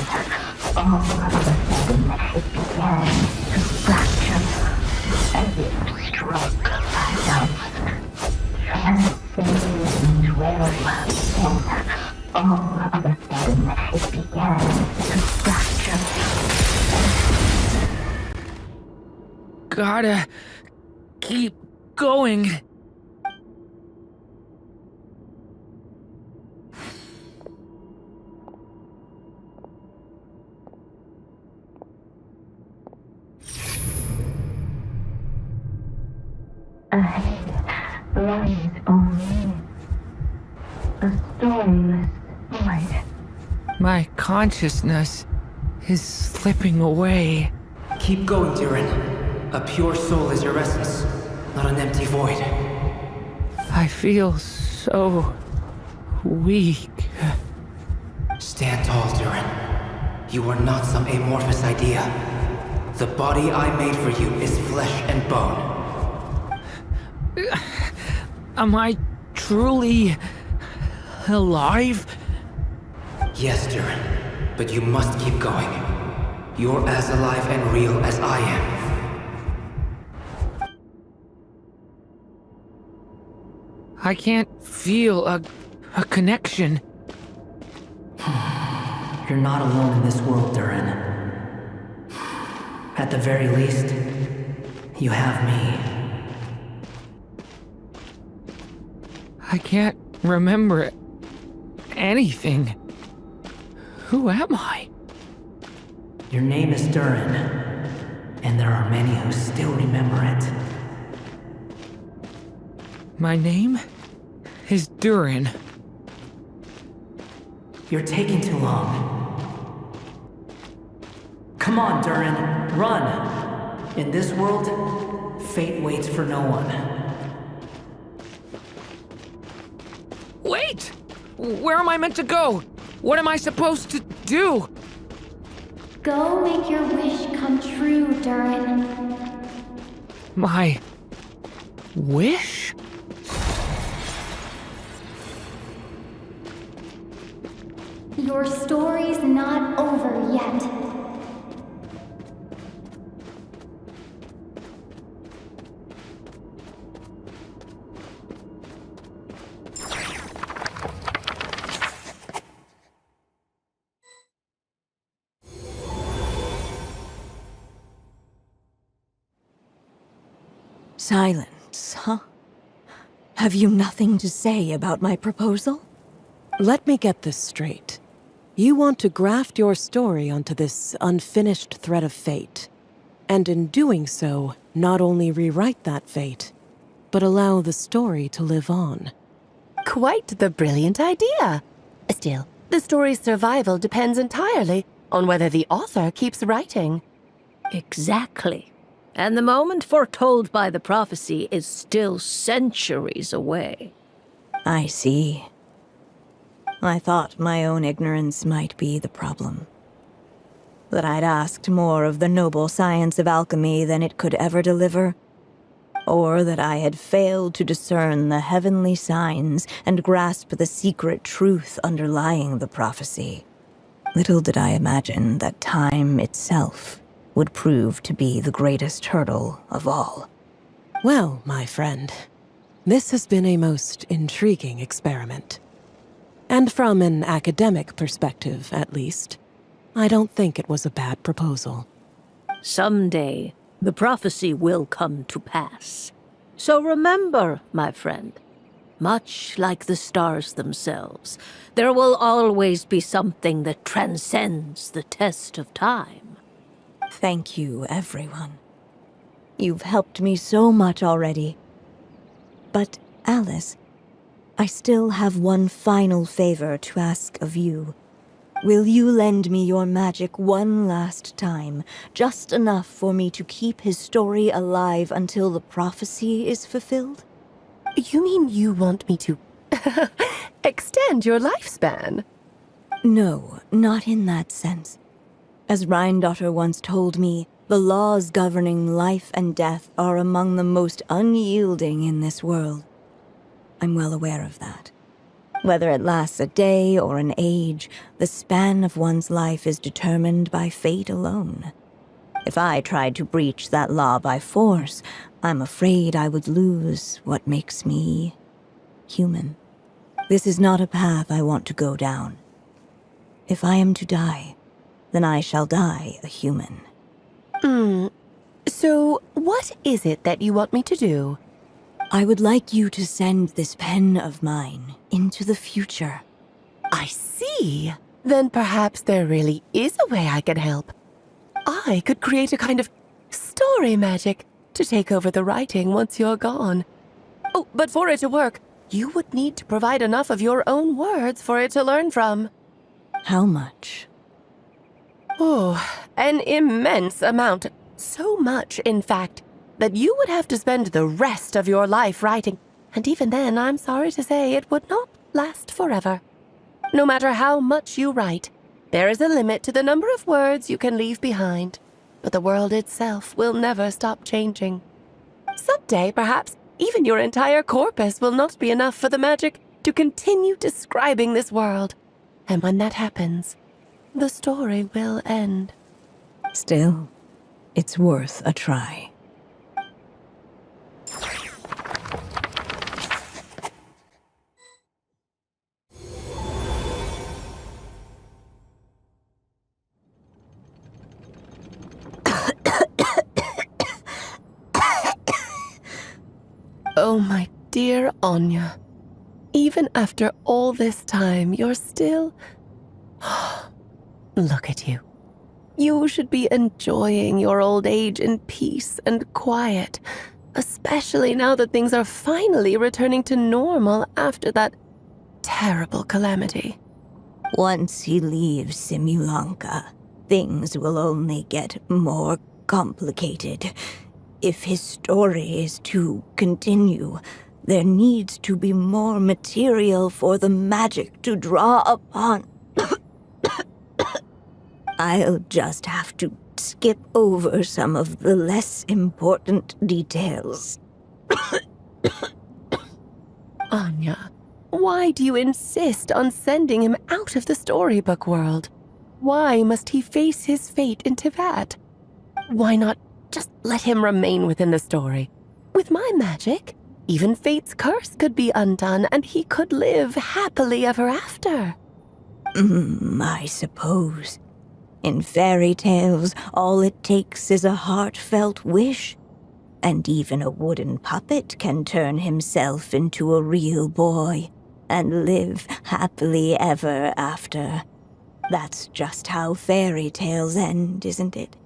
all of a sudden it began to fracture as if struck by some transcendent realm. And all of a sudden it began to fracture. Gotta keep going. Ahead lies only a storyless void. My consciousness is slipping away. Keep going, Durin. A pure soul is your essence, not an empty void. I feel so weak. Stand tall, Durin. You are not some amorphous idea. The body I made for you is flesh and bone. Am I truly alive? Yes, Durin, but you must keep going. You're as alive and real as I am. I can't feel a connection. You're not alone in this world, Durin. At the very least, you have me. I can't remember anything. Who am I? Your name is Durin, and there are many who still remember it. My name is Durin. You're taking too long. Come on, Durin, run! In this world, fate waits for no one. Wait! Where am I meant to go? What am I supposed to do? Go make your wish come true, Durin. My wish? Your story's not over yet. Silence, huh? Have you nothing to say about my proposal? Let me get this straight. You want to graft your story onto this unfinished thread of fate, and in doing so, not only rewrite that fate, but allow the story to live on. Quite the brilliant idea. Still, the story's survival depends entirely on whether the author keeps writing. Exactly. And the moment foretold by the prophecy is still centuries away. I see. I thought my own ignorance might be the problem. That I'd asked more of the noble science of alchemy than it could ever deliver. Or that I had failed to discern the heavenly signs and grasp the secret truth underlying the prophecy. Little did I imagine that time itself would prove to be the greatest hurdle of all. Well, my friend, this has been a most intriguing experiment. And from an academic perspective, at least, I don't think it was a bad proposal. Someday, the prophecy will come to pass. So remember, my friend, much like the stars themselves, there will always be something that transcends the test of time. Thank you, everyone. You've helped me so much already. But, Alice, I still have one final favor to ask of you. Will you lend me your magic one last time, just enough for me to keep his story alive until the prophecy is fulfilled? You mean you want me to extend your lifespan? No, not in that sense. As Rhindaughter once told me, the laws governing life and death are among the most unyielding in this world. I'm well aware of that. Whether it lasts a day or an age, the span of one's life is determined by fate alone. If I tried to breach that law by force, I'm afraid I would lose what makes me human. This is not a path I want to go down. If I am to die, then I shall die a human. So what is it that you want me to do? I would like you to send this pen of mine into the future. I see. Then perhaps there really is a way I can help. I could create a kind of story magic to take over the writing once you're gone. Oh, but for it to work, you would need to provide enough of your own words for it to learn from. How much? Oh, an immense amount. So much, in fact, that you would have to spend the rest of your life writing, and even then, I'm sorry to say, it would not last forever. No matter how much you write, there is a limit to the number of words you can leave behind, but the world itself will never stop changing. Someday, perhaps, even your entire corpus will not be enough for the magic to continue describing this world. And when that happens, the story will end. Still, it's worth a try. Oh, my dear Anya. Even after all this time, you're still... Look at you. You should be enjoying your old age in peace and quiet, especially now that things are finally returning to normal after that terrible calamity. Once he leaves Simulanka, things will only get more complicated. If his story is to continue, there needs to be more material for the magic to draw upon. I'll just have to skip over some of the less important details. Anya, why do you insist on sending him out of the storybook world? Why must he face his fate into that? Why not just let him remain within the story? With my magic, even fate's curse could be undone and he could live happily ever after. I suppose. In fairy tales, all it takes is a heartfelt wish. And even a wooden puppet can turn himself into a real boy and live happily ever after. That's just how fairy tales end, isn't it?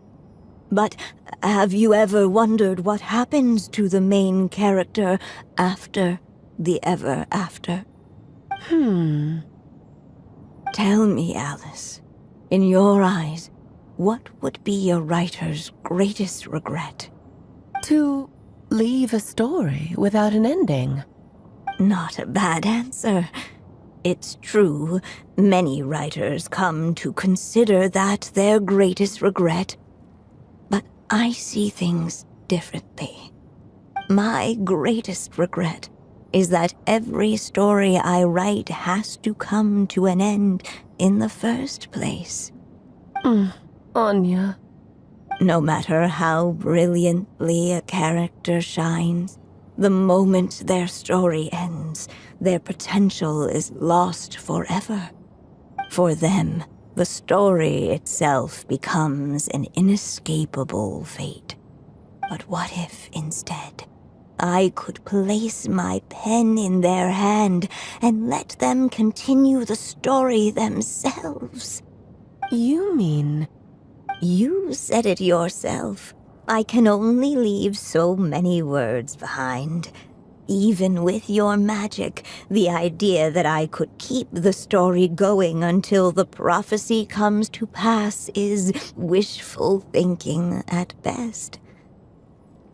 But have you ever wondered what happens to the main character after the ever after? Tell me, Alice, in your eyes, what would be a writer's greatest regret? To leave a story without an ending. Not a bad answer. It's true, many writers come to consider that their greatest regret. But I see things differently. My greatest regret is that every story I write has to come to an end in the first place. Anya. No matter how brilliantly a character shines, the moment their story ends, their potential is lost forever. For them, the story itself becomes an inescapable fate. But what if, instead, I could place my pen in their hand and let them continue the story themselves? You mean... You said it yourself. I can only leave so many words behind. Even with your magic, the idea that I could keep the story going until the prophecy comes to pass is wishful thinking at best.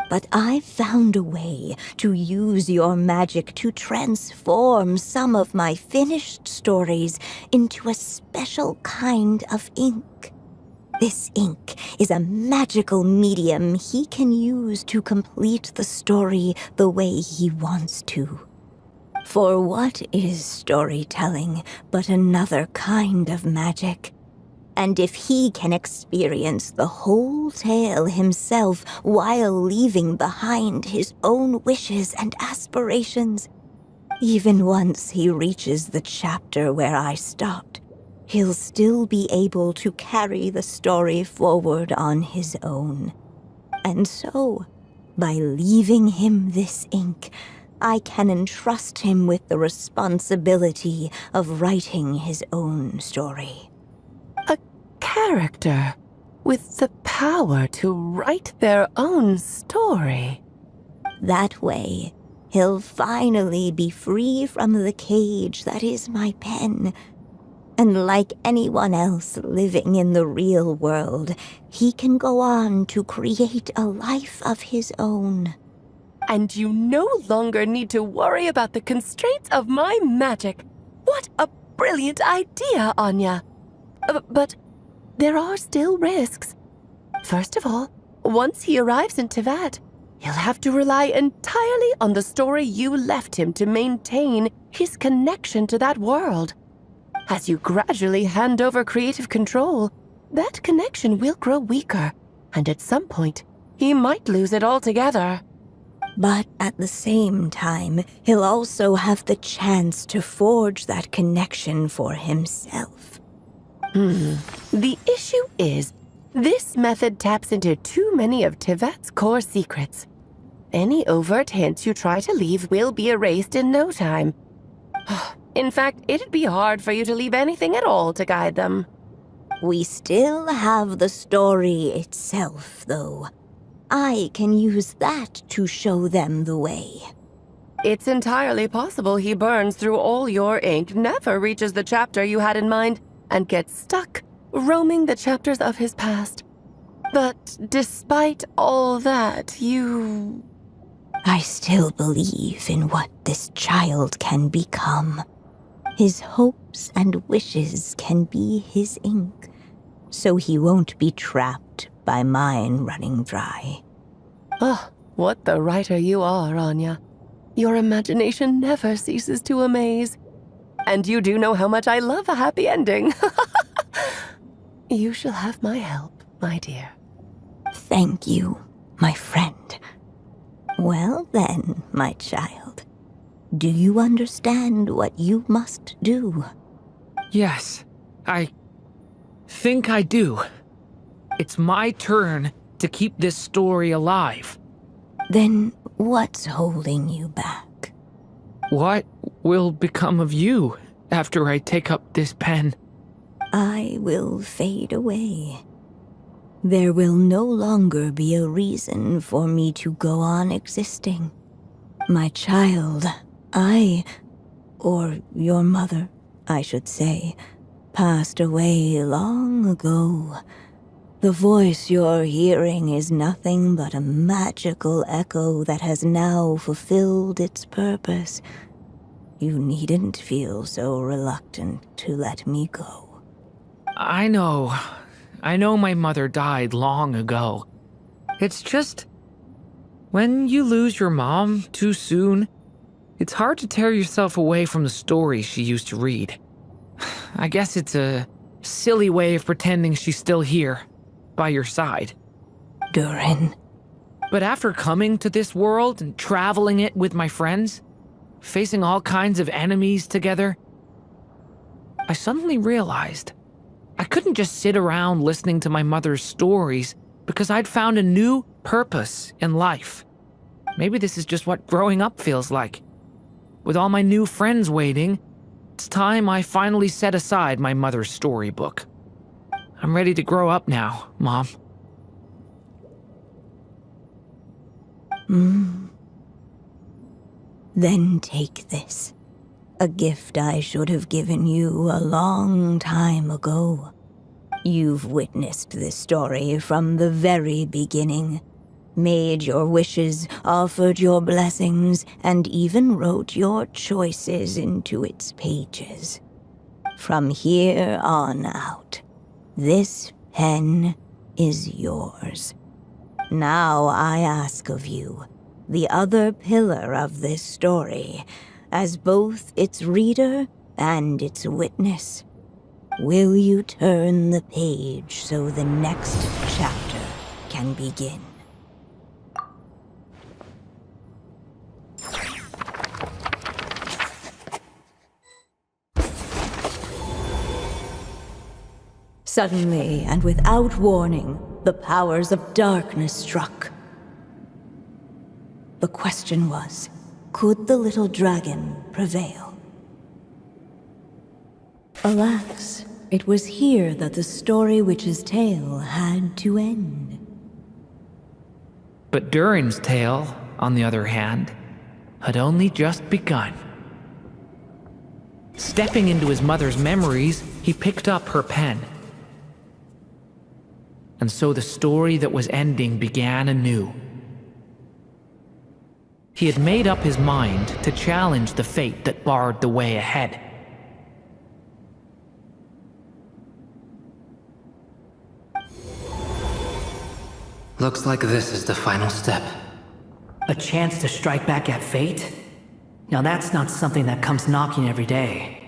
But I've found a way to use your magic to transform some of my finished stories into a special kind of ink. This ink is a magical medium he can use to complete the story the way he wants to. For what is storytelling but another kind of magic? And if he can experience the whole tale himself while leaving behind his own wishes and aspirations, even once he reaches the chapter where I stopped, he'll still be able to carry the story forward on his own. And so, by leaving him this ink, I can entrust him with the responsibility of writing his own story. A character with the power to write their own story. That way, he'll finally be free from the cage that is my pen. And like anyone else living in the real world, he can go on to create a life of his own. And you no longer need to worry about the constraints of my magic. What a brilliant idea, Anya. But there are still risks. First of all, once he arrives in Teyvat, he'll have to rely entirely on the story you left him to maintain his connection to that world. As you gradually hand over creative control, that connection will grow weaker, and at some point, he might lose it altogether. But at the same time, he'll also have the chance to forge that connection for himself. The issue is, this method taps into too many of Teyvat's core secrets. Any overt hints you try to leave will be erased in no time. In fact, it'd be hard for you to leave anything at all to guide them. We still have the story itself, though. I can use that to show them the way. It's entirely possible he burns through all your ink, never reaches the chapter you had in mind, and gets stuck, roaming the chapters of his past. But despite all that, I still believe in what this child can become. His hopes and wishes can be his ink, so he won't be trapped by mine running dry. Oh, what the writer you are, Anya. Your imagination never ceases to amaze. And you do know how much I love a happy ending. You shall have my help, my dear. Thank you, my friend. Well then, my child. Do you understand what you must do? Yes, I think I do. It's my turn to keep this story alive. Then what's holding you back? What will become of you after I take up this pen? I will fade away. There will no longer be a reason for me to go on existing. My child, or your mother, I should say, passed away long ago. The voice you're hearing is nothing but a magical echo that has now fulfilled its purpose. You needn't feel so reluctant to let me go. I know my mother died long ago. It's just, when you lose your mom too soon, it's hard to tear yourself away from the stories she used to read. I guess it's a silly way of pretending she's still here, by your side. Durin. But after coming to this world and traveling it with my friends, facing all kinds of enemies together, I suddenly realized I couldn't just sit around listening to my mother's stories because I'd found a new purpose in life. Maybe this is just what growing up feels like. With all my new friends waiting, it's time I finally set aside my mother's storybook. I'm ready to grow up now, Mom. Then take this. A gift I should have given you a long time ago. You've witnessed this story from the very beginning. Made your wishes, offered your blessings, and even wrote your choices into its pages. From here on out, this pen is yours. Now I ask of you, the other pillar of this story, as both its reader and its witness, will you turn the page so the next chapter can begin? Suddenly, and without warning, the powers of darkness struck. The question was, could the little dragon prevail? Alas, it was here that the story witch's tale had to end. But Durin's tale, on the other hand, had only just begun. Stepping into his mother's memories, he picked up her pen. And so the story that was ending began anew. He had made up his mind to challenge the fate that barred the way ahead. Looks like this is the final step. A chance to strike back at fate? Now that's not something that comes knocking every day.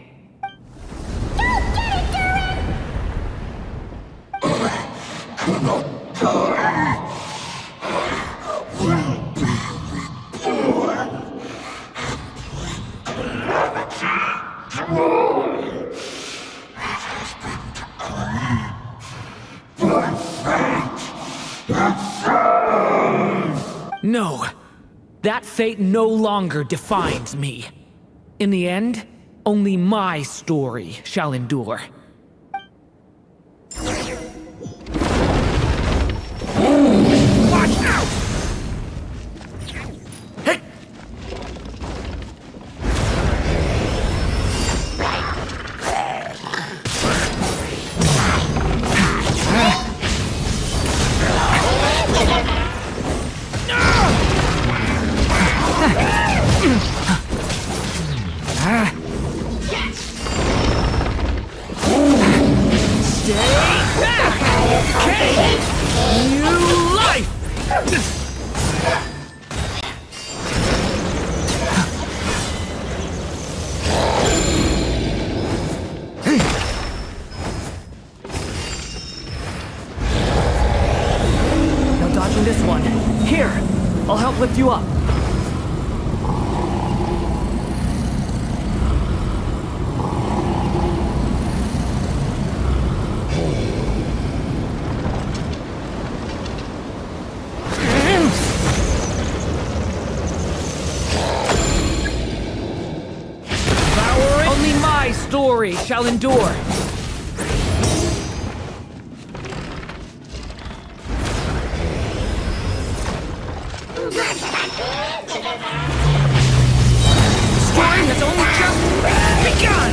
No, that fate no longer defines me. In the end, only my story shall endure. Watch out! Hey! Stay back! Okay! New life! No dodging this one. Here! I'll help lift you up. Only my story shall endure. Story has only just begun!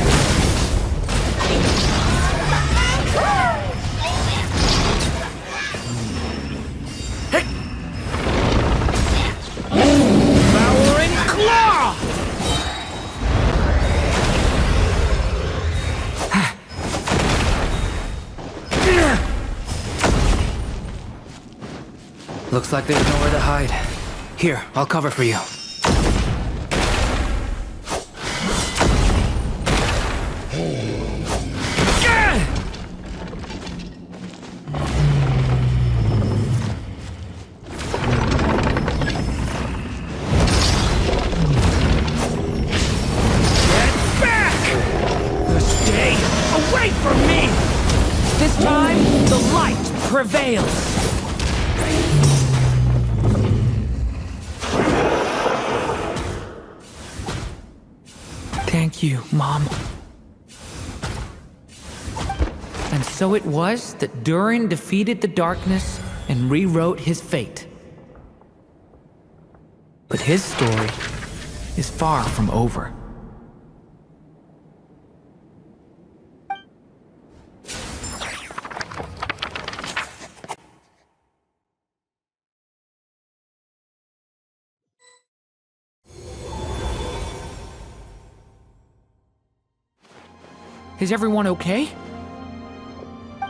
Devouring Claw! Looks like there's nowhere to hide. Here, I'll cover for you. Stay away from me! This time, the light prevails! Thank you, Mom. And so it was that Durin defeated the darkness and rewrote his fate. But his story is far from over. Is everyone okay?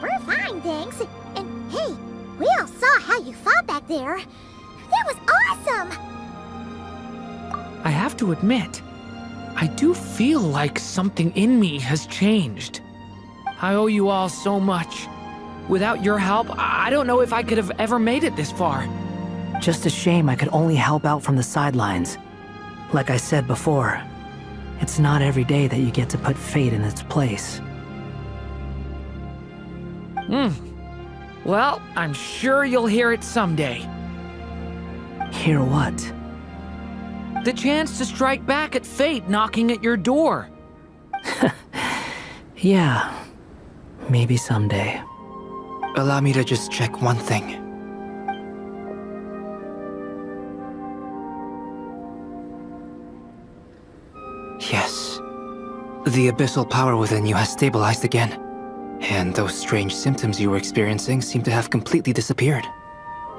We're fine, thanks. And hey, we all saw how you fought back there. That was awesome! I have to admit, I do feel like something in me has changed. I owe you all so much. Without your help, I don't know if I could have ever made it this far. Just a shame I could only help out from the sidelines. Like I said before, it's not every day that you get to put fate in its place. Well, I'm sure you'll hear it someday. Hear what? The chance to strike back at fate knocking at your door. Yeah, maybe someday. Allow me to just check one thing. Yes. The abyssal power within you has stabilized again. And those strange symptoms you were experiencing seem to have completely disappeared.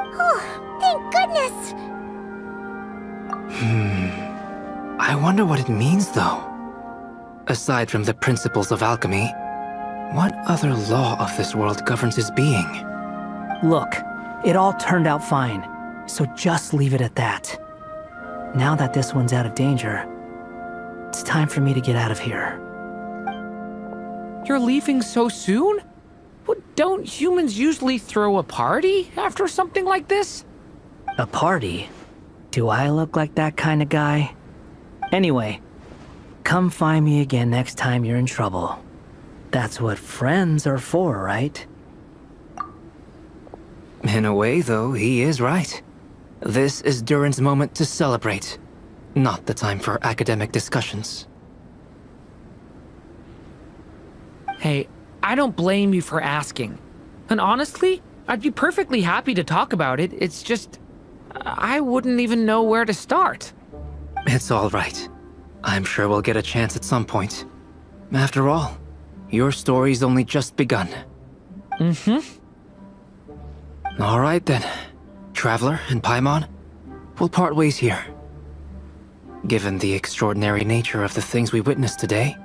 Oh, thank goodness! I wonder what it means, though. Aside from the principles of alchemy, what other law of this world governs his being? Look, it all turned out fine, so just leave it at that. Now that this one's out of danger, it's time for me to get out of here. You're leaving so soon? Don't humans usually throw a party after something like this? A party? Do I look like that kind of guy? Anyway, come find me again next time you're in trouble. That's what friends are for, right? In a way, though, he is right. This is Durin's moment to celebrate, not the time for academic discussions. Hey, I don't blame you for asking. And honestly, I'd be perfectly happy to talk about it. It's just, I wouldn't even know where to start. It's all right. I'm sure we'll get a chance at some point. After all, your story's only just begun. All right then. Traveler and Paimon, we'll part ways here. Given the extraordinary nature of the things we witnessed today,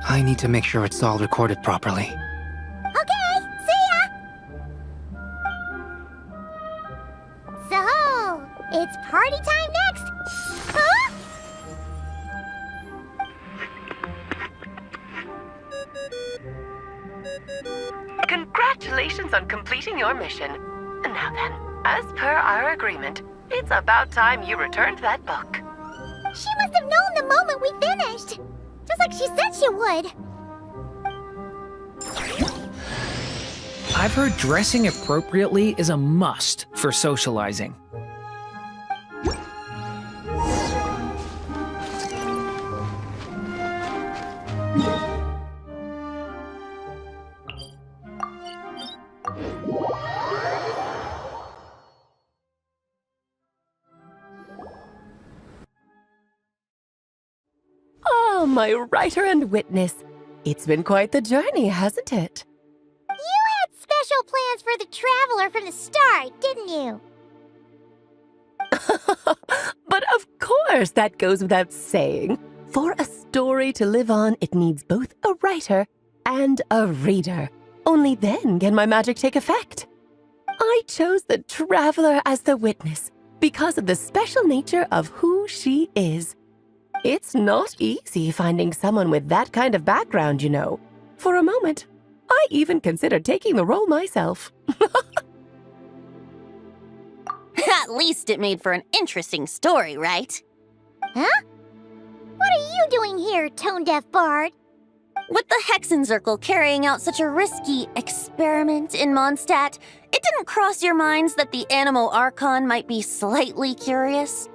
I need to make sure it's all recorded properly. Okay, see ya! So, it's party time next! Huh? Congratulations on completing your mission. Now then, as per our agreement, it's about time you returned that book. She must have known the moment we finished! Just like she said she would! I've heard dressing appropriately is a must for socializing. my writer and witness. It's been quite the journey, hasn't it? You had special plans for the traveler from the start, didn't you? But of course, that goes without saying. For a story to live on, it needs both a writer and a reader. Only then can my magic take effect. I chose the traveler as the witness because of the special nature of who she is. It's not easy finding someone with that kind of background, you know. For a moment, I even considered taking the role myself. At least it made for an interesting story, right? Huh? What are you doing here, tone-deaf bard? With the Hexenzirkel carrying out such a risky experiment in Mondstadt, it didn't cross your minds that the Animo Archon might be slightly curious?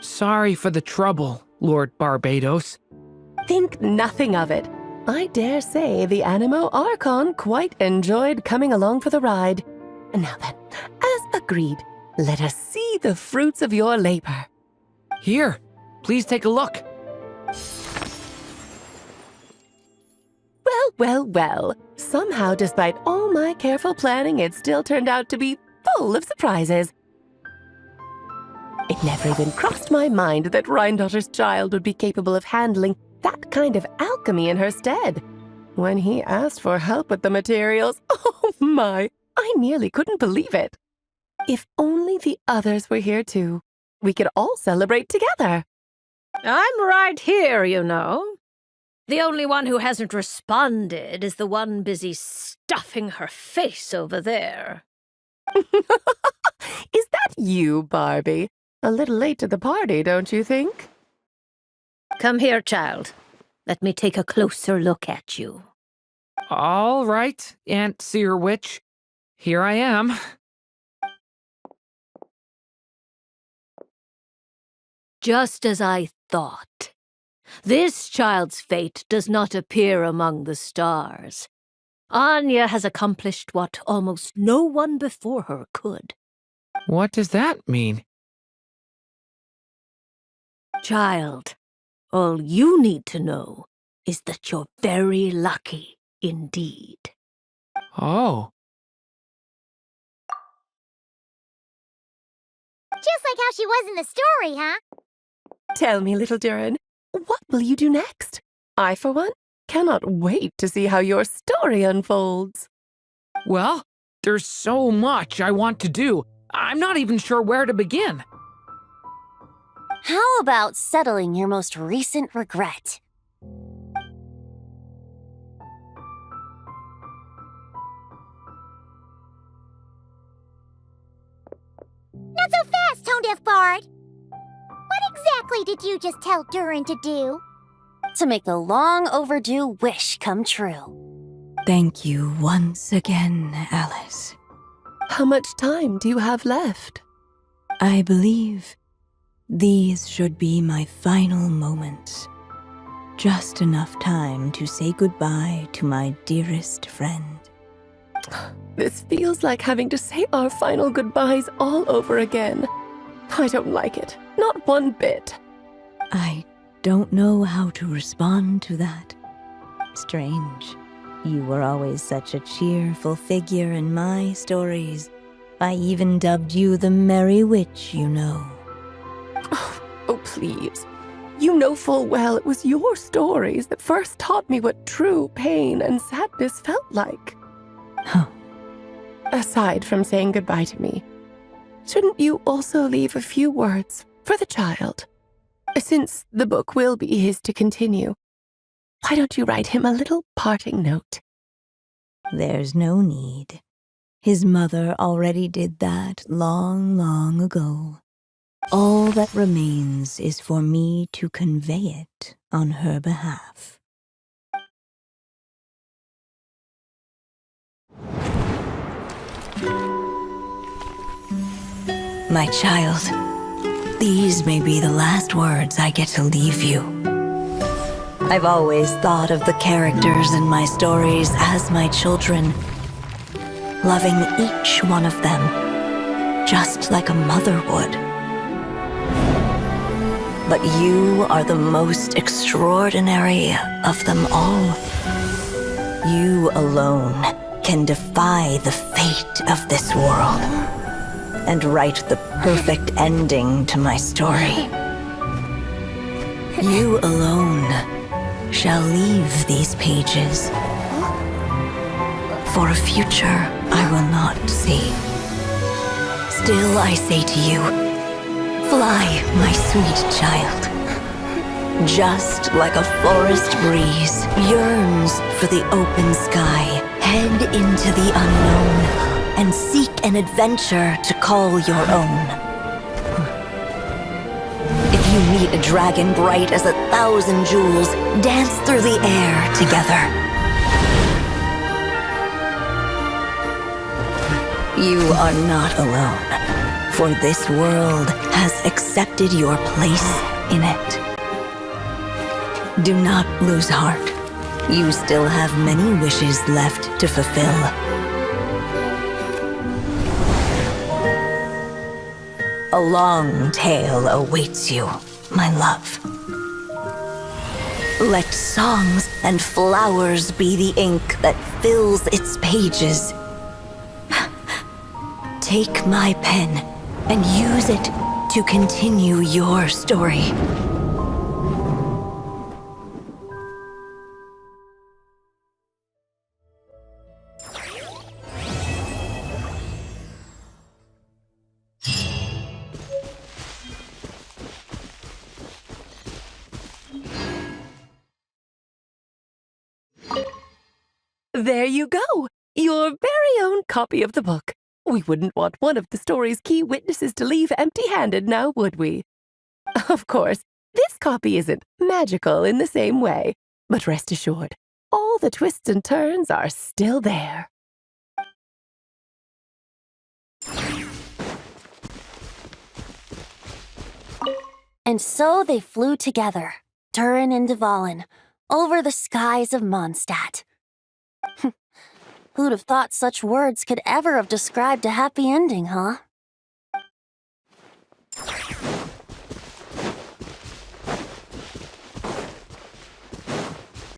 Sorry for the trouble, Lord Barbados. Think nothing of it. I dare say the Animo Archon quite enjoyed coming along for the ride. And now then, as agreed, let us see the fruits of your labor. Here, please take a look. Well. Somehow, despite all my careful planning, it still turned out to be full of surprises. It never even crossed my mind that Rhindotter's child would be capable of handling that kind of alchemy in her stead. When he asked for help with the materials, oh my, I nearly couldn't believe it. If only the others were here too, we could all celebrate together. I'm right here, you know. The only one who hasn't responded is the one busy stuffing her face over there. Is that you, Barbie? A little late to the party, don't you think? Come here, child. Let me take a closer look at you. All right, Aunt Seer Witch. Here I am. Just as I thought. This child's fate does not appear among the stars. Anya has accomplished what almost no one before her could. What does that mean? Child, all you need to know is that you're very lucky indeed. Oh. Just like how she was in the story, huh? Tell me, little Durin, what will you do next? I, for one, cannot wait to see how your story unfolds. Well, there's so much I want to do. I'm not even sure where to begin. How about settling your most recent regret? Not so fast, tone-deaf bard. What exactly did you just tell Durin to do? To make a long overdue wish come true. Thank you once again, Alice. How much time do you have left? I believe these should be my final moments. Just enough time to say goodbye to my dearest friend. This feels like having to say our final goodbyes all over again. I don't like it. Not one bit. I don't know how to respond to that. Strange. You were always such a cheerful figure in my stories. I even dubbed you the Merry Witch, you know. Oh, please. You know full well it was your stories that first taught me what true pain and sadness felt like. Huh. Aside from saying goodbye to me, shouldn't you also leave a few words for the child? Since the book will be his to continue, why don't you write him a little parting note? There's no need. His mother already did that long, long ago. All that remains is for me to convey it on her behalf. My child, these may be the last words I get to leave you. I've always thought of the characters in my stories as my children, loving each one of them, just like a mother would. But you are the most extraordinary of them all. You alone can defy the fate of this world and write the perfect ending to my story. You alone shall leave these pages for a future I will not see. Still I say to you, fly, my sweet child. Just like a forest breeze yearns for the open sky, head into the unknown and seek an adventure to call your own. If you meet a dragon bright as 1,000 jewels, dance through the air together. You are not alone, for this world has accepted your place in it. Do not lose heart. You still have many wishes left to fulfill. A long tale awaits you, my love. Let songs and flowers be the ink that fills its pages. Take my pen and use it to continue your story. There you go! Your very own copy of the book. We wouldn't want one of the story's key witnesses to leave empty-handed, now would we? Of course, this copy isn't magical in the same way, but rest assured, all the twists and turns are still there. And so they flew together, Durin and Dvalin, over the skies of Mondstadt. Who'd have thought such words could ever have described a happy ending, huh?